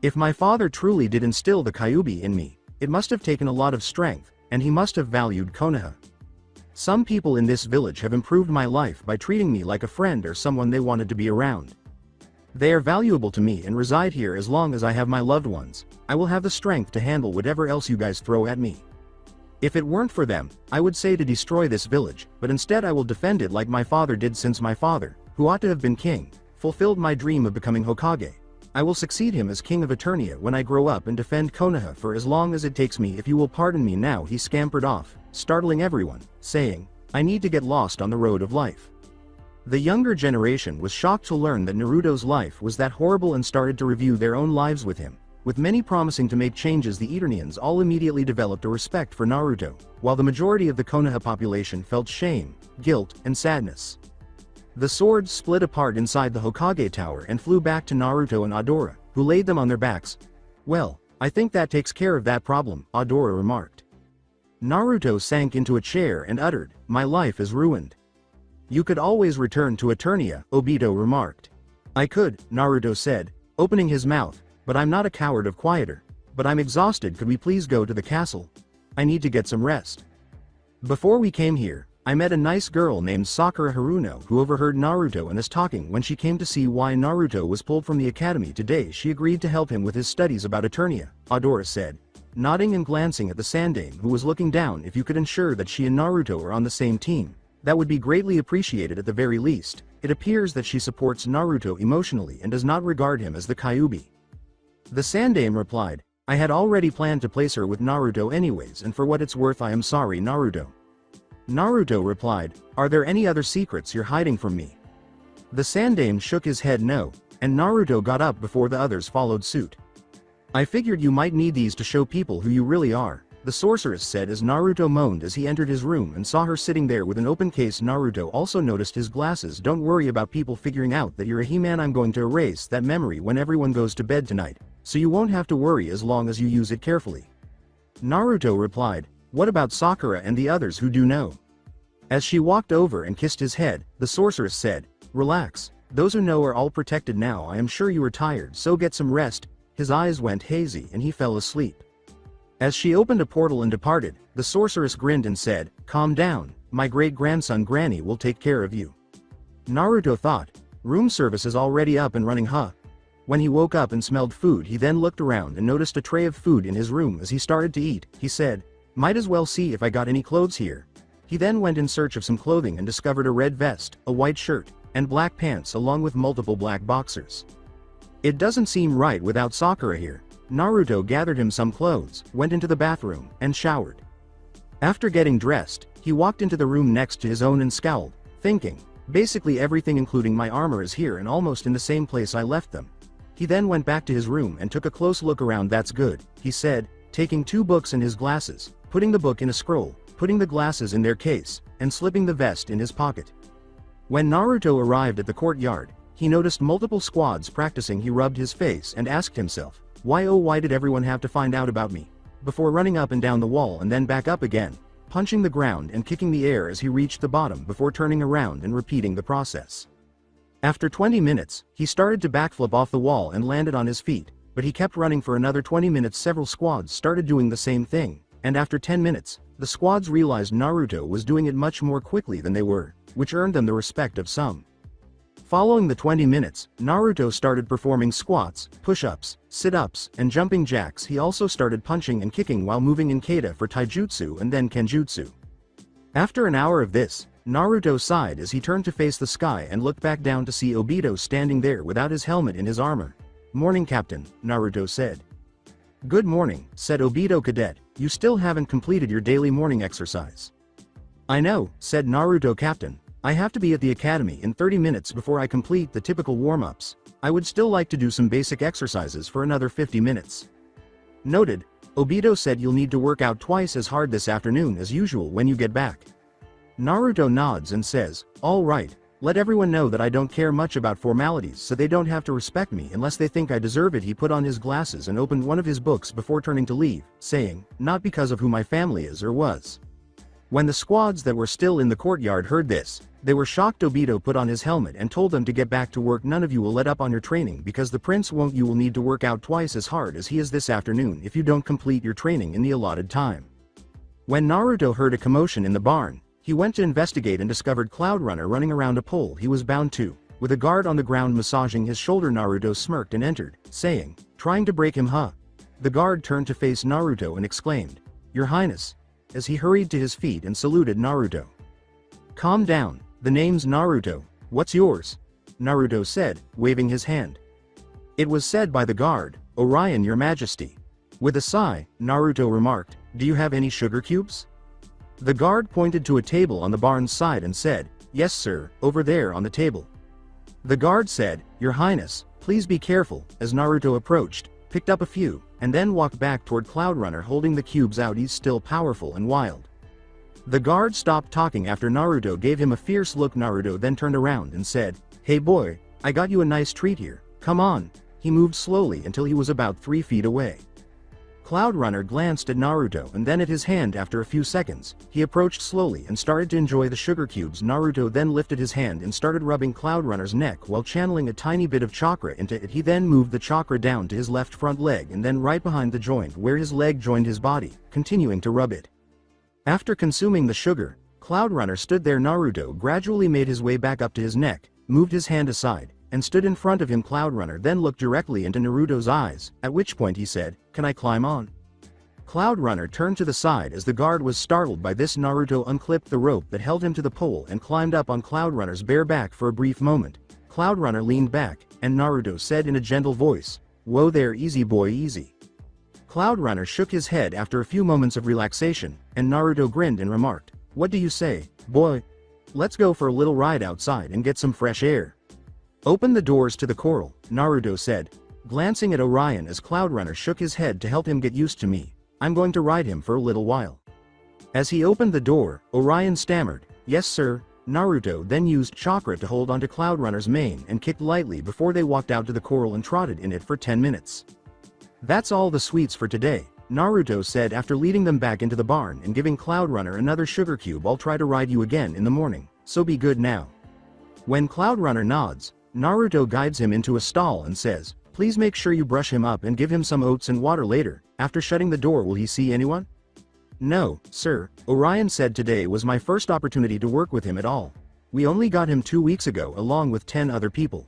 [SPEAKER 2] If my father truly did instill the Kyuubi in me, it must have taken a lot of strength, and he must have valued Konoha. Some people in this village have improved my life by treating me like a friend or someone they wanted to be around. They are valuable to me and reside here. As long as I have my loved ones, I will have the strength to handle whatever else you guys throw at me. If it weren't for them, I would say to destroy this village, but instead I will defend it like my father did, since my father, who ought to have been king, fulfilled my dream of becoming Hokage. I will succeed him as king of Eternia when I grow up and defend Konoha for as long as it takes me. If you will pardon me now." He scampered off, startling everyone, saying, "I need to get lost on the road of life." The younger generation was shocked to learn that Naruto's life was that horrible and started to review their own lives with him. With many promising to make changes, the Eternians all immediately developed a respect for Naruto, while the majority of the Konoha population felt shame, guilt, and sadness. The swords split apart inside the Hokage Tower and flew back to Naruto and Adora, who laid them on their backs. "Well, I think that takes care of that problem," Adora remarked. Naruto sank into a chair and uttered, "My life is ruined." "You could always return to Eternia," Obito remarked. "I could," Naruto said, opening his mouth, "but I'm not a coward of quieter. But I'm exhausted. Could we please go to the castle? I need to get some rest." "Before we came here, I met a nice girl named Sakura Haruno who overheard Naruto and us talking. When she came to see why Naruto was pulled from the academy today, she agreed to help him with his studies about Eternia," Adora said, nodding and glancing at the Sandaime who was looking down. "If you could ensure that she and Naruto are on the same team, that would be greatly appreciated. At the very least, it appears that she supports Naruto emotionally and does not regard him as the Kyuubi." The Sandaime replied, "I had already planned to place her with Naruto anyways, and for what it's worth I am sorry, Naruto." Naruto replied, "Are there any other secrets you're hiding from me?" The Sandaime shook his head no, and Naruto got up before the others followed suit. "I figured you might need these to show people who you really are," the sorceress said as Naruto moaned as he entered his room and saw her sitting there with an open case. Naruto also noticed his glasses. "Don't worry about people figuring out that you're a He-Man. I'm going to erase that memory when everyone goes to bed tonight, so you won't have to worry as long as you use it carefully." Naruto replied, "What about Sakura and the others who do know?" As she walked over and kissed his head, the sorceress said, "Relax, those who know are all protected now. I am sure you are tired, so get some rest." His eyes went hazy and he fell asleep. As she opened a portal and departed, the sorceress grinned and said, "Calm down, my great-grandson Granny will take care of you." Naruto thought, room service is already up and running, huh? When he woke up and smelled food, he then looked around and noticed a tray of food in his room. As he started to eat, he said, "Might as well see if I got any clothes here." He then went in search of some clothing and discovered a red vest, a white shirt, and black pants along with multiple black boxers. It doesn't seem right without Sakura here. Naruto gathered him some clothes, went into the bathroom, and showered. After getting dressed, he walked into the room next to his own and scowled, thinking, "Basically everything including my armor is here and almost in the same place I left them." He then went back to his room and took a close look around. "That's good," he said, taking 2 books and his glasses, putting the book in a scroll, putting the glasses in their case, and slipping the vest in his pocket. When Naruto arrived at the courtyard, he noticed multiple squads practicing. He rubbed his face and asked himself, "Why oh why did everyone have to find out about me?" Before running up and down the wall and then back up again, punching the ground and kicking the air as he reached the bottom before turning around and repeating the process. After 20 minutes, he started to backflip off the wall and landed on his feet, but he kept running for another 20 minutes. Several squads started doing the same thing, and after 10 minutes, the squads realized Naruto was doing it much more quickly than they were, which earned them the respect of some. Following the 20 minutes, Naruto started performing squats, push-ups, sit-ups, and jumping jacks. He also started punching and kicking while moving in kata for taijutsu and then kenjutsu. After an hour of this, Naruto sighed as he turned to face the sky and looked back down to see Obito standing there without his helmet in his armor. "Morning, Captain," Naruto said. "Good morning," said Obito. "Cadet, you still haven't completed your daily morning exercise." "I know," said Naruto. "Captain, I have to be at the academy in 30 minutes before I complete the typical warm-ups. I would still like to do some basic exercises for another 50 minutes. "Noted," Obito said. "You'll need to work out twice as hard this afternoon as usual when you get back." Naruto nods and says, "All right, let everyone know that I don't care much about formalities so they don't have to respect me unless they think I deserve it." He put on his glasses and opened one of his books before turning to leave, saying, "Not because of who my family is or was." When the squads that were still in the courtyard heard this, they were shocked. Obito put on his helmet and told them to get back to work. "None of you will let up on your training because the prince won't. You will need to work out twice as hard as he is this afternoon if you don't complete your training in the allotted time." When Naruto heard a commotion in the barn, he went to investigate and discovered Cloud Runner running around a pole he was bound to, with a guard on the ground massaging his shoulder. Naruto smirked and entered, saying, "Trying to break him, huh?" The guard turned to face Naruto and exclaimed, "Your Highness," as he hurried to his feet and saluted Naruto. "Calm down, the name's Naruto, what's yours?" Naruto said, waving his hand. It was said by the guard, Orion, your majesty. With a sigh, Naruto remarked, do you have any sugar cubes? The guard pointed to a table on the barn's side and said, yes sir, over there on the table. The guard said, Your Highness, please be careful, as Naruto approached, picked up a few, and then walked back toward Cloud Runner holding the cubes out. He's still powerful and wild. The guard stopped talking after Naruto gave him a fierce look. Naruto then turned around and said, Hey boy, I got you a nice treat here, come on. He moved slowly until he was about 3 feet away. Cloud Runner glanced at Naruto and then at his hand. After a few seconds, he approached slowly and started to enjoy the sugar cubes. Naruto then lifted his hand and started rubbing Cloud Runner's neck while channeling a tiny bit of chakra into it. He then moved the chakra down to his left front leg and then right behind the joint where his leg joined his body, continuing to rub it. After consuming the sugar, Cloud Runner stood there. Naruto gradually made his way back up to his neck, moved his hand aside, and stood in front of him. Cloud Runner then looked directly into Naruto's eyes, at which point he said, Can I climb on? Cloud Runner turned to the side as the guard was startled by this. Naruto unclipped the rope that held him to the pole and climbed up on Cloud Runner's bare back. For a brief moment, Cloud Runner leaned back, and Naruto said in a gentle voice, Whoa there, easy boy, easy. Cloud Runner shook his head after a few moments of relaxation, and Naruto grinned and remarked, What do you say, boy? Let's go for a little ride outside and get some fresh air. Open the doors to the coral, Naruto said, glancing at Orion as Cloud Runner shook his head to help him get used to me. I'm going to ride him for a little while. As he opened the door, Orion stammered, Yes sir. Naruto then used chakra to hold onto Cloud Runner's mane and kicked lightly before they walked out to the coral and trotted in it for 10 minutes. That's all the sweets for today, Naruto said after leading them back into the barn and giving Cloud Runner another sugar cube. I'll try to ride you again in the morning, so be good now. When Cloud Runner nods, Naruto guides him into a stall and says, Please make sure you brush him up and give him some oats and water later. After shutting the door, will he see anyone? No, sir, Orion said. Today was my first opportunity to work with him at all. We only got him 2 weeks ago along with 10 other people.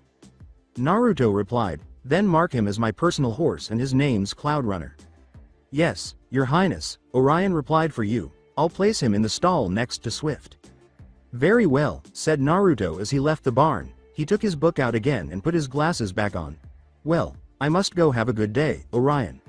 [SPEAKER 2] Naruto replied, Then mark him as my personal horse and his name's Cloud Runner. Yes, your highness, Orion replied. For you, I'll place him in the stall next to Swift. Very well, said Naruto as he left the barn. He took his book out again and put his glasses back on. Well, I must go. Have a good day, Orion.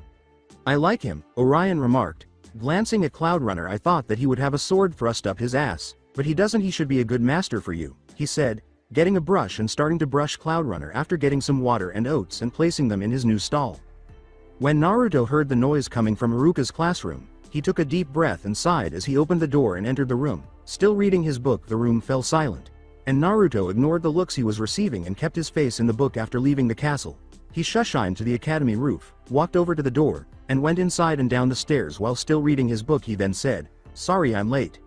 [SPEAKER 2] I like him, Orion remarked, glancing at Cloud Runner. I thought that he would have a sword thrust up his ass, but he doesn't. He should be a good master for you, he said, getting a brush and starting to brush Cloud Runner after getting some water and oats and placing them in his new stall. When Naruto heard the noise coming from Iruka's classroom, he took a deep breath and sighed as he opened the door and entered the room. Still reading his book, the room fell silent, and Naruto ignored the looks he was receiving and kept his face in the book. After leaving the castle, he shushined to the academy roof, walked over to the door, and went inside and down the stairs while still reading his book. He then said, Sorry I'm late.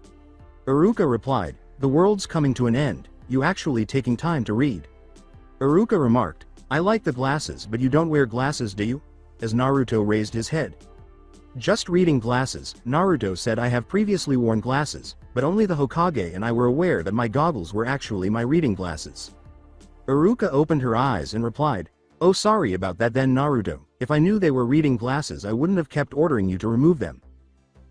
[SPEAKER 2] Iruka replied, The world's coming to an end, you actually taking time to read. Iruka remarked, I like the glasses, but you don't wear glasses, do you? As Naruto raised his head. Just reading glasses, Naruto said. I have previously worn glasses, but only the Hokage and I were aware that my goggles were actually my reading glasses. Iruka opened her eyes and replied, Oh, sorry about that then, Naruto. If I knew they were reading glasses, I wouldn't have kept ordering you to remove them.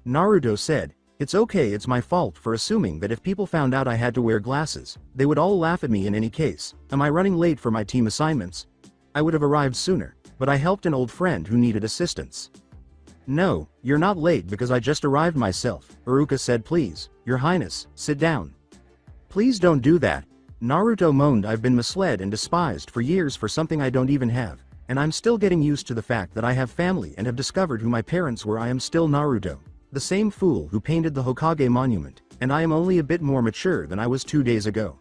[SPEAKER 2] Naruto said, It's okay, it's my fault for assuming that if people found out I had to wear glasses, they would all laugh at me in any case. Am I running late for my team assignments? I would have arrived sooner, but I helped an old friend who needed assistance. No, you're not late because I just arrived myself, Iruka said. Please, your highness, sit down. Please don't do that. Naruto moaned. I've been misled and despised for years for something I don't even have, and I'm still getting used to the fact that I have family and have discovered who my parents were. I am still Naruto, the same fool who painted the Hokage monument, and I am only a bit more mature than I was 2 days ago.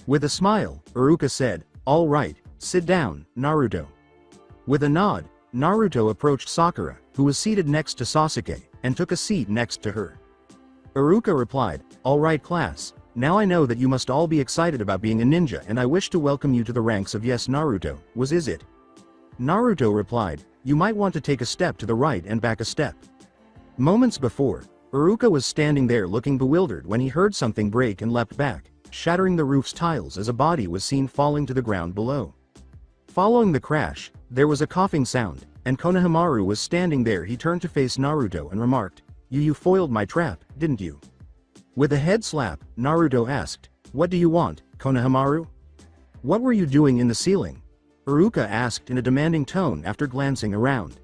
[SPEAKER 2] With a smile, Iruka said, All right, sit down, Naruto. With a nod, Naruto approached Sakura, who was seated next to Sasuke, and took a seat next to her. Iruka replied, All right class, now I know that you must all be excited about being a ninja, and I wish to welcome you to the ranks of Yes Naruto. Is it? Naruto replied, You might want to take a step to the right and back a step. Moments before, Iruka was standing there looking bewildered when he heard something break and leapt back, shattering the roof's tiles as a body was seen falling to the ground below. Following the crash, there was a coughing sound, and Konohamaru was standing there. He turned to face Naruto and remarked, You foiled my trap, didn't you? With a head slap, Naruto asked, What do you want, Konohamaru? What were you doing in the ceiling? Iruka asked in a demanding tone after glancing around.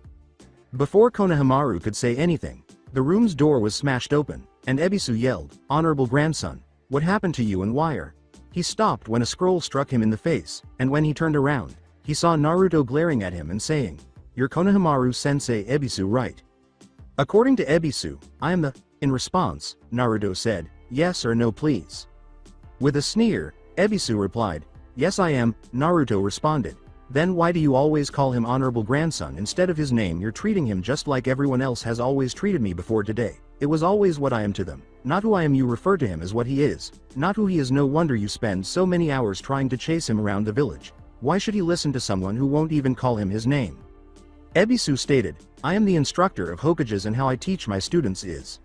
[SPEAKER 2] Before Konohamaru could say anything, the room's door was smashed open, and Ebisu yelled, "Honorable grandson, what happened to you and why are?" He stopped when a scroll struck him in the face, and when he turned around, he saw Naruto glaring at him and saying, "You're Konohamaru-sensei Ebisu, right?" According to Ebisu, I am the... In response, Naruto said, "Yes or no please." With a sneer, Ebisu replied, "Yes I am," Naruto responded. "Then why do you always call him honorable grandson instead of his name? You're treating him just like everyone else has always treated me before today. It was always what I am to them, not who I am. You refer to him as what he is, not who he is. No wonder you spend so many hours trying to chase him around the village. Why should he listen to someone who won't even call him his name?" Ebisu stated, "I am the instructor of Hokages and how I teach my students is."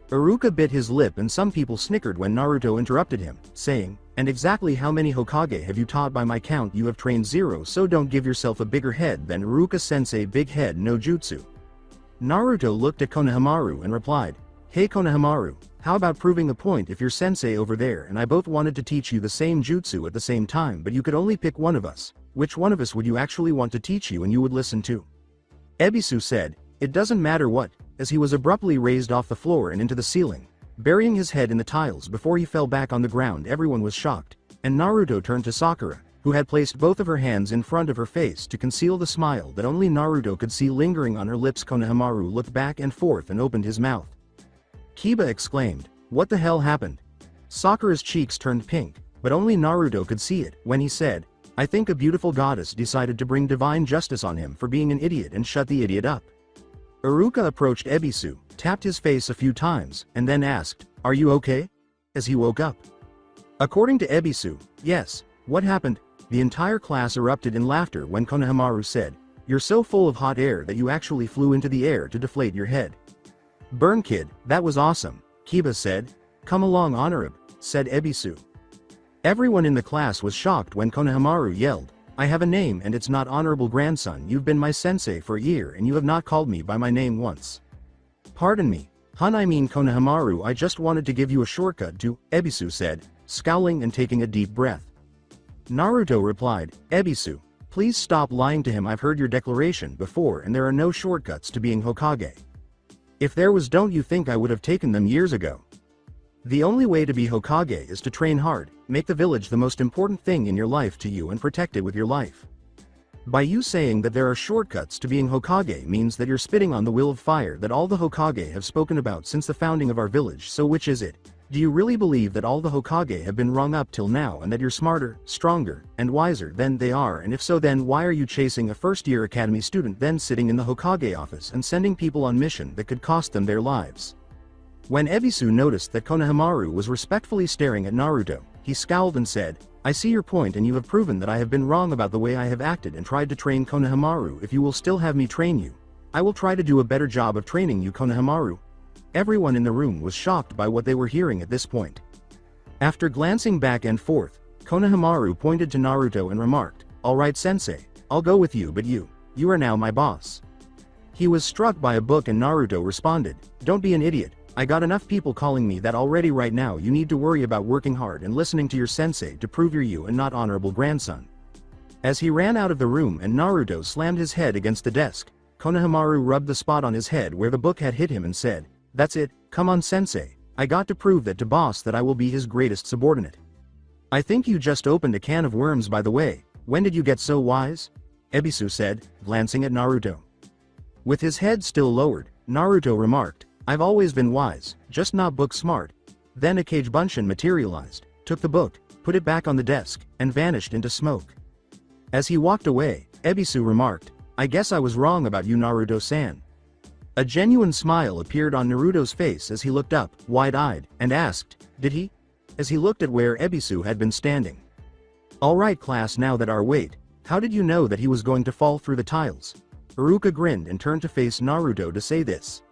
[SPEAKER 2] Iruka bit his lip and some people snickered when Naruto interrupted him, saying, "And exactly how many Hokage have you taught? By my count you have trained 0, so don't give yourself a bigger head than Iruka-sensei. Big head no jutsu." Naruto looked at Konohamaru and replied, "Hey Konohamaru, how about proving a point? If your sensei over there and I both wanted to teach you the same jutsu at the same time but you could only pick one of us, which one of us would you actually want to teach you and you would listen to?" Ebisu said, "It doesn't matter what," as he was abruptly raised off the floor and into the ceiling, burying his head in the tiles before he fell back on the ground. Everyone was shocked, and Naruto turned to Sakura, who had placed both of her hands in front of her face to conceal the smile that only Naruto could see lingering on her lips. Konohamaru looked back and forth and opened his mouth. Kiba exclaimed, "What the hell happened?" Sakura's cheeks turned pink, but only Naruto could see it, when he said, "I think a beautiful goddess decided to bring divine justice on him for being an idiot and shut the idiot up." Iruka approached Ebisu, tapped his face a few times, and then asked, "Are you okay?" as he woke up. According to Ebisu, yes. What happened? The entire class erupted in laughter when Konohamaru said, "You're so full of hot air that you actually flew into the air to deflate your head." "Burn kid, that was awesome," Kiba said. "Come along Honorab," said Ebisu. Everyone in the class was shocked when Konohamaru yelled, "I have a name and it's not honorable grandson. You've been my sensei for a year and you have not called me by my name once." "Pardon me, hun, I mean Konohamaru, I just wanted to give you a shortcut to," Ebisu said, scowling and taking a deep breath. Naruto replied, "Ebisu, please stop lying to him. I've heard your declaration before and there are no shortcuts to being Hokage. If there was, don't you think I would have taken them years ago? The only way to be Hokage is to train hard, make the village the most important thing in your life to you and protect it with your life. By you saying that there are shortcuts to being Hokage means that you're spitting on the will of fire that all the Hokage have spoken about since the founding of our village. So which is it? Do you really believe that all the Hokage have been wrong up till now and that you're smarter, stronger, and wiser than they are? And if so, then why are you chasing a first-year academy student, then sitting in the Hokage office and sending people on mission that could cost them their lives?" When Ebisu noticed that Konohamaru was respectfully staring at Naruto, he scowled and said, "I see your point and you have proven that I have been wrong about the way I have acted and tried to train Konohamaru. If you will still have me train you, I will try to do a better job of training you, Konohamaru." Everyone in the room was shocked by what they were hearing at this point. After glancing back and forth, Konohamaru pointed to Naruto and remarked, "All right sensei, I'll go with you, but you are now my boss." He was struck by a book and Naruto responded, "Don't be an idiot. I got enough people calling me that already. Right now you need to worry about working hard and listening to your sensei to prove you're you and not honorable grandson." As he ran out of the room and Naruto slammed his head against the desk, Konohamaru rubbed the spot on his head where the book had hit him and said, "That's it, come on sensei, I got to prove that to boss that I will be his greatest subordinate." "I think you just opened a can of worms. By the way, when did you get so wise?" Ebisu said, glancing at Naruto. With his head still lowered, Naruto remarked, "I've always been wise, just not book smart." Then a Kage Bunshin materialized, took the book, put it back on the desk, and vanished into smoke. As he walked away, Ebisu remarked, "I guess I was wrong about you, Naruto-san." A genuine smile appeared on Naruto's face as he looked up, wide-eyed, and asked, "Did he?" as he looked at where Ebisu had been standing. "Alright class, now that our wait, how did you know that he was going to fall through the tiles?" Iruka grinned and turned to face Naruto to say this.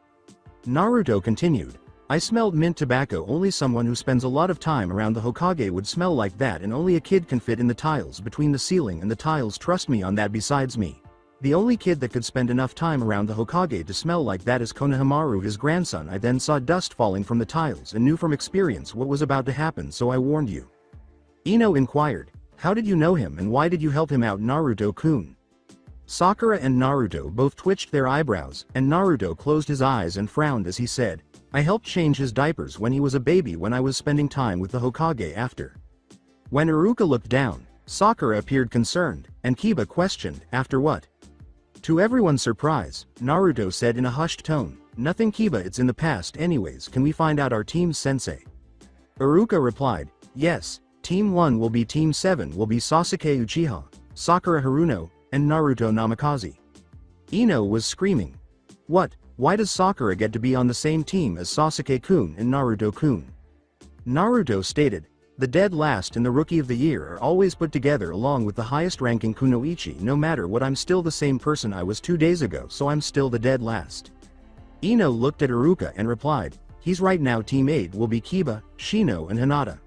[SPEAKER 2] Naruto continued, "I smelled mint tobacco. Only someone who spends a lot of time around the Hokage would smell like that, and only a kid can fit in the tiles between the ceiling and the tiles. Trust me on that. Besides me, the only kid that could spend enough time around the Hokage to smell like that is Konohamaru, his grandson." I then saw dust falling from the tiles and knew from experience what was about to happen, so I warned you. Ino inquired, How did you know him and why did you help him out, Naruto-kun? Sakura and Naruto both twitched their eyebrows, and Naruto closed his eyes and frowned as he said, I helped change his diapers when he was a baby when I was spending time with the Hokage after. When Iruka looked down, Sakura appeared concerned, and Kiba questioned, after what? To everyone's surprise, Naruto said in a hushed tone, nothing Kiba, it's in the past anyways, can we find out our team's sensei? Iruka replied, yes, Team 1 will be Team 7 will be Sasuke Uchiha, Sakura Haruno, and Naruto Namikaze. Ino was screaming. What, why does Sakura get to be on the same team as Sasuke-kun and Naruto-kun? Naruto stated, the dead last and the rookie of the year are always put together along with the highest ranking kunoichi, no matter what, I'm still the same person I was 2 days ago, so I'm still the dead last. Ino looked at Iruka and replied, he's right, now Team 8 will be Kiba, Shino and Hinata.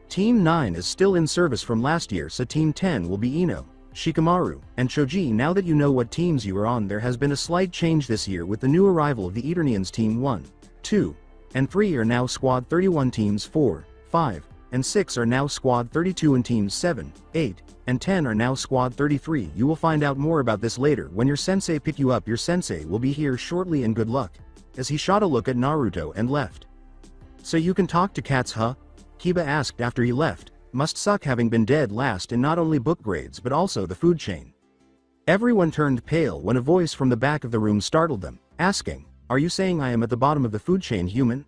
[SPEAKER 2] Team 9 is still in service from last year, so Team 10 will be Ino, Shikamaru, and Choji. Now that you know what teams you are on, there has been a slight change this year with the new arrival of the Eternians. Team 1, 2, and 3 are now Squad 31, Teams 4, 5, and 6 are now Squad 32, and Teams 7, 8, and 10 are now Squad 33. You will find out more about this later when your sensei pick you up. Your sensei will be here shortly, and good luck, as he shot a look at Naruto and left. So you can talk to cats, huh? Kiba asked after he left. Must suck having been dead last in not only book grades but also the food chain. Everyone turned pale when a voice from the back of the room startled them, asking, are you saying I am at the bottom of the food chain, human?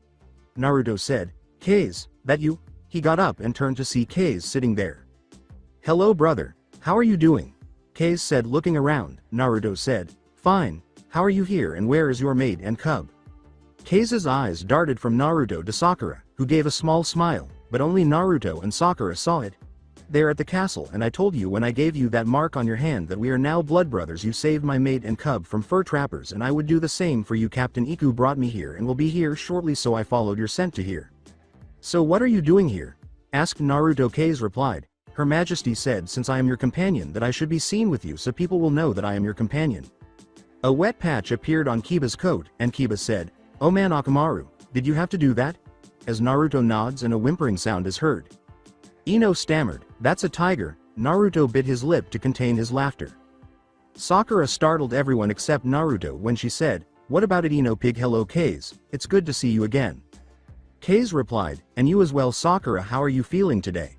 [SPEAKER 2] Naruto said, Kase, that you? He got up and turned to see Kase sitting there. Hello brother, how are you doing? Kase said, looking around. Naruto said, fine, how are you here and where is your maid and cub? Kase's eyes darted from Naruto to Sakura, who gave a small smile, but only Naruto and Sakura saw it. They're at the castle, and I told you when I gave you that mark on your hand that we are now blood brothers. You saved my maid and cub from fur trappers, and I would do the same for you. Captain Iku brought me here and will be here shortly, so I followed your scent to here. So what are you doing here? Asked Naruto. Kase replied, Her Majesty said since I am your companion that I should be seen with you so people will know that I am your companion. A wet patch appeared on Kiba's coat, and Kiba said, Oh man Akamaru, did you have to do that? As Naruto nods and a whimpering sound is heard. Ino stammered, that's a tiger. Naruto bit his lip to contain his laughter. Sakura startled everyone except Naruto when she said, what about it Ino pig? Hello Kase, it's good to see you again. Kase replied, and you as well Sakura, how are you feeling today?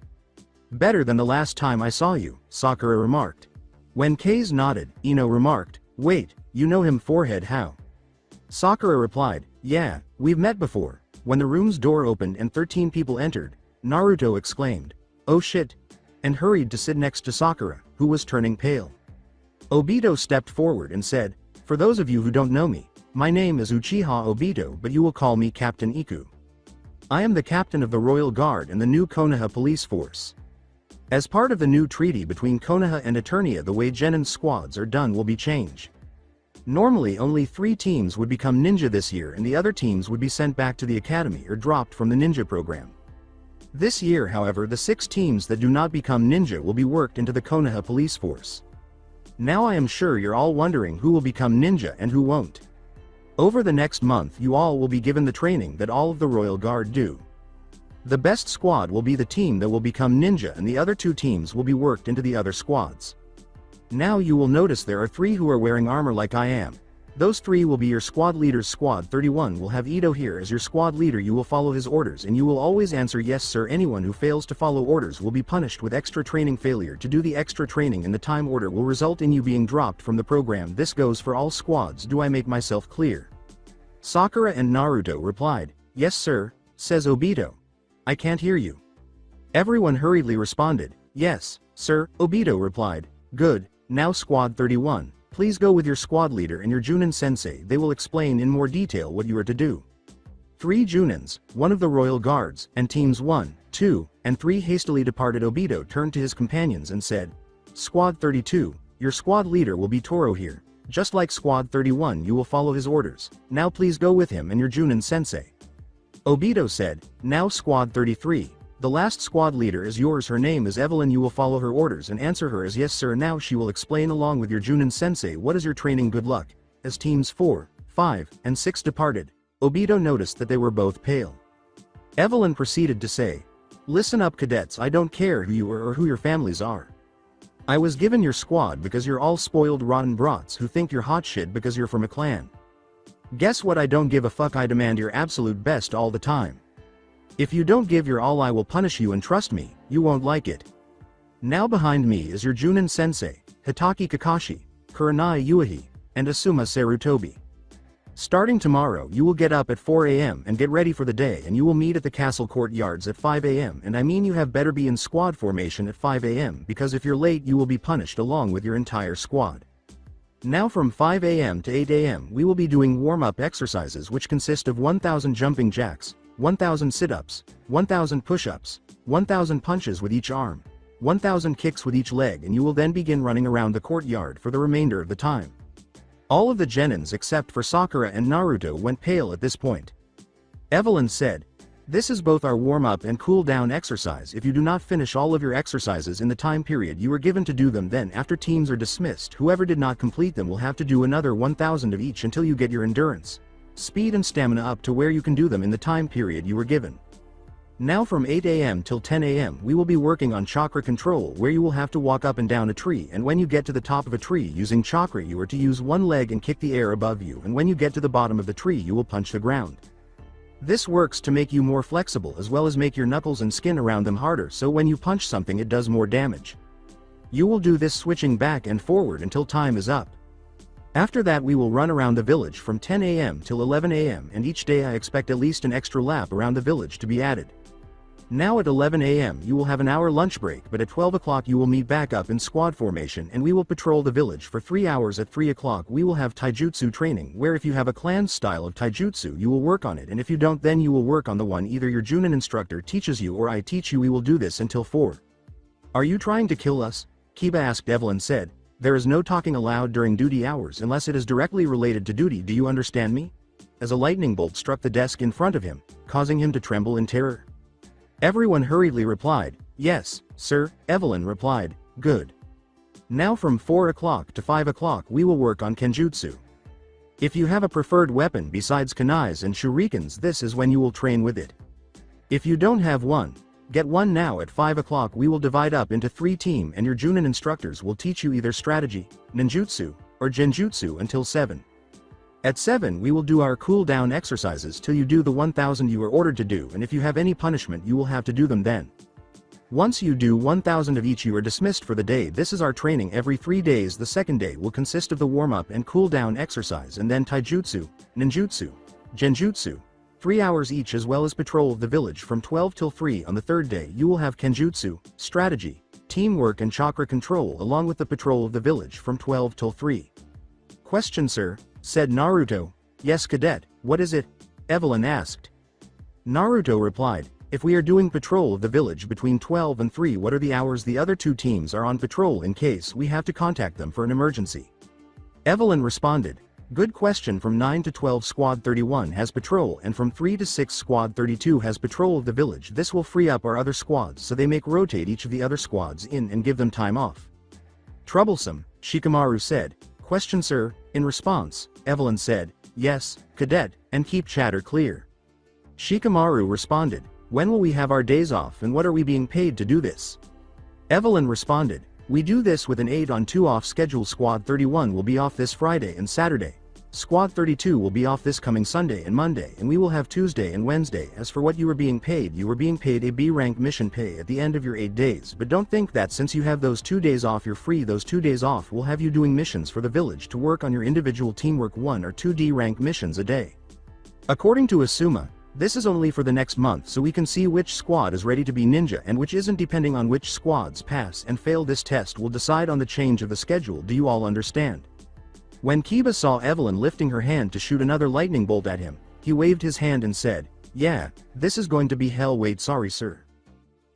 [SPEAKER 2] Better than the last time I saw you, Sakura remarked. When Kase nodded, Ino remarked, wait, you know him? Forehead how? Sakura replied, yeah, we've met before. When the room's door opened and 13 people entered, Naruto exclaimed, oh shit, and hurried to sit next to Sakura, who was turning pale. Obito stepped forward and said, for those of you who don't know me, my name is Uchiha Obito, but you will call me Captain Iku. I am the captain of the Royal Guard and the new Konoha police force. As part of the new treaty between Konoha and Eternia, the way Genin squads are done will be changed. Normally only 3 teams would become ninja this year, and the other teams would be sent back to the academy or dropped from the ninja program. This year, however, the 6 teams that do not become ninja will be worked into the Konoha police force. Now I am sure you're all wondering who will become ninja and who won't. Over the next month you all will be given the training that all of the Royal Guard do. The best squad will be the team that will become ninja, and the other 2 teams will be worked into the other squads. Now you will notice there are 3 who are wearing armor like I am. Those 3 will be your squad leaders. Squad 31 will have Ito here as your squad leader. You will follow his orders and you will always answer yes sir. Anyone who fails to follow orders will be punished with extra training. Failure to do the extra training in the time order will result in you being dropped from the program. This goes for all squads. Do I make myself clear? Sakura and Naruto replied, yes sir, says Obito. I can't hear you. Everyone hurriedly responded, yes, sir. Obito replied, good. Now Squad 31, please go with your squad leader and your Junin sensei. They will explain in more detail what you are to do. 3 Junins, 1 of the Royal Guards, and teams 1, 2, and 3 hastily departed. Obito turned to his companions and said, Squad 32, your squad leader will be Toro here. Just like Squad 31, you will follow his orders. Now please go with him and your Junin sensei. Obito said, now Squad 33. The last squad leader is yours. Her name is Evelyn. You will follow her orders and answer her as yes sir. Now she will explain along with your Junin sensei what is your training. Good luck. As teams 4, 5, and 6 departed, Obito noticed that they were both pale. Evelyn proceeded to say, Listen up cadets, I don't care who you are or who your families are. I was given your squad because you're all spoiled rotten brats who think you're hot shit because you're from a clan. Guess what, I don't give a fuck, I demand your absolute best all the time. If you don't give your all I will punish you, and trust me, you won't like it. Now behind me is your Junin sensei, Hitaki Kakashi, Kurenai Uehi, and Asuma Sarutobi. Starting tomorrow you will get up at 4 AM and get ready for the day, and you will meet at the castle courtyards at 5 AM, and I mean you have better be in squad formation at 5 AM, because if you're late you will be punished along with your entire squad. Now from 5 AM to 8 AM we will be doing warm-up exercises which consist of 1000 jumping jacks, 1000 sit-ups, 1000 push-ups, 1000 punches with each arm, 1000 kicks with each leg, and you will then begin running around the courtyard for the remainder of the time. All of the genins except for Sakura and Naruto went pale at this point. Evelyn said, "This is both our warm-up and cool-down exercise. If you do not finish all of your exercises in the time period you were given to do them, then after teams are dismissed, whoever did not complete them will have to do another 1000 of each until you get your endurance, speed and stamina up to where you can do them in the time period you were given. Now from 8 AM till 10 AM we will be working on chakra control, where you will have to walk up and down a tree, and when you get to the top of a tree using chakra you are to use one leg and kick the air above you, and when you get to the bottom of the tree you will punch the ground. This works to make you more flexible as well as make your knuckles and skin around them harder, so when you punch something it does more damage. You will do this switching back and forward until time is up. After that we will run around the village from 10 AM till 11 AM, and each day I expect at least an extra lap around the village to be added. Now at 11 AM you will have an hour lunch break, but at 12 o'clock you will meet back up in squad formation and we will patrol the village for 3 hours. At 3 o'clock we will have taijutsu training, where if you have a clan style of taijutsu you will work on it, and if you don't then you will work on the one either your Junin instructor teaches you or I teach you. We will do this until 4. Are you trying to kill us? Kiba asked. Evelyn said, "There is no talking aloud during duty hours unless it is directly related to duty, do you understand me?" As a lightning bolt struck the desk in front of him, causing him to tremble in terror. Everyone hurriedly replied, "Yes, sir." Evelyn replied, "Good. Now from 4 o'clock to 5 o'clock we will work on kenjutsu. If you have a preferred weapon besides kunais and shurikens, this is when you will train with it. If you don't have one, get one now. At 5 o'clock we will divide up into 3 teams and your Junin instructors will teach you either strategy, ninjutsu, or genjutsu until 7. At 7 we will do our cool-down exercises till you do the 1000 you are ordered to do, and if you have any punishment you will have to do them then. Once you do 1000 of each you are dismissed for the day. This is our training every 3 days. The second day will consist of the warm-up and cool-down exercise, and then taijutsu, ninjutsu, genjutsu, 3 hours each, as well as patrol of the village from 12 till 3. On the third day you will have kenjutsu, strategy, teamwork and chakra control, along with the patrol of the village from 12 till 3. "Question, sir," said Naruto. "Yes, cadet, what is it?" Evelyn asked. Naruto replied, "If we are doing patrol of the village between 12 and 3, what are the hours the other 2 teams are on patrol in case we have to contact them for an emergency?" Evelyn responded, "Good question. From 9 to 12 Squad 31 has patrol, and from 3 to 6 Squad 32 has patrol of the village. This will free up our other squads so they make rotate each of the other squads in and give them time off." "Troublesome," Shikamaru said. "Question, sir." In response, Evelyn said, "Yes, cadet, and keep chatter clear." Shikamaru responded, "When will we have our days off, and what are we being paid to do this?" Evelyn responded, "We do this with an 8 on 2 off schedule. Squad 31 will be off this Friday and Saturday. Squad 32 will be off this coming Sunday and Monday, and we will have Tuesday and Wednesday. As for what you are being paid, you are being paid a B rank mission pay at the end of your 8 days, but don't think that since you have those 2 days off you're free. Those 2 days off will have you doing missions for the village to work on your individual teamwork, 1 or 2 D rank missions a day. According to Asuma, this is only for the next month, so we can see which squad is ready to be ninja and which isn't. Depending on which squads pass and fail this test will decide on the change of the schedule. Do you all understand?" When Kiba saw Evelyn lifting her hand to shoot another lightning bolt at him, he waved his hand and said, "Yeah, this is going to be hell. Wait, sorry sir."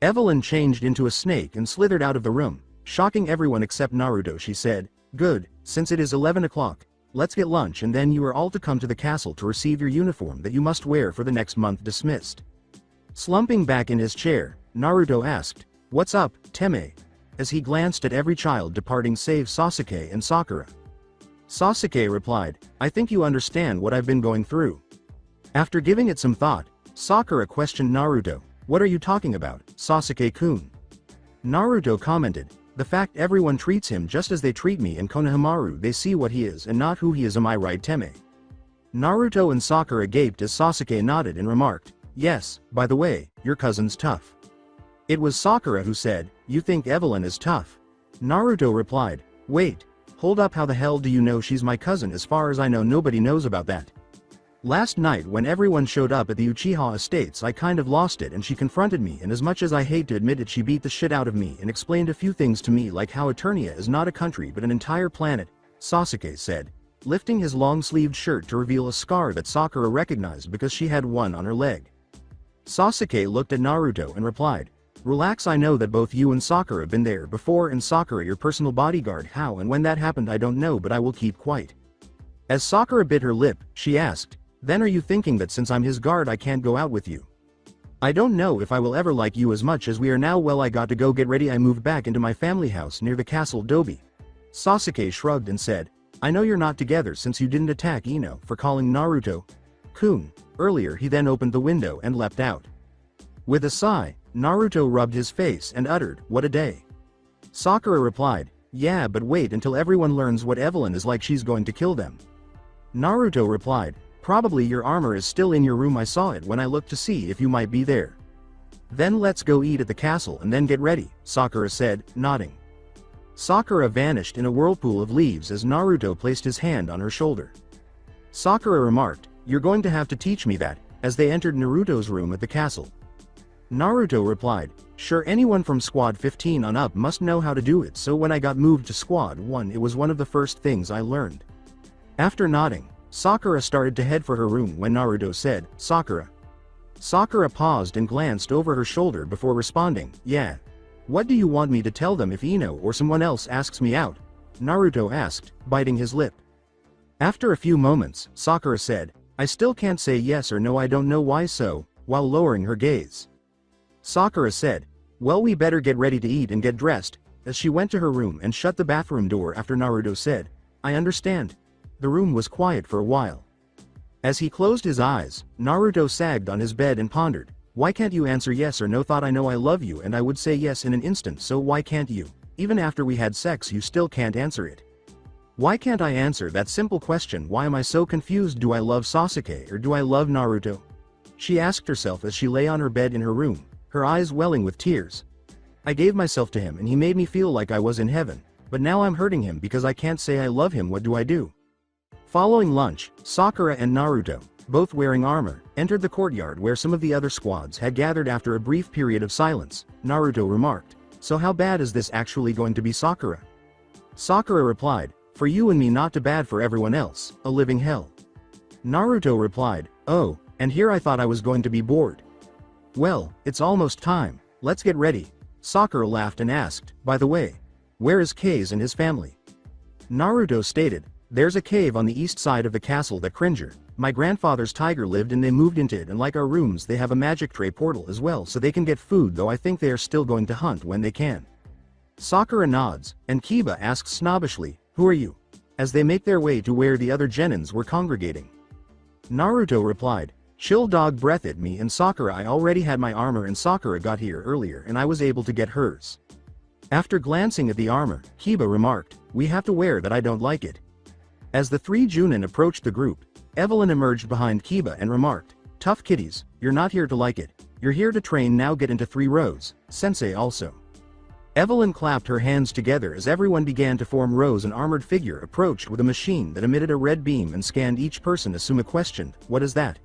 [SPEAKER 2] Evelyn changed into a snake and slithered out of the room, shocking everyone except Naruto. She said, "Good, since it is 11 o'clock, let's get lunch, and then you are all to come to the castle to receive your uniform that you must wear for the next month." Dismissed. Slumping back in his chair, Naruto asked, "What's up, Teme?" as he glanced at every child departing save Sasuke and Sakura. Sasuke replied, "I think you understand what I've been going through." After giving it some thought, Sakura questioned Naruto, What are you talking about, Sasuke-kun? Naruto commented, the fact everyone treats him just as they treat me and Konohamaru, they see what he is and not who he is, am I right, Teme? Naruto and Sakura gaped as Sasuke nodded and remarked, yes, by the way, your cousin's tough. It was Sakura who said, you think Evelyn is tough? Naruto replied, wait, hold up, how the hell do you know she's my cousin? As far as I know, nobody knows about that. Last night when everyone showed up at the Uchiha estates, I kind of lost it and she confronted me, and as much as I hate to admit it, she beat the shit out of me and explained a few things to me, like how Eternia is not a country but an entire planet, Sasuke said, lifting his long-sleeved shirt to reveal a scar that Sakura recognized because she had one on her leg. Sasuke looked at Naruto and replied, relax, I know that both you and Sakura have been there before, and Sakura your personal bodyguard. How and when that happened I don't know, but I will keep quiet. As Sakura bit her lip, she asked, then are you thinking that since I'm his guard I can't go out with you? I don't know if I will ever like you as much as we are now. Well, I got to go get ready. I moved back into my family house near the castle Dobi. Sasuke shrugged and said, I know you're not together since you didn't attack Ino for calling Naruto-kun earlier. He then opened the window and leapt out. With a sigh, Naruto rubbed his face and uttered, what a day. Sakura replied, yeah, but wait until everyone learns what Evelyn is like, she's going to kill them. Naruto replied, probably your armor is still in your room, I saw it when I looked to see if you might be there. Then let's go eat at the castle and then get ready, Sakura said, nodding. Sakura vanished in a whirlpool of leaves as Naruto placed his hand on her shoulder. Sakura remarked, you're going to have to teach me that, as they entered Naruto's room at the castle. Naruto replied, sure, anyone from Squad 15 on up must know how to do it, so when I got moved to Squad 1 it was one of the first things I learned. After nodding, Sakura started to head for her room when Naruto said, Sakura. Sakura paused and glanced over her shoulder before responding, yeah. What do you want me to tell them if Ino or someone else asks me out? Naruto asked, biting his lip. After a few moments, Sakura said, I still can't say yes or no, I don't know why so, while lowering her gaze. Sakura said, well, we better get ready to eat and get dressed, as she went to her room and shut the bathroom door after Naruto said, I understand. The room was quiet for a while. As he closed his eyes, Naruto sagged on his bed and pondered, why can't you answer yes or no? Thought I know I love you and I would say yes in an instant, so why can't you? Even after we had sex you still can't answer it. Why can't I answer that simple question? Why am I so confused? Do I love Sasuke or do I love Naruto? She asked herself as she lay on her bed in her room, her eyes welling with tears. I gave myself to him and he made me feel like I was in heaven, but now I'm hurting him because I can't say I love him. What do I do? Following lunch, Sakura and Naruto, both wearing armor, entered the courtyard where some of the other squads had gathered. After a brief period of silence, Naruto remarked, so how bad is this actually going to be, Sakura? Sakura replied, for you and me, not too bad, for everyone else, a living hell. Naruto replied, oh, and here I thought I was going to be bored. Well, it's almost time, let's get ready. Sakura laughed and asked, by the way, where is Kase and his family? Naruto stated, there's a cave on the east side of the castle that Cringer, my grandfather's tiger, lived in. They moved into it, and like our rooms they have a magic tray portal as well so they can get food, though I think they are still going to hunt when they can. Sakura nods, and Kiba asks snobbishly, who are you? As they make their way to where the other genins were congregating. Naruto replied, chill dog, breath at me and Sakura. I already had my armor and Sakura got here earlier and I was able to get hers. After glancing at the armor, Kiba remarked, we have to wear that, I don't like it. As the three Junin approached the group, Evelyn emerged behind Kiba and remarked, tough kitties, you're not here to like it, you're here to train, now get into 3 rows, sensei also. Evelyn clapped her hands together as everyone began to form rows. An armored figure approached with a machine that emitted a red beam and scanned each person. Asuma questioned, what is that?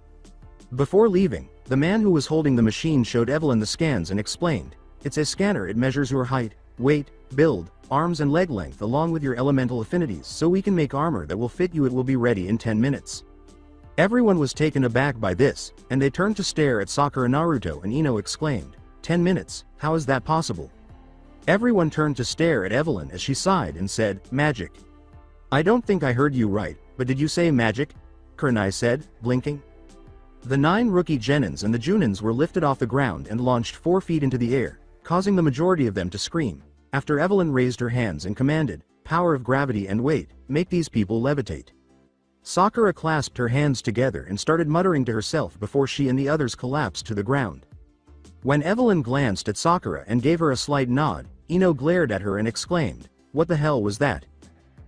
[SPEAKER 2] Before leaving, the man who was holding the machine showed Evelyn the scans and explained, it's a scanner, it measures your height, weight, build, arms and leg length along with your elemental affinities so we can make armor that will fit you. It will be ready in 10 minutes. Everyone was taken aback by this, and they turned to stare at Sakura. Naruto and Ino exclaimed, 10 minutes, how is that possible? Everyone turned to stare at Evelyn as she sighed and said, magic. I don't think I heard you right, but did you say magic? Kurenai said, blinking. The 9 rookie genins and the Junins were lifted off the ground and launched 4 feet into the air, causing the majority of them to scream, after Evelyn raised her hands and commanded, power of gravity and weight, make these people levitate. Sakura clasped her hands together and started muttering to herself before she and the others collapsed to the ground. When Evelyn glanced at Sakura and gave her a slight nod, Ino glared at her and exclaimed, "What the hell was that?"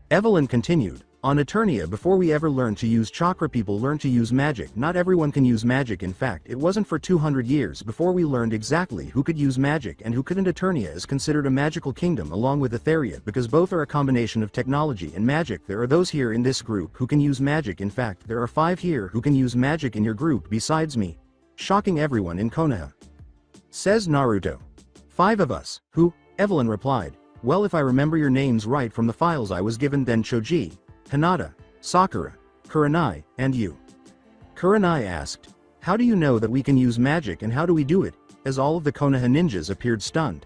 [SPEAKER 2] Evelyn continued, "On Eternia, before we ever learned to use chakra, people learned to use magic. Not everyone can use magic. In fact, it wasn't for 200 years before we learned exactly who could use magic and who couldn't. Eternia is considered a magical kingdom along with Etheria because both are a combination of technology and magic. There are those here in this group who can use magic. In fact, there are 5 here who can use magic in your group besides me, shocking everyone in Konoha," says Naruto. "5 of us, who?" Evelyn replied. "Well, if I remember your names right from the files I was given, then Choji, Hinata, Sakura, Kurenai, and you." Kurenai asked, "How do you know that we can use magic and how do we do it?" as all of the Konoha ninjas appeared stunned.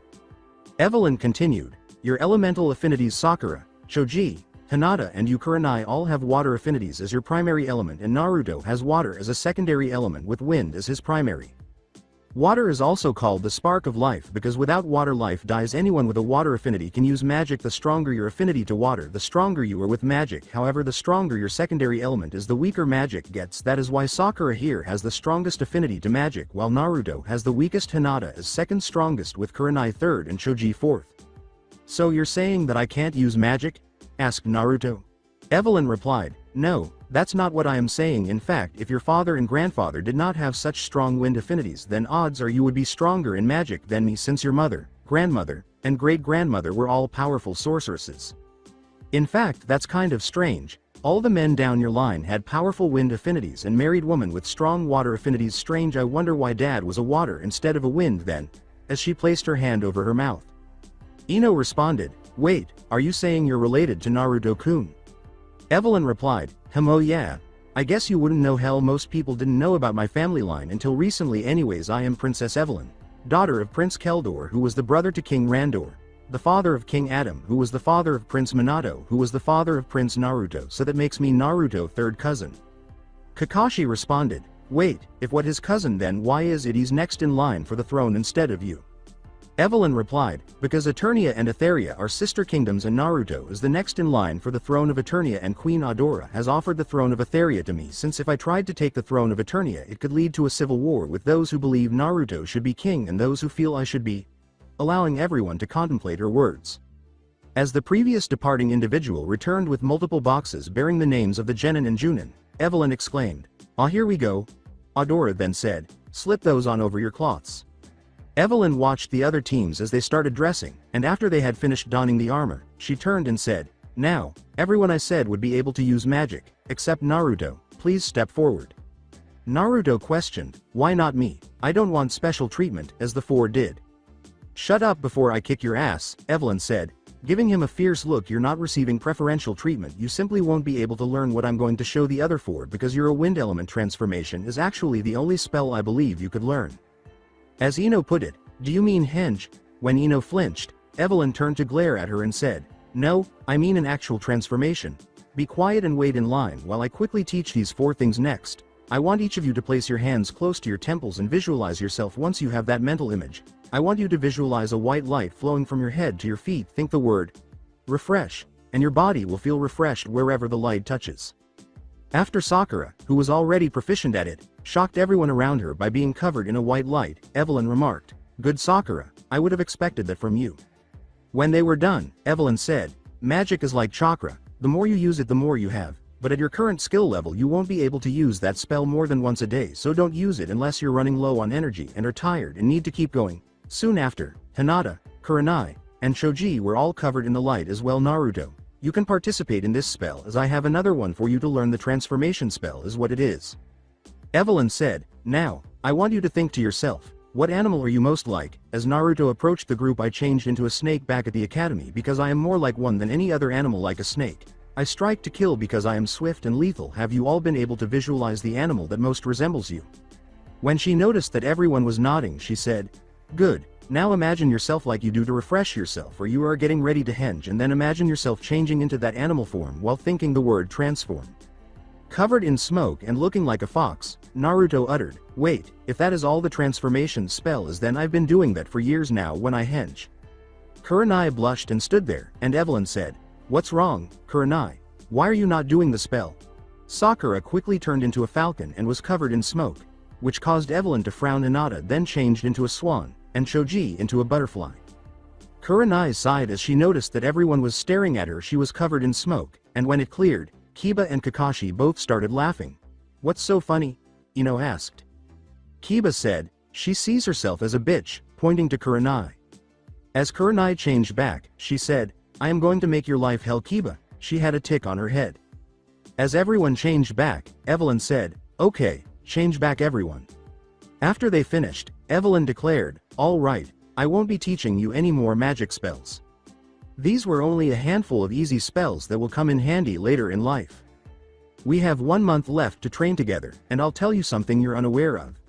[SPEAKER 2] Evelyn continued, "Your elemental affinities Sakura, Choji, Hinata and you Kurenai all have water affinities as your primary element, and Naruto has water as a secondary element with wind as his primary. Water is also called the spark of life because without water life dies. Anyone with a water affinity can use magic. The stronger your affinity to water, the stronger you are with magic. However, the stronger your secondary element is, the weaker magic gets. That is why Sakura here has the strongest affinity to magic, while Naruto has the weakest. Hinata is second strongest with Kurenai third and Choji fourth." "So you're saying that I can't use magic?" asked Naruto. Evelyn replied, "No, that's not what I am saying. In fact, if your father and grandfather did not have such strong wind affinities, then odds are you would be stronger in magic than me, since your mother, grandmother, and great-grandmother were all powerful sorceresses. In fact, that's kind of strange. All the men down your line had powerful wind affinities and married women with strong water affinities. Strange. I wonder why Dad was a water instead of a wind then," as she placed her hand over her mouth. Ino responded, "Wait, are you saying you're related to Naruto-kun?" Evelyn replied, "Oh yeah. I guess you wouldn't know. Hell, most people didn't know about my family line until recently. Anyways, I am Princess Evelyn, daughter of Prince Keldor, who was the brother to King Randor, the father of King Adam, who was the father of Prince Minato, who was the father of Prince Naruto, so that makes me Naruto third cousin." Kakashi responded, "Wait, if what his cousin, then why is it he's next in line for the throne instead of you?" Evelyn replied, "Because Eternia and Etheria are sister kingdoms and Naruto is the next in line for the throne of Eternia, and Queen Adora has offered the throne of Etheria to me, since if I tried to take the throne of Eternia it could lead to a civil war with those who believe Naruto should be king and those who feel I should be," allowing everyone to contemplate her words. As the previous departing individual returned with multiple boxes bearing the names of the Genin and Junin, Evelyn exclaimed, "Ah, here we go." Adora then said, "Slip those on over your cloths." Evelyn watched the other teams as they started dressing, and after they had finished donning the armor, she turned and said, "Now, everyone I said would be able to use magic, except Naruto. Please step forward." Naruto questioned, "Why not me? I don't want special treatment, as the 4 did." "Shut up before I kick your ass," Evelyn said, giving him a fierce look. "You're not receiving preferential treatment. You simply won't be able to learn what I'm going to show the other 4 because your wind element transformation is actually the only spell I believe you could learn." As Ino put it, "Do you mean henge?" When Ino flinched, Evelyn turned to glare at her and said, "No, I mean an actual transformation. Be quiet and wait in line while I quickly teach these 4 things next. I want each of you to place your hands close to your temples and visualize yourself. Once you have that mental image, I want you to visualize a white light flowing from your head to your feet. Think the word refresh, and your body will feel refreshed wherever the light touches." After Sakura, who was already proficient at it, shocked everyone around her by being covered in a white light, Evelyn remarked, "Good Sakura, I would have expected that from you." When they were done, Evelyn said, "Magic is like chakra, the more you use it the more you have, but at your current skill level you won't be able to use that spell more than once a day, so don't use it unless you're running low on energy and are tired and need to keep going." Soon after, Hinata, Kurenai, and Choji were all covered in the light as well. "Naruto, you can participate in this spell as I have another one for you to learn. The transformation spell is what it is." Evelyn said, "Now, I want you to think to yourself, what animal are you most like?" As Naruto approached the group, "I changed into a snake back at the academy because I am more like one than any other animal. Like a snake, I strike to kill because I am swift and lethal." Have you all been able to visualize the animal that most resembles you? When she noticed that everyone was nodding, she said, "Good. Now imagine yourself like you do to refresh yourself, or you are getting ready to henge, and then imagine yourself changing into that animal form while thinking the word transform." Covered in smoke and looking like a fox, Naruto uttered, "Wait, if that is all the transformation spell is, then I've been doing that for years now when I henge." Kurenai blushed and stood there, and Evelyn said, "What's wrong, Kurenai? Why are you not doing the spell?" Sakura quickly turned into a falcon and was covered in smoke. which caused Evelyn to frown. Hinata then changed into a swan, and Choji into a butterfly. Kurenai sighed as she noticed that everyone was staring at her. She was covered in smoke, and when it cleared, Kiba and Kakashi both started laughing. "What's so funny?" Ino asked. Kiba said, "She sees herself as a bitch," pointing to Kurenai. As Kurenai changed back, she said, "I am going to make your life hell, Kiba." She had a tick on her head. As everyone changed back, Evelyn said, "Okay, change back everyone." After they finished, Evelyn declared, "All right, I won't be teaching you any more magic spells. These were only a handful of easy spells that will come in handy later in life. We have 1 month left to train together, and I'll tell you something you're unaware of.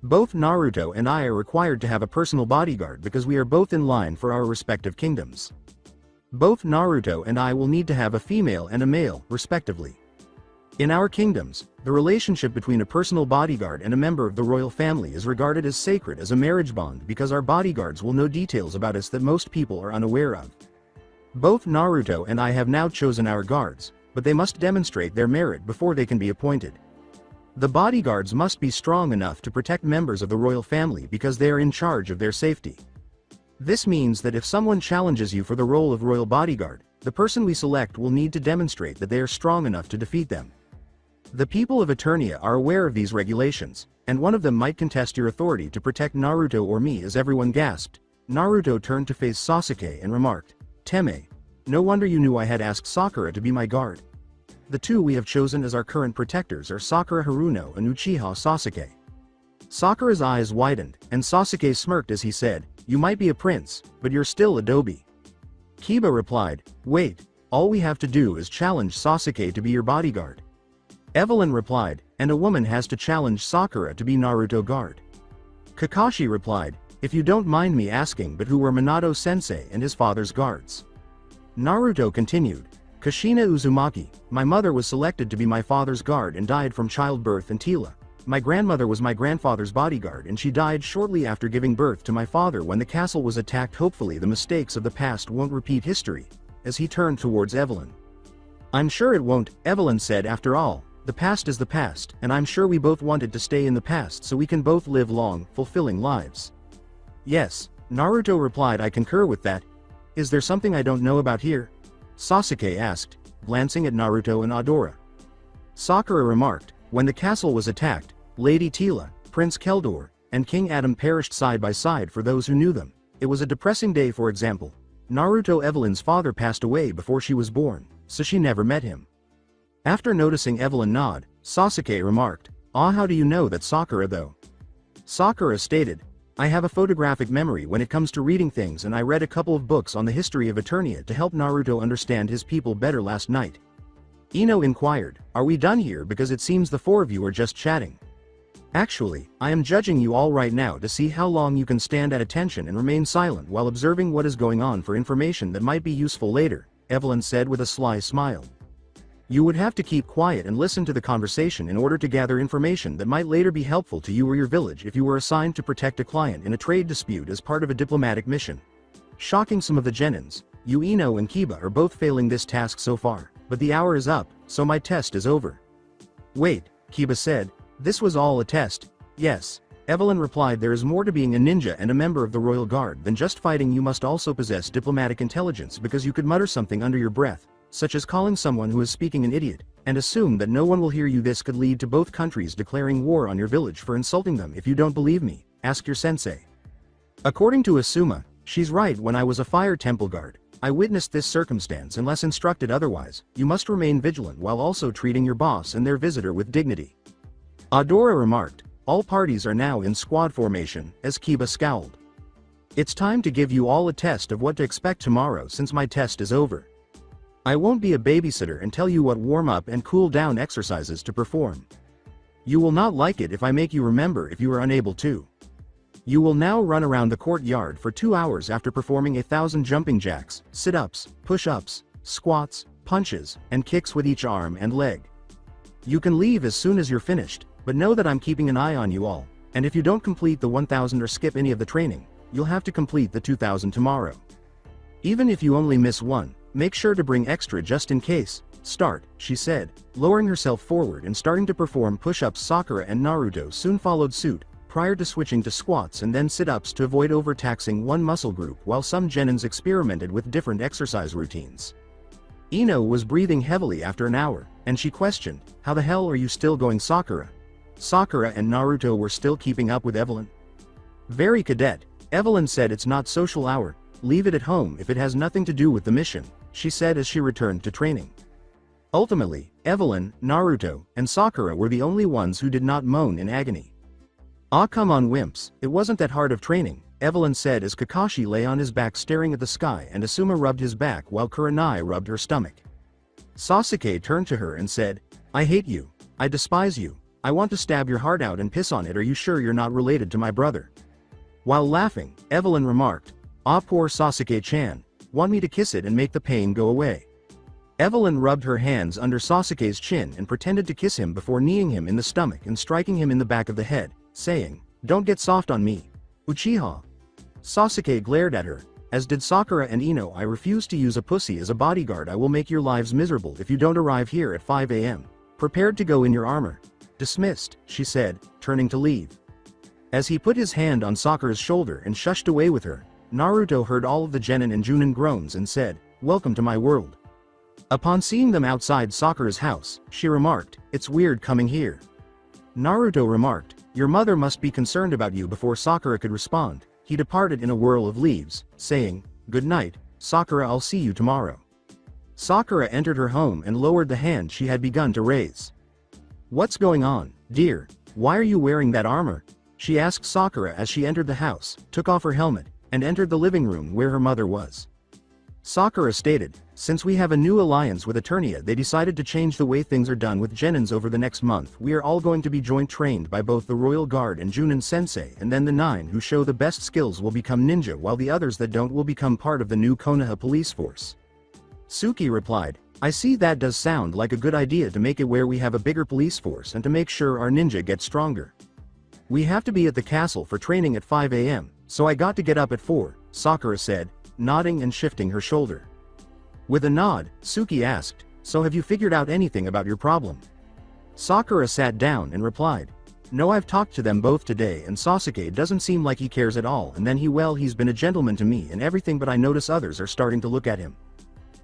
[SPEAKER 2] Both Naruto and I are required to have a personal bodyguard because we are both in line for our respective kingdoms. Both Naruto and I will need to have a female and a male, respectively. In our kingdoms, the relationship between a personal bodyguard and a member of the royal family is regarded as sacred as a marriage bond because our bodyguards will know details about us that most people are unaware of. Both Naruto and I have now chosen our guards, but they must demonstrate their merit before they can be appointed. The bodyguards must be strong enough to protect members of the royal family because they are in charge of their safety. This means that if someone challenges you for the role of royal bodyguard, the person we select will need to demonstrate that they are strong enough to defeat them. The people of Eternia are aware of these regulations, and one of them might contest your authority to protect Naruto or me." As everyone gasped, Naruto turned to face Sasuke and remarked, "Teme, no wonder you knew I had asked Sakura to be my guard. The two we have chosen as our current protectors are Sakura Haruno and Uchiha Sasuke." Sakura's eyes widened, and Sasuke smirked as he said, "You might be a prince, but you're still a dobi." Kiba replied, "Wait, all we have to do is challenge Sasuke to be your bodyguard." Evelyn replied, "And a woman has to challenge Sakura to be Naruto guard." Kakashi replied, "If you don't mind me asking, but who were Minato-sensei and his father's guards?" Naruto continued, "Kushina Uzumaki, my mother was selected to be my father's guard and died from childbirth, and Tila, my grandmother, was my grandfather's bodyguard and she died shortly after giving birth to my father when the castle was attacked. Hopefully the mistakes of the past won't repeat history," as he turned towards Evelyn. "I'm sure it won't," Evelyn said. "After all, the past is the past, and I'm sure we both wanted to stay in the past so we can both live long, fulfilling lives." "Yes," Naruto replied, "I concur with that. Is there something I don't know about here?" Sasuke asked, glancing at Naruto and Adora. Sakura remarked, "When the castle was attacked, Lady Tila, Prince Keldor, and King Adam perished side by side. For those who knew them, it was a depressing day. For example, Naruto, Evelyn's father, passed away before she was born, so she never met him." After noticing Evelyn nod, Sasuke remarked, "Ah, how do you know that Sakura though?" Sakura stated, "I have a photographic memory when it comes to reading things, and I read a couple of books on the history of Eternia to help Naruto understand his people better last night." Ino inquired, "Are we done here, because it seems the four of you are just chatting?" "Actually, I am judging you all right now to see how long you can stand at attention and remain silent while observing what is going on for information that might be useful later," Evelyn said with a sly smile. "You would have to keep quiet and listen to the conversation in order to gather information that might later be helpful to you or your village if you were assigned to protect a client in a trade dispute as part of a diplomatic mission." Shocking some of the genins, you, Ino and Kiba, are both failing this task so far, but the hour is up, so my test is over. "Wait," Kiba said, "this was all a test?" "Yes," Evelyn replied, "there is more to being a ninja and a member of the royal guard than just fighting. You must also possess diplomatic intelligence, because you could mutter something under your breath, such as calling someone who is speaking an idiot, and assume that no one will hear you. This could lead to both countries declaring war on your village for insulting them. If you don't believe me, ask your sensei." According to Asuma, "She's right. When I was a fire temple guard, I witnessed this circumstance. Unless instructed otherwise, you must remain vigilant while also treating your boss and their visitor with dignity." Adora remarked, "All parties are now in squad formation," as Kiba scowled. "It's time to give you all a test of what to expect tomorrow since my test is over. I won't be a babysitter and tell you what warm-up and cool-down exercises to perform. You will not like it if I make you remember if you are unable to. You will now run around the courtyard for 2 hours after performing 1,000 jumping jacks, sit-ups, push-ups, squats, punches, and kicks with each arm and leg. You can leave as soon as you're finished, but know that I'm keeping an eye on you all, and if you don't complete the 1,000 or skip any of the training, you'll have to complete the 2,000 tomorrow. Even if you only miss one, make sure to bring extra just in case. Start, she said, lowering herself forward and starting to perform push-ups. Sakura and Naruto soon followed suit, prior to switching to squats and then sit-ups to avoid overtaxing one muscle group, while some genins experimented with different exercise routines. Ino was breathing heavily after an hour, and she questioned, "How the hell are you still going, Sakura?" Sakura and Naruto were still keeping up with Evelyn. "Very cadet," Evelyn said. "It's not social hour, leave it at home if it has nothing to do with the mission," she said as she returned to training. Ultimately, Evelyn, Naruto, and Sakura were the only ones who did not moan in agony. "Ah, come on, wimps, it wasn't that hard of training," Evelyn said as Kakashi lay on his back staring at the sky and Asuma rubbed his back while Kurenai rubbed her stomach. Sasuke turned to her and said, "I hate you. I despise you. I want to stab your heart out and piss on it. Are you sure you're not related to my brother?" While laughing, Evelyn remarked, "Ah, poor Sasuke-chan. Want me to kiss it and make the pain go away?" Evelyn rubbed her hands under Sasuke's chin and pretended to kiss him before kneeing him in the stomach and striking him in the back of the head, saying, "Don't get soft on me, Uchiha." Sasuke glared at her, as did Sakura and Ino. "I refuse to use a pussy as a bodyguard. I will make your lives miserable if you don't arrive here at 5 a.m. prepared to go in your armor." "Dismissed," she said, turning to leave. As he put his hand on Sakura's shoulder and shushed away with her, Naruto heard all of the Genin and Junin groans and said, "Welcome to my world." Upon seeing them outside Sakura's house, she remarked, "It's weird coming here." Naruto remarked, "Your mother must be concerned about you." Before Sakura could respond, he departed in a whirl of leaves, saying, "Good night, Sakura, I'll see you tomorrow." Sakura entered her home and lowered the hand she had begun to raise. "What's going on, dear? Why are you wearing that armor?" she asked Sakura as she entered the house, took off her helmet, and entered the living room where her mother was. Sakura stated, "Since we have a new alliance with Eternia, they decided to change the way things are done with Genins over the next month. We are all going to be joint trained by both the Royal Guard and Junin Sensei, and then the 9 who show the best skills will become ninja while the others that don't will become part of the new Konoha police force." Suki replied, "I see, that does sound like a good idea to make it where we have a bigger police force and to make sure our ninja gets stronger. We have to be at the castle for training at 5 a.m, so I got to get up at 4, Sakura said, nodding and shifting her shoulder. With a nod, Suki asked, "So have you figured out anything about your problem?" Sakura sat down and replied, "No, I've talked to them both today and Sasuke doesn't seem like he cares at all, and then he's been a gentleman to me and everything, but I notice others are starting to look at him."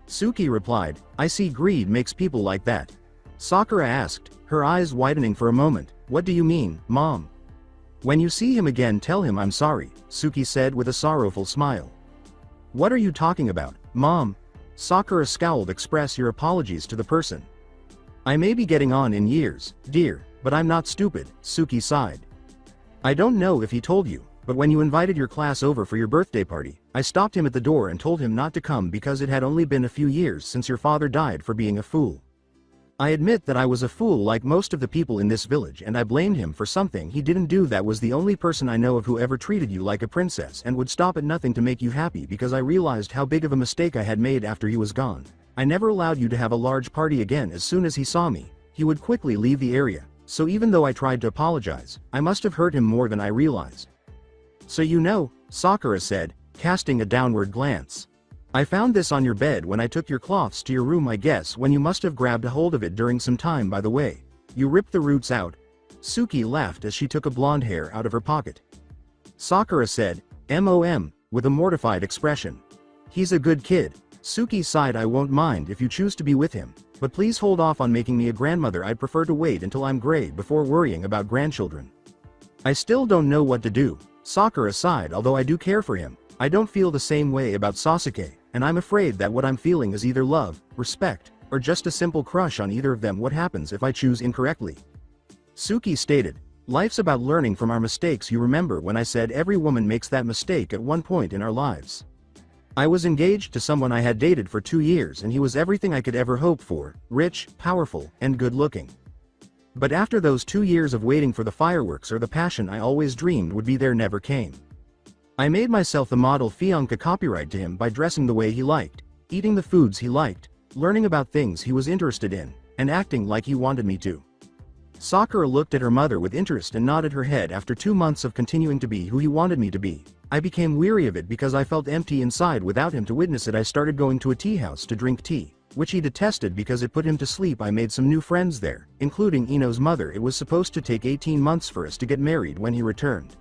[SPEAKER 2] Suki replied, "I see, greed makes people like that." Sakura asked, her eyes widening for a moment, "What do you mean, Mom?" "When you see him again, tell him I'm sorry," Suki said with a sorrowful smile. "What are you talking about, Mom?" Sakura scowled. "Express your apologies to the person. I may be getting on in years, dear, but I'm not stupid," Suki sighed. "I don't know if he told you, but when you invited your class over for your birthday party, I stopped him at the door and told him not to come because it had only been a few years since your father died for being a fool. I admit that I was a fool like most of the people in this village, and I blamed him for something he didn't do. That was the only person I know of who ever treated you like a princess and would stop at nothing to make you happy, because I realized how big of a mistake I had made after he was gone. I never allowed you to have a large party again. As soon as he saw me, he would quickly leave the area, so even though I tried to apologize, I must have hurt him more than I realized." "So you know," Sakura said, casting a downward glance. "I found this on your bed when I took your cloths to your room. I guess when you must have grabbed a hold of it during some time. By the way, you ripped the roots out." Suki laughed as she took a blonde hair out of her pocket. Sakura said, "Mom," with a mortified expression. "He's a good kid." Suki sighed. "I won't mind if you choose to be with him, but please hold off on making me a grandmother. I'd prefer to wait until I'm gray before worrying about grandchildren." "I still don't know what to do," Sakura sighed. "Although I do care for him, I don't feel the same way about Sasuke, and I'm afraid that what I'm feeling is either love, respect, or just a simple crush on either of them. What happens if I choose incorrectly?" Suki stated, "Life's about learning from our mistakes. You remember when I said every woman makes that mistake at one point in our lives? I was engaged to someone I had dated for 2 years, and he was everything I could ever hope for, rich, powerful, and good looking. But after those 2 years of waiting for the fireworks or the passion I always dreamed would be there never came. I made myself the model fiancé copyright to him by dressing the way he liked, eating the foods he liked, learning about things he was interested in, and acting like he wanted me to." Sakura looked at her mother with interest and nodded her head. "After 2 months of continuing to be who he wanted me to be, I became weary of it because I felt empty inside without him to witness it. I started going to a tea house to drink tea, which he detested because it put him to sleep. I made some new friends there, including Ino's mother. It was supposed to take 18 months for us to get married when he returned.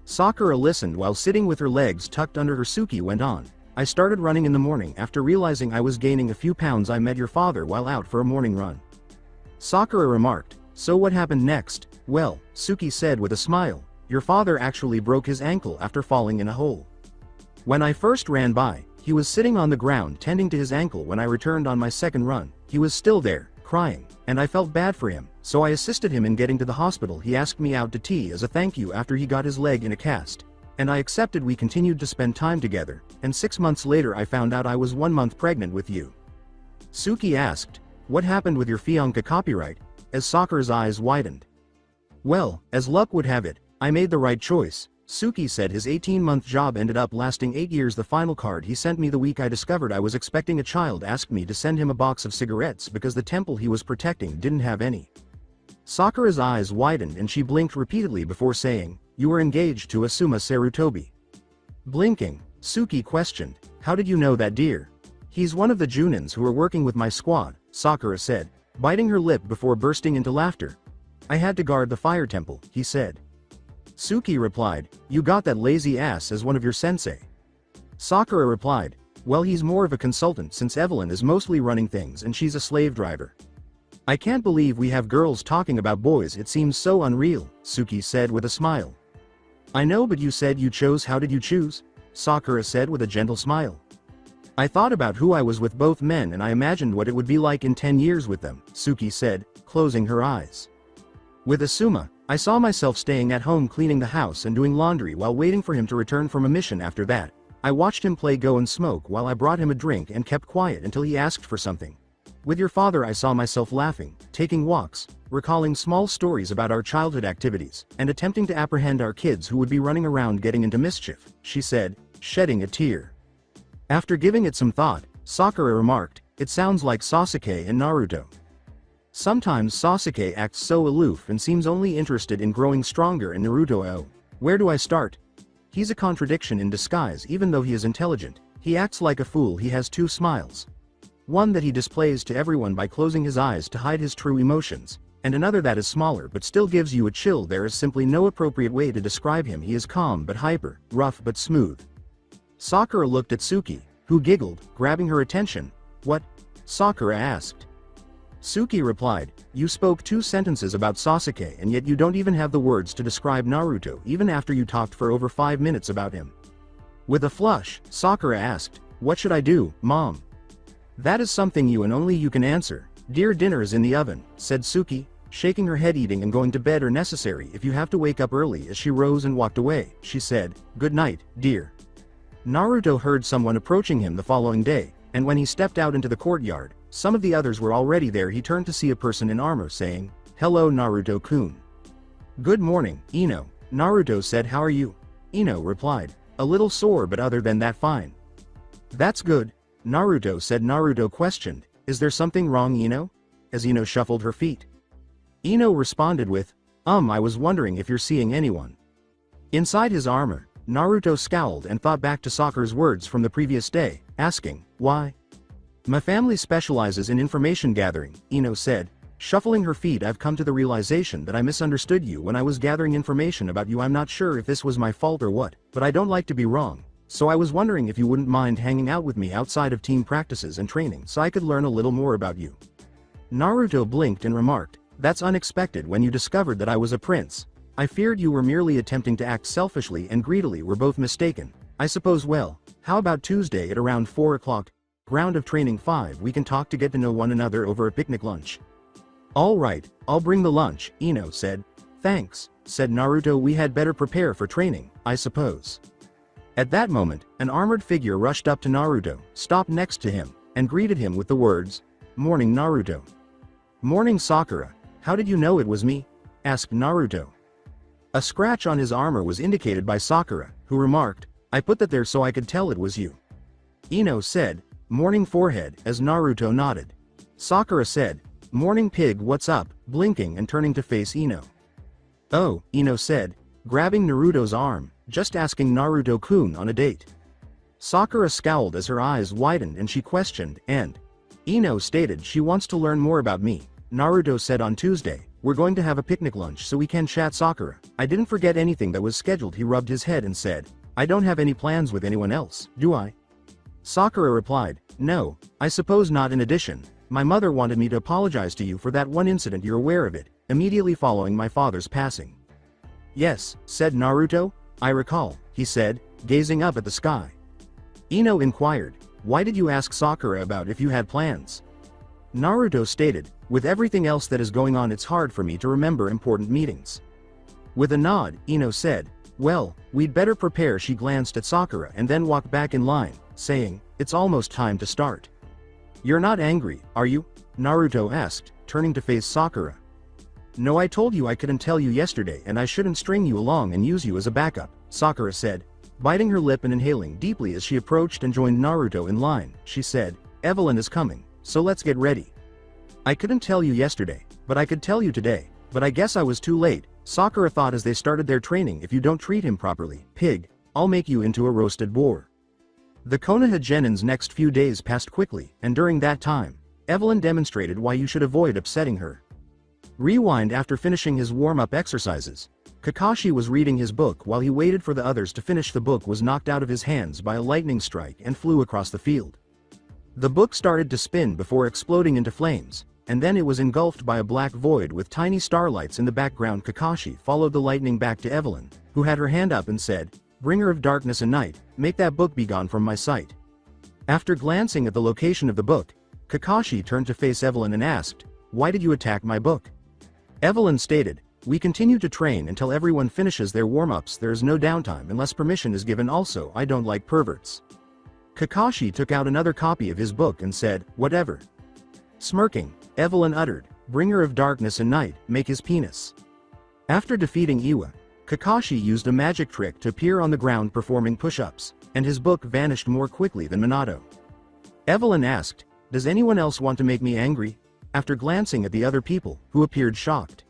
[SPEAKER 2] Sakura listened while sitting with her legs tucked under her. Suki went on. I started running in the morning after realizing I was gaining a few pounds. I met your father while out for a morning run. Sakura remarked. So what happened next? Well, Suki said with a smile, your father actually broke his ankle after falling in a hole. When I first ran by, he was sitting on the ground tending to his ankle. When I returned on my second run, he was still there, crying, and I felt bad for him, so I assisted him in getting to the hospital. He asked me out to tea as a thank you after he got his leg in a cast, and I accepted. We continued to spend time together, and 6 months later I found out I was 1 month pregnant with you. Suki asked, what happened with your fiancé? Copyright, as Sakura's eyes widened. Well, as luck would have it, I made the right choice. Suki said his 18-month job ended up lasting 8 years. The final card he sent me the week I discovered I was expecting a child asked me to send him a box of cigarettes because the temple he was protecting didn't have any. Sakura's eyes widened and she blinked repeatedly before saying, you were engaged to Asuma Sarutobi. Blinking, Suki questioned, how did you know that, dear? He's one of the Junins who are working with my squad, Sakura said, biting her lip before bursting into laughter. I had to guard the fire temple, he said. Suki replied, you got that lazy ass as one of your sensei. Sakura replied, well, he's more of a consultant since Evelyn is mostly running things and she's a slave driver. I can't believe we have girls talking about boys. It seems so unreal, Suki said with a smile. I know, but you said you chose. How did you choose? Sakura said with a gentle smile. I thought about who I was with, both men, and I imagined what it would be like in 10 years with them, Suki said, closing her eyes. With Asuma, I saw myself staying at home cleaning the house and doing laundry while waiting for him to return from a mission. After that, I watched him play Go and smoke while I brought him a drink and kept quiet until he asked for something. With your father I saw myself laughing, taking walks, recalling small stories about our childhood activities, and attempting to apprehend our kids who would be running around getting into mischief, she said, shedding a tear. After giving it some thought, Sakura remarked, it sounds like Sasuke and Naruto. Sometimes Sasuke acts so aloof and seems only interested in growing stronger, in Naruto. Oh, where do I start? He's a contradiction in disguise. Even though he is intelligent, he acts like a fool. He has two smiles. One that he displays to everyone by closing his eyes to hide his true emotions, and another that is smaller but still gives you a chill. There is simply no appropriate way to describe him. He is calm but hyper, rough but smooth. Sakura looked at Suki, who giggled, grabbing her attention. What? Sakura asked. Suki replied, you spoke 2 sentences about Sasuke and yet you don't even have the words to describe Naruto even after you talked for over 5 minutes about him. With a flush, Sakura asked, what should I do, Mom? That is something you and only you can answer. Dear, dinner is in the oven, said Suki, shaking her head. Eating and going to bed are necessary if you have to wake up early. As she rose and walked away, she said, good night, dear. Naruto heard someone approaching him the following day, and when he stepped out into the courtyard, some of the others were already there. He turned to see a person in armor saying, hello Naruto-kun. Good morning, Ino, Naruto said. How are you? Ino replied, a little sore but other than that fine. That's good, Naruto said. Naruto questioned, is there something wrong, Ino? As Ino shuffled her feet. Ino responded with, I was wondering if you're seeing anyone. Inside his armor, Naruto scowled and thought back to Sakura's words from the previous day, asking, why? My family specializes in information gathering, Ino said, shuffling her feet. I've come to the realization that I misunderstood you when I was gathering information about you. I'm not sure if this was my fault or what, but I don't like to be wrong, so I was wondering if you wouldn't mind hanging out with me outside of team practices and training so I could learn a little more about you. Naruto blinked and remarked, that's unexpected. When you discovered that I was a prince, I feared you were merely attempting to act selfishly and greedily. We're both mistaken, I suppose. Well, how about Tuesday at around 4 o'clock? Round of training 5. We can talk to get to know one another over a picnic lunch. All right, I'll bring the lunch, Ino said. Thanks, said Naruto. We had better prepare for training, I suppose. At that moment, an armored figure rushed up to Naruto, stopped next to him, and greeted him with the words, morning Naruto. Morning Sakura, how did you know it was me? Asked Naruto. A scratch on his armor was indicated by Sakura, who remarked, I put that there so I could tell it was you. Ino said, morning forehead, as Naruto nodded. Sakura said, morning pig, what's up, blinking and turning to face Ino. Oh, Ino said, grabbing Naruto's arm, just asking Naruto-kun on a date. Sakura scowled as her eyes widened and she questioned, and? Ino stated she wants to learn more about me. Naruto said on Tuesday, we're going to have a picnic lunch so we can chat. Sakura, I didn't forget anything that was scheduled. He rubbed his head and said, I don't have any plans with anyone else, do I? Sakura replied, no, I suppose not. In addition, my mother wanted me to apologize to you for that one incident. You're aware of it, immediately following my father's passing. Yes, said Naruto, I recall, he said, gazing up at the sky. Ino inquired, why did you ask Sakura about if you had plans? Naruto stated, with everything else that is going on it's hard for me to remember important meetings. With a nod, Ino said, well, we'd better prepare. She glanced at Sakura and then walked back in line, saying, it's almost time to start. You're not angry, are you? Naruto asked, turning to face Sakura. No, I told you I couldn't tell you yesterday and I shouldn't string you along and use you as a backup, Sakura said, biting her lip and inhaling deeply as she approached and joined Naruto in line. She said, Evelyn is coming, so let's get ready. I couldn't tell you yesterday, but I could tell you today, but I guess I was too late, Sakura thought as they started their training. If you don't treat him properly, pig, I'll make you into a roasted boar. The Konoha Genin's next few days passed quickly, and during that time, Evelyn demonstrated why you should avoid upsetting her. Rewind. After finishing his warm-up exercises, Kakashi was reading his book while he waited for the others to finish. The book was knocked out of his hands by a lightning strike and flew across the field. The book started to spin before exploding into flames, and then it was engulfed by a black void with tiny starlights in the background. Kakashi followed the lightning back to Evelyn, who had her hand up and said, Bringer of darkness and night, make that book be gone from my sight. After glancing at the location of the book, Kakashi turned to face Evelyn and asked, why did you attack my book? Evelyn stated, we continue to train until everyone finishes their warm-ups. There is no downtime unless permission is given. Also, I don't like perverts. Kakashi took out another copy of his book and said, whatever. Smirking, Evelyn uttered, Bringer of darkness and night, make his penis. After defeating Iwa, Kakashi used a magic trick to appear on the ground performing push-ups, and his book vanished more quickly than Minato. Evelyn asked, does anyone else want to make me angry? After glancing at the other people, who appeared shocked.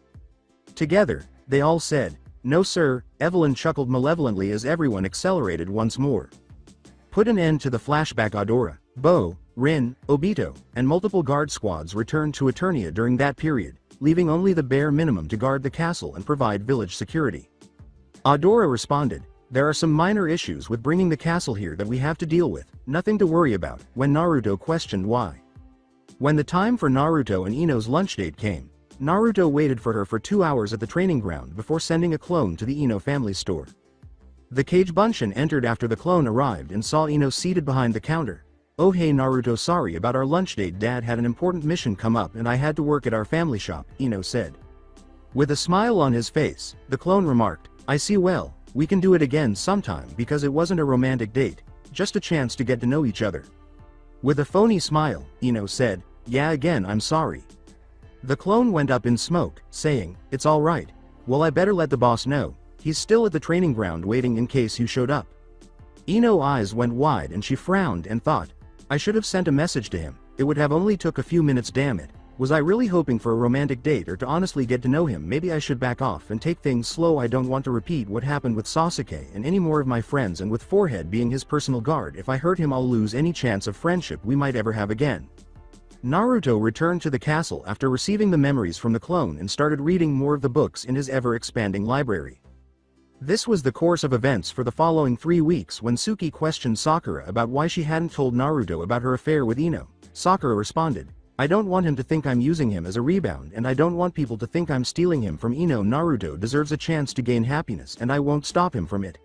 [SPEAKER 2] Together, they all said, no sir. Evelyn chuckled malevolently as everyone accelerated once more. Put an end to the flashback. Adora, Bo, Rin, Obito, and multiple guard squads returned to Eternia during that period, leaving only the bare minimum to guard the castle and provide village security. Adora responded, there are some minor issues with bringing the castle here that we have to deal with, nothing to worry about, when Naruto questioned why. When the time for Naruto and Ino's lunch date came, Naruto waited for her for 2 hours at the training ground before sending a clone to the Ino family store. The Cage Bunshin entered after the clone arrived and saw Ino seated behind the counter. Oh hey Naruto, sorry about our lunch date. Dad had an important mission come up and I had to work at our family shop, Ino said. With a smile on his face, the clone remarked, I see. Well, we can do it again sometime because it wasn't a romantic date, just a chance to get to know each other. With a phony smile, Ino said, yeah again I'm sorry. The clone went up in smoke, saying, it's alright. Well, I better let the boss know. He's still at the training ground waiting in case you showed up. Ino's eyes went wide and she frowned and thought, I should have sent a message to him. It would have only took a few minutes. Damn it. Was I really hoping for a romantic date or to honestly get to know him? Maybe I should back off and take things slow. I don't want to repeat what happened with Sasuke and any more of my friends, and with Forehead being his personal guard. If I hurt him I'll lose any chance of friendship we might ever have again. Naruto returned to the castle after receiving the memories from the clone and started reading more of the books in his ever-expanding library. This was the course of events for the following 3 weeks. When Suki questioned Sakura about why she hadn't told Naruto about her affair with Ino, Sakura responded, I don't want him to think I'm using him as a rebound, and I don't want people to think I'm stealing him from Ino. Naruto deserves a chance to gain happiness and I won't stop him from it.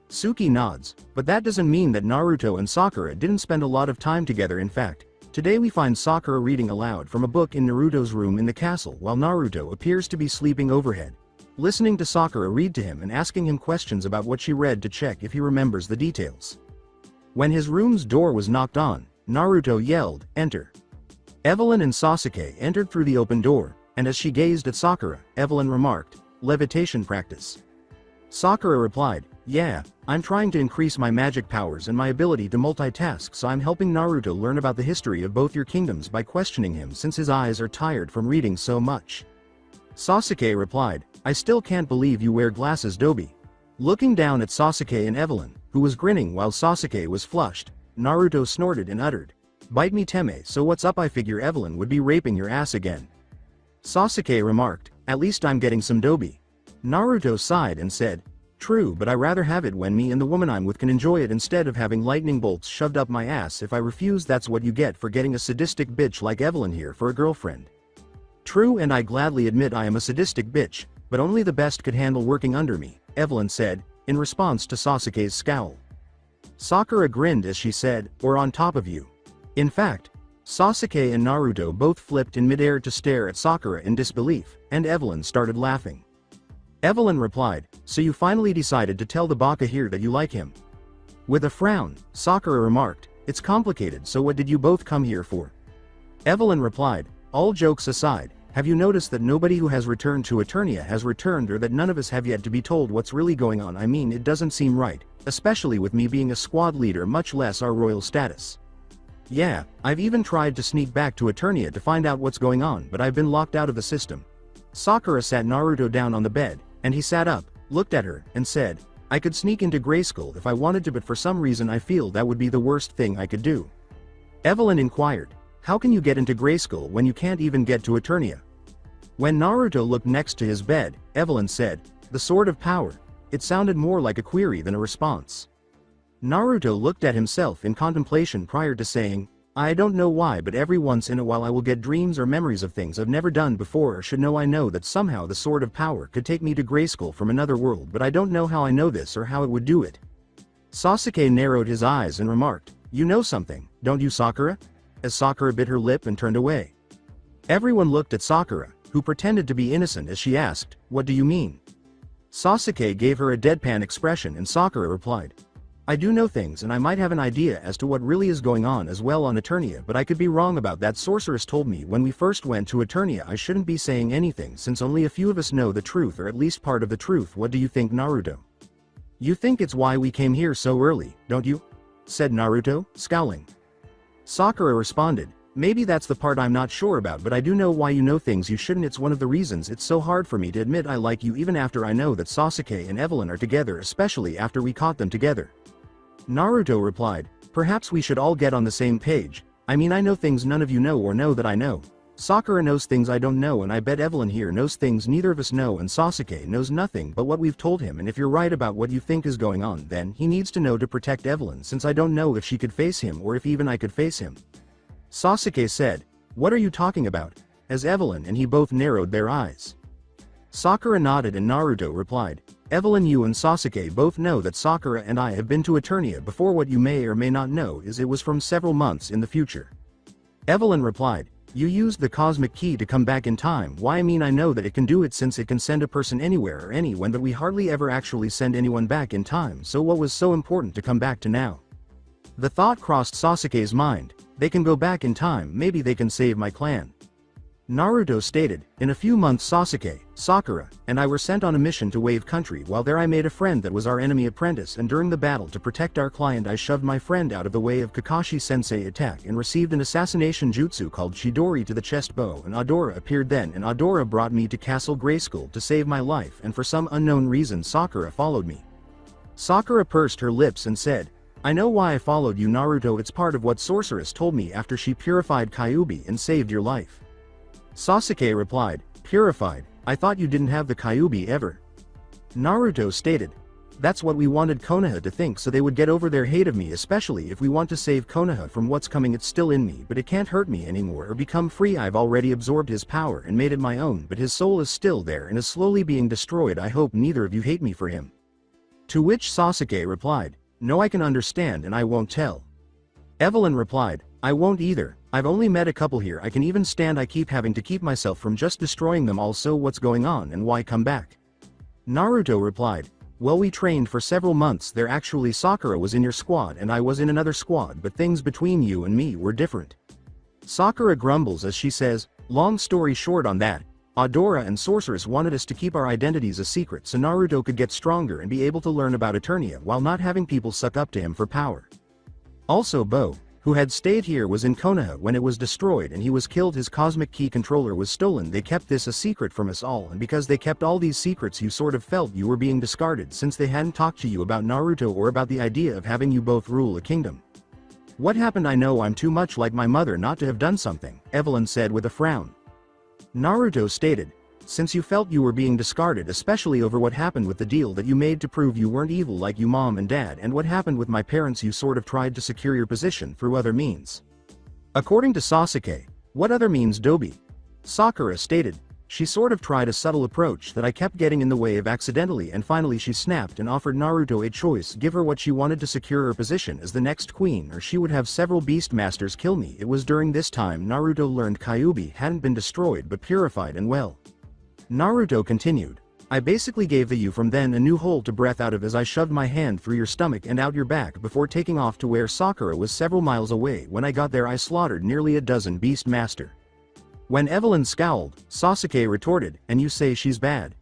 [SPEAKER 2] Suki nods, but that doesn't mean that Naruto and Sakura didn't spend a lot of time together. In fact, today we find Sakura reading aloud from a book in Naruto's room in the castle while Naruto appears to be sleeping overhead, listening to Sakura read to him and asking him questions about what she read to check if he remembers the details. When his room's door was knocked on, Naruto yelled, enter. Evelyn and Sasuke entered through the open door, and as she gazed at Sakura, Evelyn remarked, levitation practice. Sakura replied, yeah, I'm trying to increase my magic powers and my ability to multitask, so I'm helping Naruto learn about the history of both your kingdoms by questioning him since his eyes are tired from reading so much. Sasuke replied, I still can't believe you wear glasses, Dobi. Looking down at Sasuke and Evelyn, who was grinning while Sasuke was flushed, Naruto snorted and uttered, Bite me Teme, so what's up? I figure Evelyn would be raping your ass again. Sasuke remarked, at least I'm getting some dobi. Naruto sighed and said, true, but I rather have it when me and the woman I'm with can enjoy it instead of having lightning bolts shoved up my ass. If I refuse, that's what you get for getting a sadistic bitch like Evelyn here for a girlfriend. True, and I gladly admit I am a sadistic bitch, but only the best could handle working under me, Evelyn said, in response to Sasuke's scowl. Sakura grinned as she said, or on top of you. In fact, Sasuke and Naruto both flipped in midair to stare at Sakura in disbelief, and Evelyn started laughing. Evelyn replied, so you finally decided to tell the baka here that you like him? With a frown, Sakura remarked, it's complicated, so what did you both come here for? Evelyn replied, all jokes aside, have you noticed that nobody who has returned to Eternia has returned, or that none of us have yet to be told what's really going on? I mean, it doesn't seem right, especially with me being a squad leader, much less our royal status. Yeah, I've even tried to sneak back to Eternia to find out what's going on, but I've been locked out of the system. Sakura sat Naruto down on the bed, and he sat up, looked at her, and said, I could sneak into Grayskull if I wanted to, but for some reason I feel that would be the worst thing I could do. Evelyn inquired, how can you get into Grayskull when you can't even get to Eternia? When Naruto looked next to his bed, Evelyn said, the Sword of Power. It sounded more like a query than a response. Naruto looked at himself in contemplation prior to saying, I don't know why, but every once in a while I will get dreams or memories of things I've never done before, or should know. I know that somehow the Sword of Power could take me to Grayskull from another world, but I don't know how I know this or how it would do it. Sasuke narrowed his eyes and remarked, you know something, don't you, Sakura? As Sakura bit her lip and turned away. Everyone looked at Sakura, who pretended to be innocent as she asked, what do you mean? Sasuke gave her a deadpan expression and Sakura replied, I do know things, and I might have an idea as to what really is going on as well on Eternia, but I could be wrong about that. Sorceress told me when we first went to Eternia I shouldn't be saying anything since only a few of us know the truth, or at least part of the truth. What do you think, Naruto? You think it's why we came here so early, don't you? Said Naruto, scowling. Sakura responded, maybe that's the part I'm not sure about, but I do know why you know things you shouldn't. It's one of the reasons it's so hard for me to admit I like you even after I know that Sasuke and Evelyn are together, especially after we caught them together. Naruto replied, perhaps we should all get on the same page. I mean, I know things none of you know or know that I know. Sakura knows things I don't know, and I bet Evelyn here knows things neither of us know, and Sasuke knows nothing but what we've told him, and if you're right about what you think is going on, then he needs to know to protect Evelyn, since I don't know if she could face him or if even I could face him. Sasuke said, what are you talking about? As Evelyn and he both narrowed their eyes. Sakura nodded and Naruto replied, Evelyn, you and Sasuke both know that Sakura and I have been to Eternia before. What you may or may not know is it was from several months in the future. Evelyn replied, you used the cosmic key to come back in time. Why, I mean, I know that it can do it since it can send a person anywhere or anyone, but we hardly ever actually send anyone back in time, so what was so important to come back to now? The thought crossed Sasuke's mind, they can go back in time, maybe they can save my clan. Naruto stated, in a few months Sasuke, Sakura, and I were sent on a mission to Wave Country. While there I made a friend that was our enemy apprentice, and during the battle to protect our client I shoved my friend out of the way of Kakashi-sensei attack and received an assassination jutsu called Chidori to the chest bow, and Adora appeared then, and Adora brought me to Castle Grayskull to save my life, and for some unknown reason Sakura followed me. Sakura pursed her lips and said, I know why I followed you, Naruto. It's part of what Sorceress told me after she purified Kyuubi and saved your life. Sasuke replied, purified? I thought you didn't have the Kyuubi ever. Naruto stated, that's what we wanted Konoha to think, so they would get over their hate of me, especially if we want to save Konoha from what's coming. It's still in me, but it can't hurt me anymore or become free. I've already absorbed his power and made it my own, but his soul is still there and is slowly being destroyed. I hope neither of you hate me for him. To which Sasuke replied, no, I can understand and I won't tell. Evelyn replied, I won't either. I've only met a couple here I can even stand. I keep having to keep myself from just destroying them all. So what's going on and why come back? Naruto replied, well, we trained for several months there. Actually, Sakura was in your squad and I was in another squad, but things between you and me were different. Sakura grumbles as she says, long story short on that, Adora and Sorceress wanted us to keep our identities a secret so Naruto could get stronger and be able to learn about Eternia while not having people suck up to him for power. Also Bo, who had stayed here, was in Konoha when it was destroyed and he was killed. His cosmic key controller was stolen. They kept this a secret from us all, and because they kept all these secrets you sort of felt you were being discarded since they hadn't talked to you about Naruto or about the idea of having you both rule a kingdom. What happened? I know I'm too much like my mother not to have done something, Evelyn said with a frown. Naruto stated, since you felt you were being discarded, especially over what happened with the deal that you made to prove you weren't evil like you mom and dad, and what happened with my parents, you sort of tried to secure your position through other means. According to Sasuke, what other means, Dobi? Sakura stated, she sort of tried a subtle approach that I kept getting in the way of accidentally, and finally she snapped and offered Naruto a choice: give her what she wanted to secure her position as the next queen, or she would have several beast masters kill me. It was during this time Naruto learned Kyuubi hadn't been destroyed but purified and well. Naruto continued, I basically gave the you from then a new hole to breathe out of as I shoved my hand through your stomach and out your back before taking off to where Sakura was several miles away. When I got there I slaughtered nearly a dozen beast master. When Evelyn scowled, Sasuke retorted, and you say she's bad?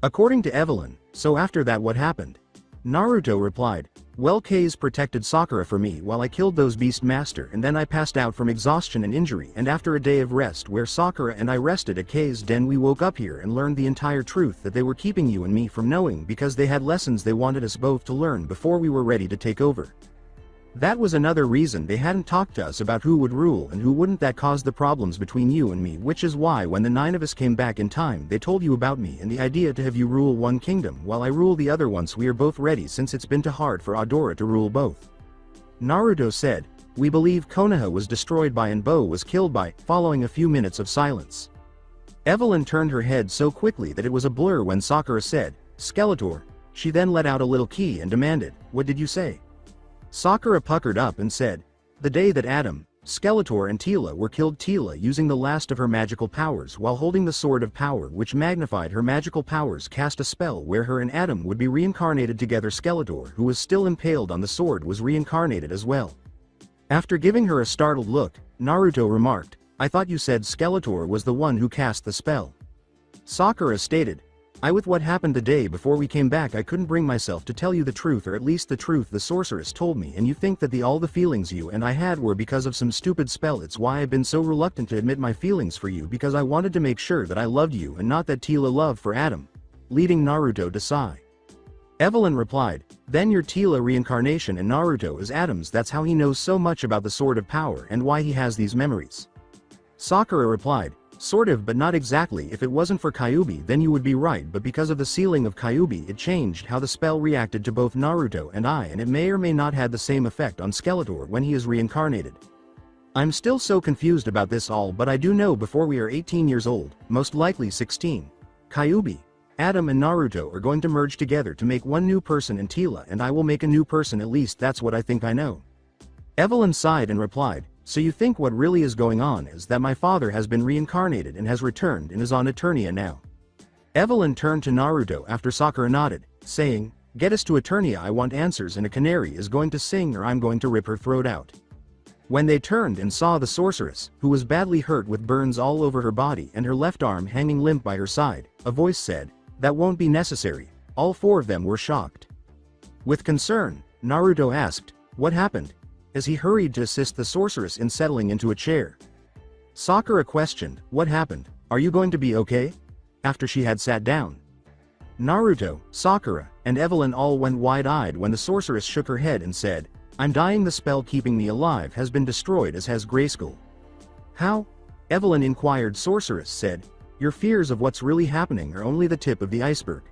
[SPEAKER 2] According to Evelyn, so after that what happened? Naruto replied, well, K's protected Sakura for me while I killed those beast master, and then I passed out from exhaustion and injury, and after a day of rest where Sakura and I rested at K's den, we woke up here and learned the entire truth that they were keeping you and me from knowing because they had lessons they wanted us both to learn before we were ready to take over. That was another reason they hadn't talked to us about who would rule and who wouldn't. That caused the problems between you and me, which is why when the 9 of us came back in time they told you about me and the idea to have you rule one kingdom while I rule the other once we are both ready, since it's been too hard for Adora to rule both. Naruto said, we believe Konoha was destroyed by and Bo was killed by, following a few minutes of silence. Evelyn turned her head so quickly that it was a blur when Sakura said, Skeletor. She then let out a little key and demanded, what did you say? Sakura puckered up and said, the day that Adam, Skeletor and Tila were killed, Tila using the last of her magical powers while holding the Sword of Power which magnified her magical powers cast a spell where her and Adam would be reincarnated together. Skeletor, who was still impaled on the sword, was reincarnated as well. After giving her a startled look, Naruto remarked, I thought you said Skeletor was the one who cast the spell. Sakura stated, with what happened the day before we came back I couldn't bring myself to tell you the truth, or at least the truth the sorceress told me, and you think that all the feelings you and I had were because of some stupid spell. It's why I've been so reluctant to admit my feelings for you, because I wanted to make sure that I loved you and not that Tila love for Adam. Leading Naruto to sigh. Evelyn replied, then you're Tila reincarnation and Naruto is Adam's. That's how he knows so much about the Sword of Power and why he has these memories. Sakura replied, sort of, but not exactly. If it wasn't for Kyuubi then you would be right, but because of the sealing of Kyuubi it changed how the spell reacted to both Naruto and I, and it may or may not had the same effect on Skeletor when he is reincarnated. I'm still so confused about this all, but I do know before we are 18 years old, most likely 16, Kyuubi, Adam and Naruto are going to merge together to make one new person, and Tila and I will make a new person, at least that's what I think I know. Evelyn sighed and replied, so you think what really is going on is that my father has been reincarnated and has returned and is on Eternia now? Evelyn turned to Naruto after Sakura nodded, saying, get us to Eternia, I want answers, and a canary is going to sing or I'm going to rip her throat out. When they turned and saw the sorceress, who was badly hurt with burns all over her body and her left arm hanging limp by her side, a voice said, that won't be necessary. All 4 of them were shocked. With concern, Naruto asked, what happened? As he hurried to assist the sorceress in settling into a chair. Sakura questioned, what happened? Are you going to be okay? After she had sat down. Naruto, Sakura, and Evelyn all went wide-eyed when the sorceress shook her head and said, I'm dying. The spell keeping me alive has been destroyed, as has Grayskull. How? Evelyn inquired. Sorceress said, your fears of what's really happening are only the tip of the iceberg.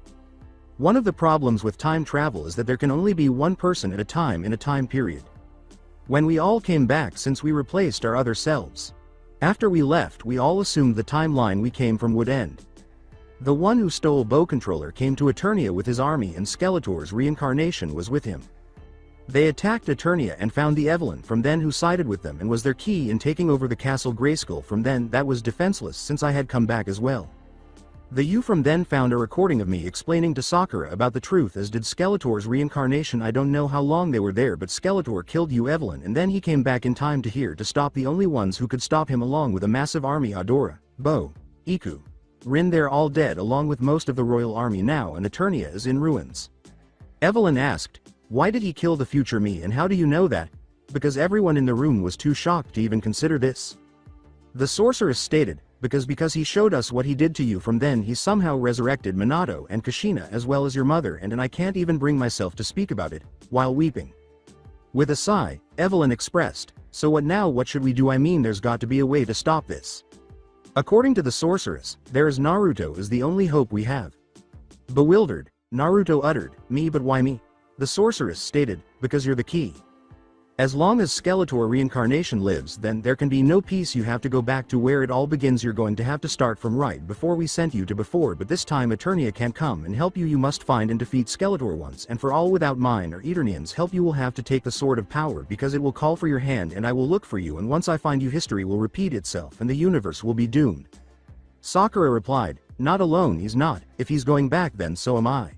[SPEAKER 2] One of the problems with time travel is that there can only be one person at a time in a time period. When we all came back, since we replaced our other selves. After we left we all assumed the timeline we came from would end. The one who stole Bow Controller came to Eternia with his army and Skeletor's reincarnation was with him. They attacked Eternia and found the Evelyn from then who sided with them and was their key in taking over the castle Grayskull from then that was defenseless since I had come back as well. The you from then found a recording of me explaining to Sakura about the truth, as did Skeletor's reincarnation. I don't know how long they were there, but Skeletor killed you, Evelyn, and then he came back in time to here to stop the only ones who could stop him along with a massive army. Adora, Bo, Iku, Rin, they're all dead along with most of the royal army now, and Eternia is in ruins. Evelyn asked, why did he kill the future me, and how do you know that? Because everyone in the room was too shocked to even consider this. The sorceress stated, because he showed us what he did to you from then. He somehow resurrected Minato and Kushina as well as your mother, and I can't even bring myself to speak about it, while weeping. With a sigh, Evelyn expressed, so what now? What should we do? I mean, there's got to be a way to stop this. According to the sorceress, there is Naruto is the only hope we have. Bewildered, Naruto uttered, me, but why me? The sorceress stated, because you're the key. As long as Skeletor reincarnation lives, then there can be no peace. You have to go back to where it all begins. You're going to have to start from right before we sent you to before, but this time Eternia can't come and help you. You must find and defeat Skeletor once and for all. Without mine or Eternian's help you will have to take the Sword of Power, because it will call for your hand and I will look for you, and once I find you history will repeat itself and the universe will be doomed. Sakura replied, not alone, he's not. If he's going back, then so am I.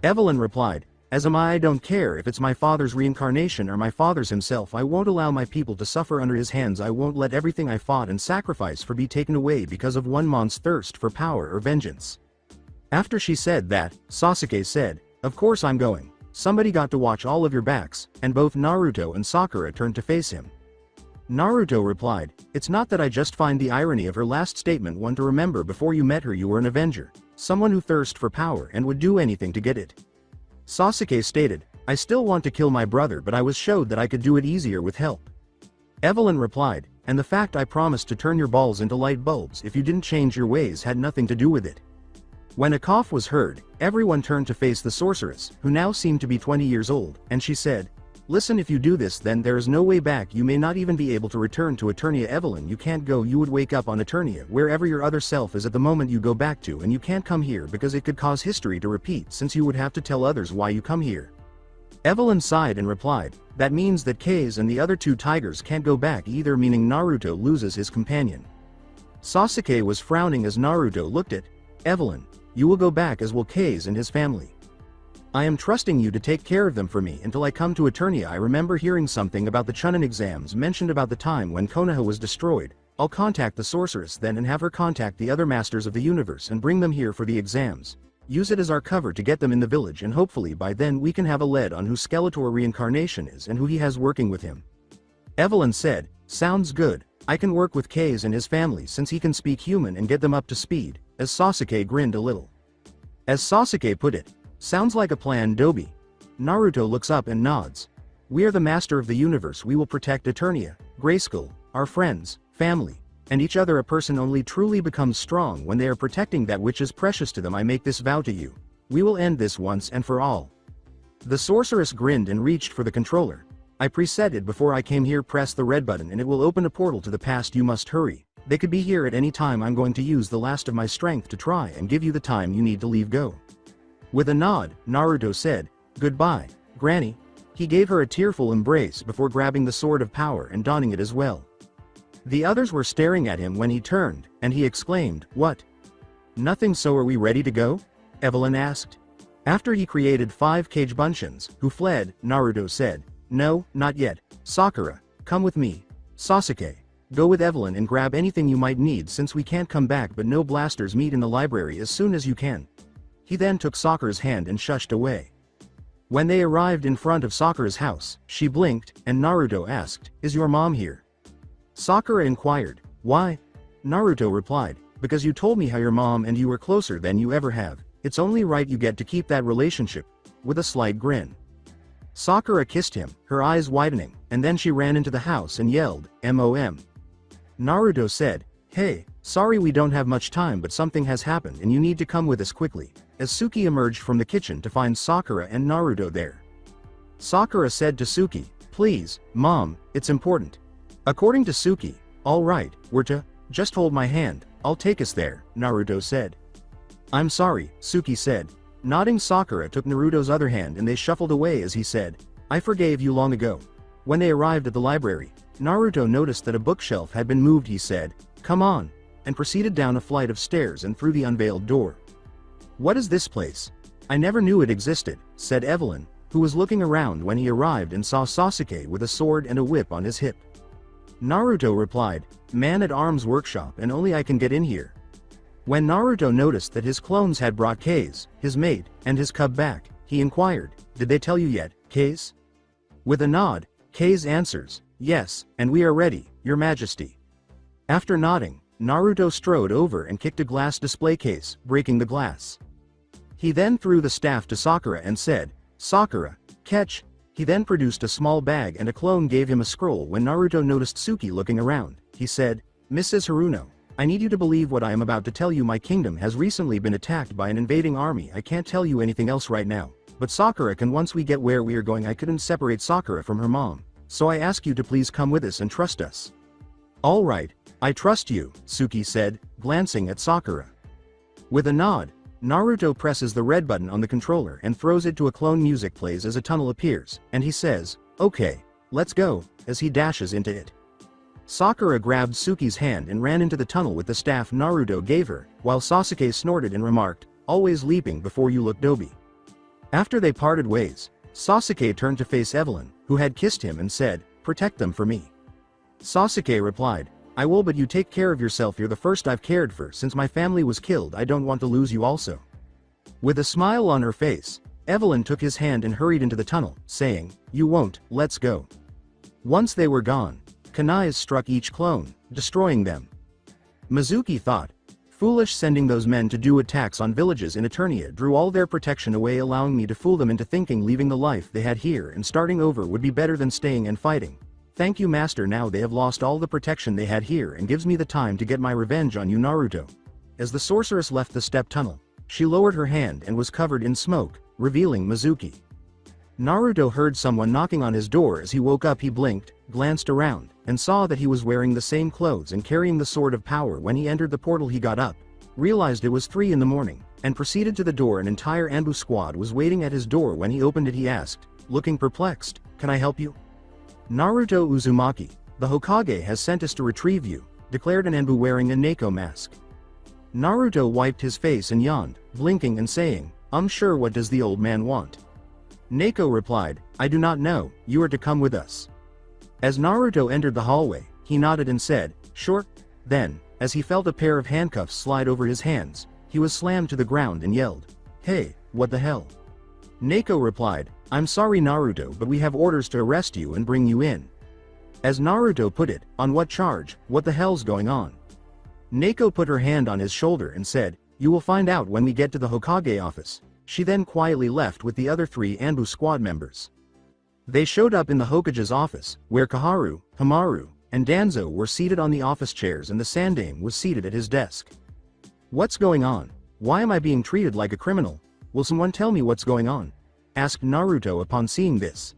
[SPEAKER 2] Evelyn replied, as am I don't care if it's my father's reincarnation or my father's himself. I won't allow my people to suffer under his hands. I won't let everything I fought and sacrificed for be taken away because of one man's thirst for power or vengeance. After she said that, Sasuke said, of course I'm going. Somebody got to watch all of your backs, and both Naruto and Sakura turned to face him. Naruto replied, it's not that. I just find the irony of her last statement. One to remember, before you met her you were an avenger, someone who thirst for power and would do anything to get it. Sasuke stated, I still want to kill my brother, but I was showed that I could do it easier with help. Evelyn replied, and the fact I promised to turn your balls into light bulbs if you didn't change your ways had nothing to do with it. When a cough was heard, everyone turned to face the sorceress, who now seemed to be 20 years old, and she said, listen, if you do this then there is no way back. You may not even be able to return to Eternia. Evelyn, you can't go. You would wake up on Eternia, wherever your other self is at the moment you go back to, and you can't come here because it could cause history to repeat, since you would have to tell others why you come here. Evelyn sighed and replied, that means that Kase and the other two tigers can't go back either, meaning Naruto loses his companion. Sasuke was frowning as Naruto looked at Evelyn. You will go back, as will Kase and his family. I am trusting you to take care of them for me until I come to Eternia. I remember hearing something about the Chunin exams mentioned about the time when Konoha was destroyed. I'll contact the sorceress then and have her contact the other masters of the universe and bring them here for the exams. Use it as our cover to get them in the village, and hopefully by then we can have a lead on who Skeletor reincarnation is and who he has working with him. Evelyn said, sounds good. I can work with Kase and his family since he can speak human and get them up to speed, as Sasuke grinned a little. As Sasuke put it, sounds like a plan, Dobi. Naruto looks up and nods. We are the master of the universe. We will protect Eternia, Grayskull, our friends, family, and each other. A person only truly becomes strong when they are protecting that which is precious to them. I make this vow to you. We will end this once and for all. The sorceress grinned and reached for the controller. I preset it before I came here. Press the red button and it will open a portal to the past. You must hurry. They could be here at any time. I'm going to use the last of my strength to try and give you the time you need to leave go. With a nod, Naruto said, goodbye, Granny. He gave her a tearful embrace before grabbing the Sword of Power and donning it as well. The others were staring at him when he turned, and he exclaimed, what? Nothing. So are we ready to go? Evelyn asked. After he created 5 cage bunchins, who fled, Naruto said, no, not yet. Sakura, come with me. Sasuke, go with Evelyn and grab anything you might need since we can't come back, but no blasters. Meet in the library as soon as you can. He then took Sakura's hand and shushed away. When they arrived in front of Sakura's house, she blinked, and Naruto asked, is your mom here? Sakura inquired, why? Naruto replied, because you told me how your mom and you were closer than you ever have. It's only right you get to keep that relationship. With a slight grin. Sakura kissed him, her eyes widening, and then she ran into the house and yelled, MOM. Naruto said, hey, sorry we don't have much time, but something has happened and you need to come with us quickly, as Suki emerged from the kitchen to find Sakura and Naruto there. Sakura said to Suki, please, Mom, it's important. According to Suki, all right, we're to, just hold my hand, I'll take us there, Naruto said. I'm sorry, Suki said. Nodding, Sakura took Naruto's other hand and they shuffled away as he said, I forgave you long ago. When they arrived at the library, Naruto noticed that a bookshelf had been moved. He said, come on, and proceeded down a flight of stairs and through the unveiled door. What is this place? I never knew it existed, said Evelyn, who was looking around when he arrived and saw Sasuke with a sword and a whip on his hip. Naruto replied, man-at-arms workshop, and only I can get in here. When Naruto noticed that his clones had brought Kase, his mate, and his cub back, he inquired, did they tell you yet, Kase? With a nod, Kase answers, yes, and we are ready, your majesty. After nodding, Naruto strode over and kicked a glass display case, breaking the glass. He then threw the staff to Sakura and said, Sakura, catch. He then produced a small bag and a clone gave him a scroll. When Naruto noticed Suki looking around, he said, "Mrs. Haruno, I need you to believe what I am about to tell you. My kingdom has recently been attacked by an invading army. I can't tell you anything else right now, but Sakura can. Once we get where we are going, I couldn't separate Sakura from her mom, so I ask you to please come with us and trust us." "All right, I trust you," Suki said, glancing at Sakura. With a nod, Naruto presses the red button on the controller and throws it to a clone. Music plays as a tunnel appears, and he says, "Okay, let's go," as he dashes into it. Sakura grabbed Suki's hand and ran into the tunnel with the staff Naruto gave her, while Sasuke snorted and remarked, "Always leaping before you look doby." After they parted ways, Sasuke turned to face Evelyn, who had kissed him, and said, "Protect them for me." Sasuke replied, "I will, but you take care of yourself. You're the first I've cared for since my family was killed. I don't want to lose you also." With a smile on her face, Evelyn took his hand and hurried into the tunnel, saying, "You won't, let's go." Once they were gone, kunais struck each clone, destroying them. Mizuki thought, "Foolish, sending those men to do attacks on villages in Eternia drew all their protection away, allowing me to fool them into thinking leaving the life they had here and starting over would be better than staying and fighting. Thank you, master. Now they have lost all the protection they had here and gives me the time to get my revenge on you, Naruto." As the sorceress left the step tunnel, she lowered her hand and was covered in smoke, revealing Mizuki. Naruto heard someone knocking on his door. As he woke up, he blinked, glanced around, and saw that he was wearing the same clothes and carrying the sword of power. When he entered the portal, he got up, realized it was 3 in the morning, and proceeded to the door. An entire Anbu squad was waiting at his door. When he opened it, he asked, looking perplexed, "Can I help you?" "Naruto Uzumaki, the Hokage has sent us to retrieve you," declared an Anbu wearing a Neko mask. Naruto wiped his face and yawned, blinking and saying, Sure, what does the old man want?" Neko replied, "I do not know, you are to come with us." As Naruto entered the hallway, he nodded and said, "Sure." Then, as he felt a pair of handcuffs slide over his hands, he was slammed to the ground and yelled, "Hey, what the hell?" Neko replied, "I'm sorry, Naruto, but we have orders to arrest you and bring you in." As Naruto put it, "On what charge? What the hell's going on?" Neko put her hand on his shoulder and said, "You will find out when we get to the Hokage office." She then quietly left with the other 3 Anbu squad members. They showed up in the Hokage's office, where Kaharu, Hamaru, and Danzo were seated on the office chairs and the Sandaime was seated at his desk. "What's going on? Why am I being treated like a criminal? Will someone tell me what's going on?" asked Naruto upon seeing this.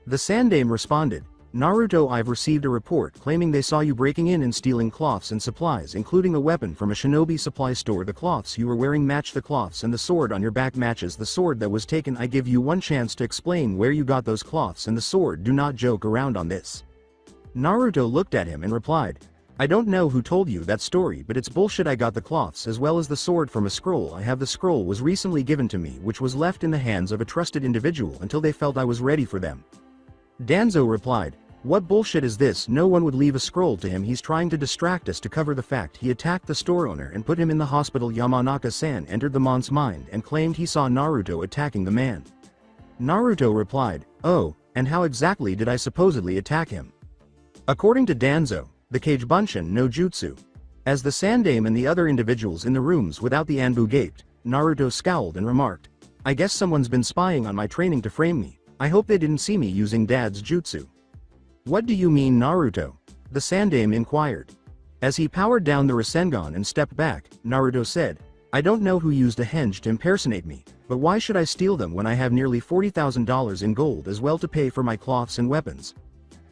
[SPEAKER 2] The Sandaime responded, "Naruto, I've received a report claiming they saw you breaking in and stealing cloths and supplies, including a weapon from a shinobi supply store. The cloths you were wearing match the cloths and the sword on your back matches the sword that was taken. I give you one chance to explain where you got those cloths and the sword. Do not joke around on this." Naruto looked at him and replied, "I don't know who told you that story, but it's bullshit. I got the cloths as well as the sword from a scroll I have. The scroll was recently given to me, which was left in the hands of a trusted individual until they felt I was ready for them." Danzo replied, "What bullshit is this? No one would leave a scroll to him. He's trying to distract us to cover the fact he attacked the store owner and put him in the hospital." Yamanaka-san entered the man's mind and claimed he saw Naruto attacking the man. Naruto replied, "Oh, and how exactly did I supposedly attack him?" According to Danzo, the Kagebunshin no Jutsu. As the Sandaime and the other individuals in the rooms without the Anbu gaped, Naruto scowled and remarked, "I guess someone's been spying on my training to frame me. I hope they didn't see me using Dad's jutsu." "What do you mean, Naruto?" the Sandaime inquired. As he powered down the Rasengan and stepped back, Naruto said, "I don't know who used a henge to impersonate me, but why should I steal them when I have nearly $40,000 in gold as well to pay for my cloths and weapons?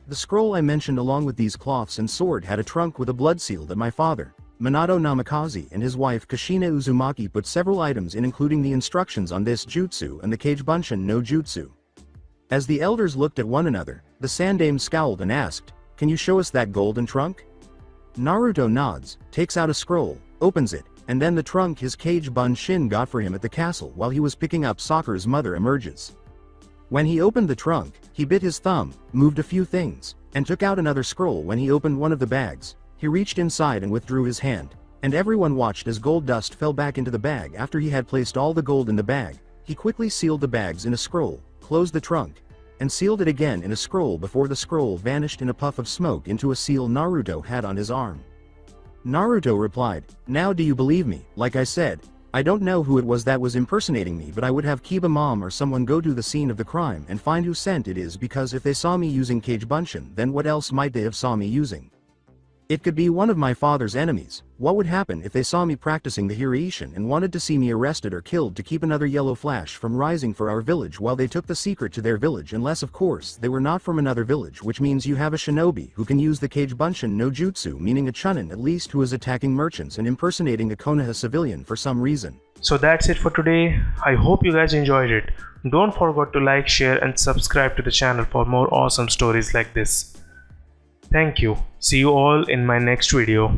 [SPEAKER 2] The scroll I mentioned along with these cloths and sword had a trunk with a blood seal that my father, Minato Namikaze, and his wife Kushina Uzumaki put several items in, including the instructions on this jutsu and the Kagebunshin no Jutsu." As the elders looked at one another, the Sandaime scowled and asked, "Can you show us that golden trunk?" Naruto nods, takes out a scroll, opens it, and then the trunk his Kagebunshin got for him at the castle while he was picking up Sakura's mother emerges. When he opened the trunk, he bit his thumb, moved a few things, and took out another scroll. When he opened one of the bags, he reached inside and withdrew his hand, and everyone watched as gold dust fell back into the bag. After he had placed all the gold in the bag, he quickly sealed the bags in a scroll, closed the trunk, and sealed it again in a scroll before the scroll vanished in a puff of smoke into a seal Naruto had on his arm. Naruto replied, "Now do you believe me? Like I said, I don't know who it was that was impersonating me, but I would have Kiba mom or someone go to the scene of the crime and find who sent it is, because if they saw me using Cage Bunshin, then what else might they have saw me using? It could be one of my father's enemies. What would happen if they saw me practicing the Hiraishin and wanted to see me arrested or killed to keep another yellow flash from rising for our village while they took the secret to their village, unless of course they were not from another village, which means you have a shinobi who can use the Cage Bunshin no jutsu, meaning a chunin at least, who is attacking merchants and impersonating a Konoha civilian for some reason.
[SPEAKER 3] So that's it for today. I hope you guys enjoyed it. Don't forget to like, share and subscribe to the channel for more awesome stories like this. Thank you. See you all in my next video.